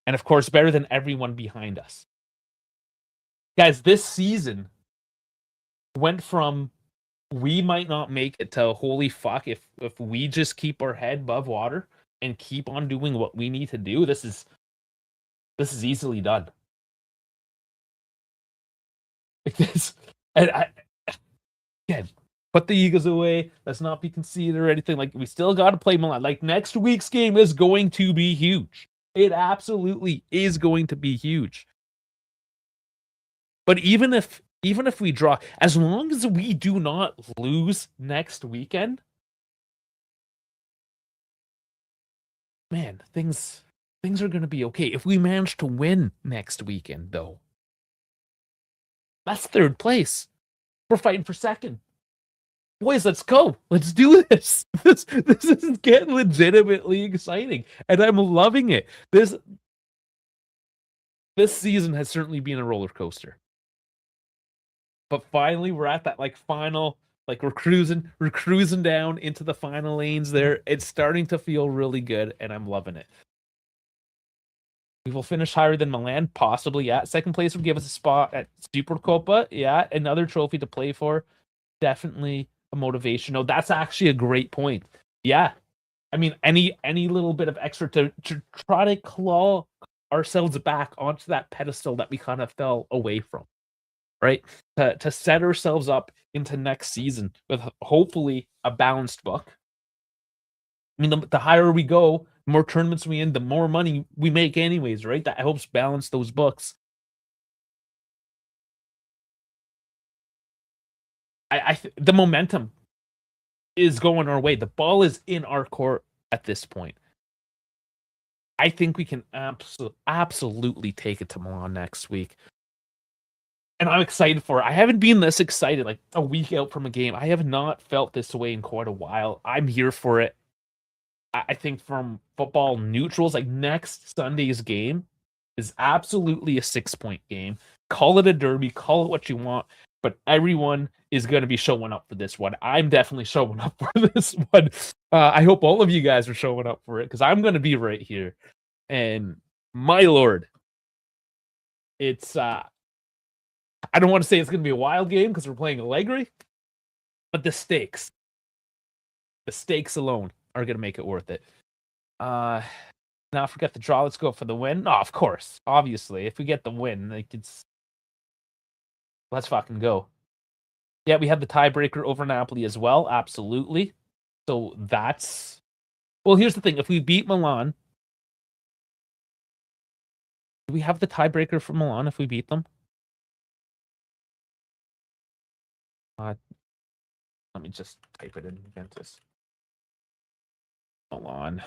And of course, better than everyone behind us. Guys, this season went from we might not make it to holy fuck if we just keep our head above water and keep on doing what we need to do. This is easily done. Like this, and again, put the egos away. Let's not be conceited or anything. Like we still got to play Milan. Like next week's game is going to be huge. It absolutely is going to be huge. But even if we draw, as long as we do not lose next weekend, man, things are going to be okay. If we manage to win next weekend, though, that's 3rd place. We're fighting for 2nd. Boys, let's go. Let's do this. This is getting legitimately exciting, and I'm loving it. This season has certainly been a roller coaster. But finally, we're at that final, we're cruising down into the final lanes there. It's starting to feel really good, and I'm loving it. We will finish higher than Milan, possibly. Yeah, 2nd place will give us a spot at Supercoppa. Yeah, another trophy to play for. Definitely a motivation. No, that's actually a great point. Yeah, I mean, any little bit of extra to try to claw ourselves back onto that pedestal that we kind of fell away from. Right, to set ourselves up into next season with hopefully a balanced book, I mean, the higher we go, the more tournaments we in, the more money we make anyways, right? That helps balance those books. The momentum is going our way. The ball is in our court at this point. I think we can absolutely take it to Milan next week. And I'm excited for it. I haven't been this excited like a week out from a game. I have not felt this way in quite a while. I'm here for it. I think from football neutrals, like next Sunday's game is absolutely a 6-point game. Call it a derby, call it what you want, but everyone is going to be showing up for this one. I'm definitely showing up for this one. I hope all of you guys are showing up for it because I'm going to be right here. And my lord, it's I don't want to say it's going to be a wild game because we're playing Allegri, but the stakes alone are going to make it worth it. Now forget the draw. Let's go for the win. No, of course, obviously, if we get the win, like let's fucking go. Yeah, we have the tiebreaker over Napoli as well. Absolutely. So that's here's the thing: if we beat Milan, do we have the tiebreaker for Milan if we beat them? Let me just type it in Juventus. Milan.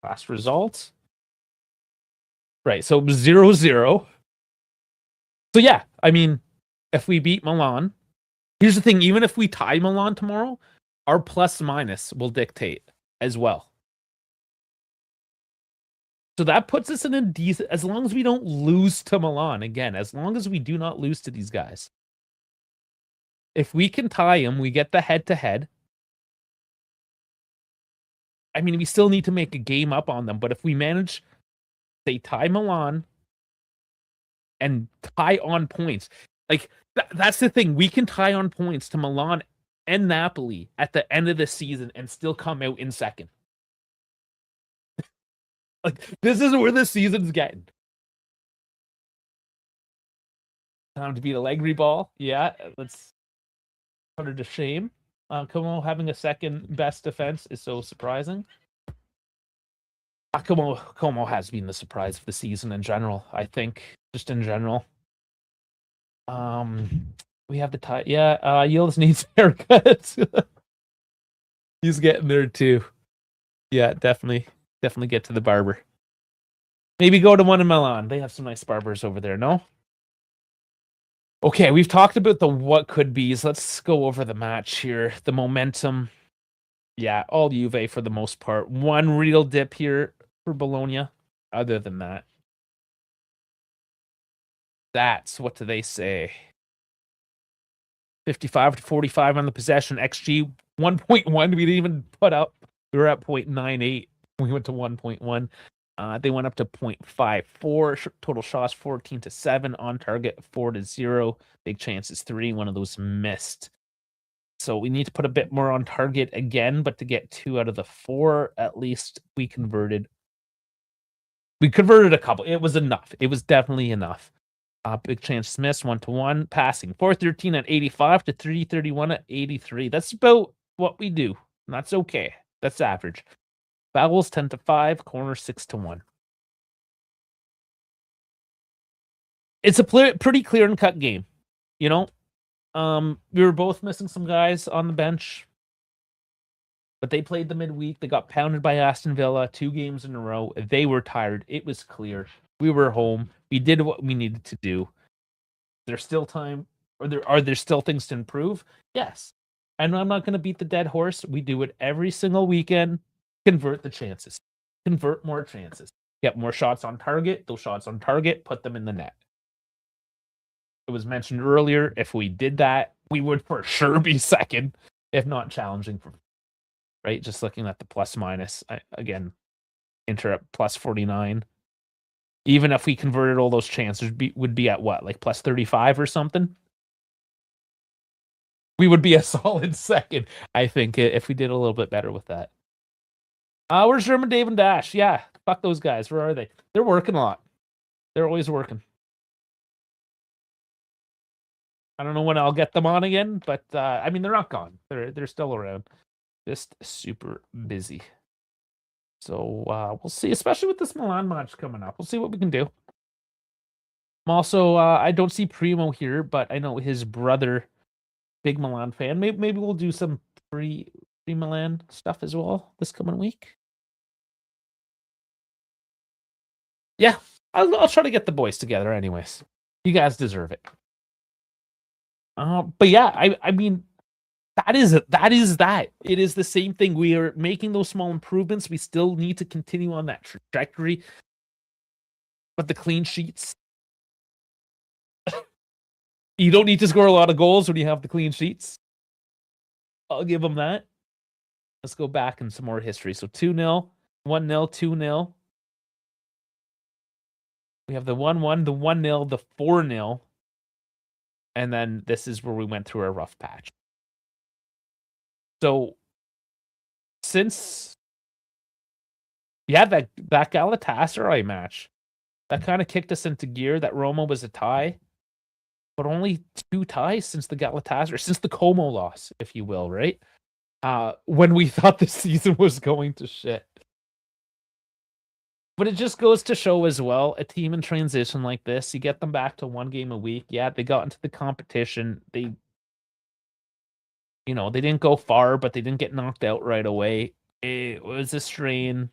Last results. Right, so 0-0. So yeah, I mean, if we beat Milan, here's the thing: even if we tie Milan tomorrow, our plus minus will dictate as well. So that puts us in a decent, as long as we don't lose to Milan again, as long as we do not lose to these guys. If we can tie them, we get the head-to-head. I mean, we still need to make a game up on them, but if we manage, say, tie Milan and tie on points, like that's the thing. We can tie on points to Milan and Napoli at the end of the season and still come out in second. Like, this is where the season's getting. Time to beat Allegri ball. Yeah, let's put her to shame. Como having a second best defense is so surprising. Como has been the surprise of the season in general, I think. Just in general. We have the tie. Yeah, Yields needs haircuts. He's getting there too. Yeah, definitely get to the barber. Maybe go to one in Milan. They have some nice barbers over there, no? Okay, we've talked about the what could be's. Let's go over the match here. The momentum. Yeah, all Juve for the most part. One real dip here for Bologna. Other than that, that's what do they say? 55-45 on the possession. XG 1.1. We didn't even put up. We were at 0.98. We went to 1.1. They went up to 0.54. Total shots 14-7. On target 4-0. Big chances 3. One of those missed. So we need to put a bit more on target again, but to get 2 out of the 4, at least we converted. We converted a couple. It was enough. It was definitely enough. Big chance missed 1-1. Passing 413 at 85 to 331 at 83. That's about what we do. That's okay. That's average. Fouls 10-5. Corner 6-1. It's a pretty clear and cut game. You know, we were both missing some guys on the bench, but they played the midweek. They got pounded by Aston Villa 2 games in a row. They were tired. It was clear. We were home. We did what we needed to do. There's still time, or are there still things to improve? Yes. And I'm not going to beat the dead horse. We do it every single weekend. Convert the chances. Convert more chances. Get more shots on target. Those shots on target, put them in the net. It was mentioned earlier, if we did that, we would for sure be second, if not challenging for, right? Just looking at the plus minus, again, Inter at plus 49. Even if we converted all those chances, would be at what, like plus 35 or something? We would be a solid second, I think, if we did a little bit better with that. Where's German Dave and Dash? Yeah, fuck those guys. Where are they? They're working a lot. They're always working. I don't know when I'll get them on again, but I mean they're not gone. They're still around. Just super busy. So we'll see, especially with this Milan match coming up. We'll see what we can do. I'm also I don't see Primo here, but I know his brother, big Milan fan. Maybe we'll do some pre Milan stuff as well this coming week. Yeah, I'll try to get the boys together. Anyways, you guys deserve it. But yeah, I mean, that is that. It is the same thing. We are making those small improvements. We still need to continue on that trajectory. But the clean sheets, you don't need to score a lot of goals when you have the clean sheets. I'll give them that. Let's go back in some more history. So 2-0, 1-0, 2-0. We have the 1-1, the 1-0, the 4-0. And then this is where we went through a rough patch. So since that Galatasaray match, that kind of kicked us into gear. That Roma was a tie, but only 2 ties since the Galatasaray, since the Como loss, if you will, right? When we thought the season was going to shit. But it just goes to show as well, a team in transition like this, you get them back to 1 game a week. Yeah, they got into the competition. They didn't go far, but they didn't get knocked out right away. It was a strain.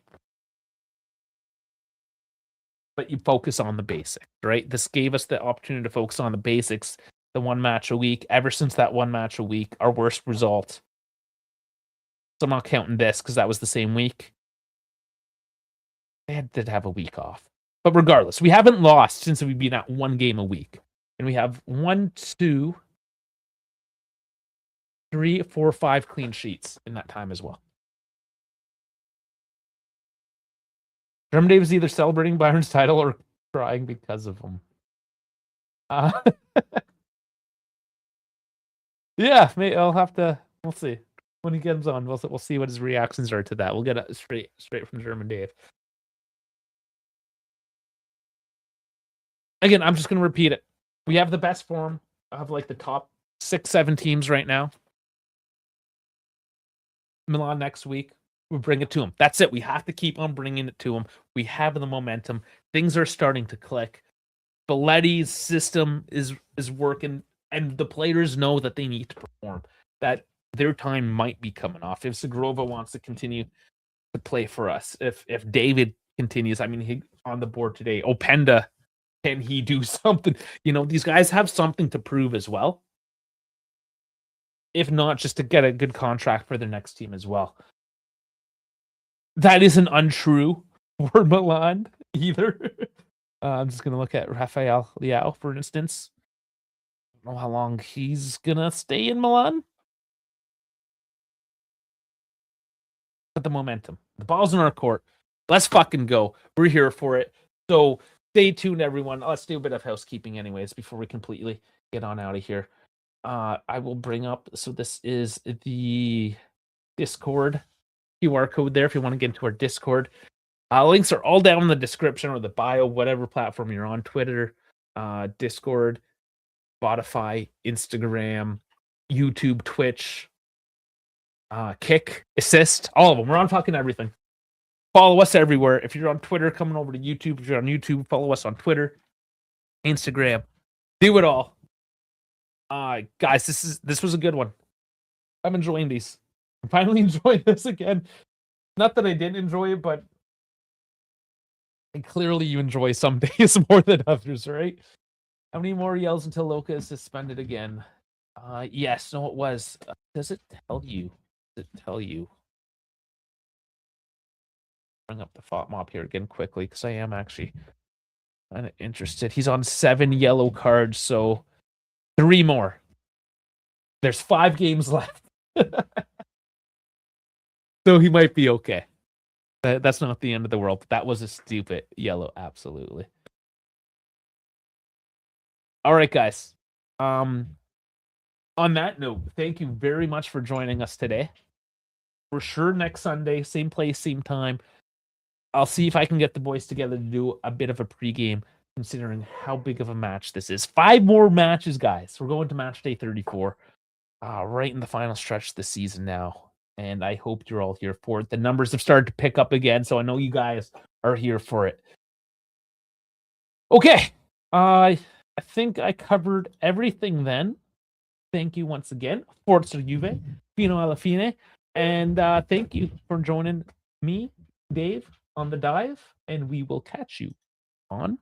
But you focus on the basics, right? This gave us the opportunity to focus on the basics, the 1 match a week. Ever since that 1 match a week, our worst result. So I'm not counting this because that was the same week. They did have a week off. But regardless, we haven't lost since we've been at 1 game a week. And we have 1, 2, 3, 4, 5 clean sheets in that time as well. German Dave is either celebrating Bayern's title or crying because of them. Yeah, I'll have to. We'll see when he gets on. We'll see what his reactions are to that. We'll get it straight from German Dave. Again, I'm just going to repeat it. We have the best form of like the top 6, 7 teams right now. Milan next week. We bring it to them. That's it. We have to keep on bringing it to them. We have the momentum. Things are starting to click. Belletti's system is working, and the players know that they need to perform. That their time might be coming off. If Zagrova wants to continue to play for us, if David continues, I mean, he on the board today. Openda, can he do something? These guys have something to prove as well. If not, just to get a good contract for their next team as well. That isn't untrue for Milan either. I'm just going to look at Rafael Leao, for instance. I don't know how long he's going to stay in Milan. But the momentum. The ball's in our court. Let's fucking go. We're here for it. So stay tuned, everyone. Let's do a bit of housekeeping anyways before we completely get on out of here. I will bring up, so this is the Discord QR code there if you want to get into our Discord. Links are all down in the description or the bio, whatever platform you're on. Twitter, Discord, Spotify, Instagram, YouTube, Twitch, Kick, CEST, all of them. We're on fucking everything. Follow us everywhere. If you're on Twitter, coming over to YouTube. If you're on YouTube, follow us on Twitter, Instagram. Do it all. Guys, this was a good one. I'm enjoying these. I'm finally enjoying this again. Not that I didn't enjoy it, but clearly you enjoy some days more than others, right? How many more yells until Loka is suspended again? Yes, no, it was. Does it tell you? Does it tell you? Bring up the thought mob here again quickly, because I am actually kind of interested. He's on 7 yellow cards, so 3 more. There's 5 games left. So he might be okay. That's not the end of the world. But that was a stupid yellow, absolutely. All right, guys. On that note, thank you very much for joining us today. For sure, next Sunday, same place, same time. I'll see if I can get the boys together to do a bit of a pregame considering how big of a match this is. 5 more matches, guys. We're going to match day 34, right in the final stretch this season now. And I hope you're all here for it. The numbers have started to pick up again, so I know you guys are here for it. Okay. I think I covered everything then. Thank you once again. Forza Juve, Fino alla fine. And thank you for joining me, Dave, on the dive. And we will catch you on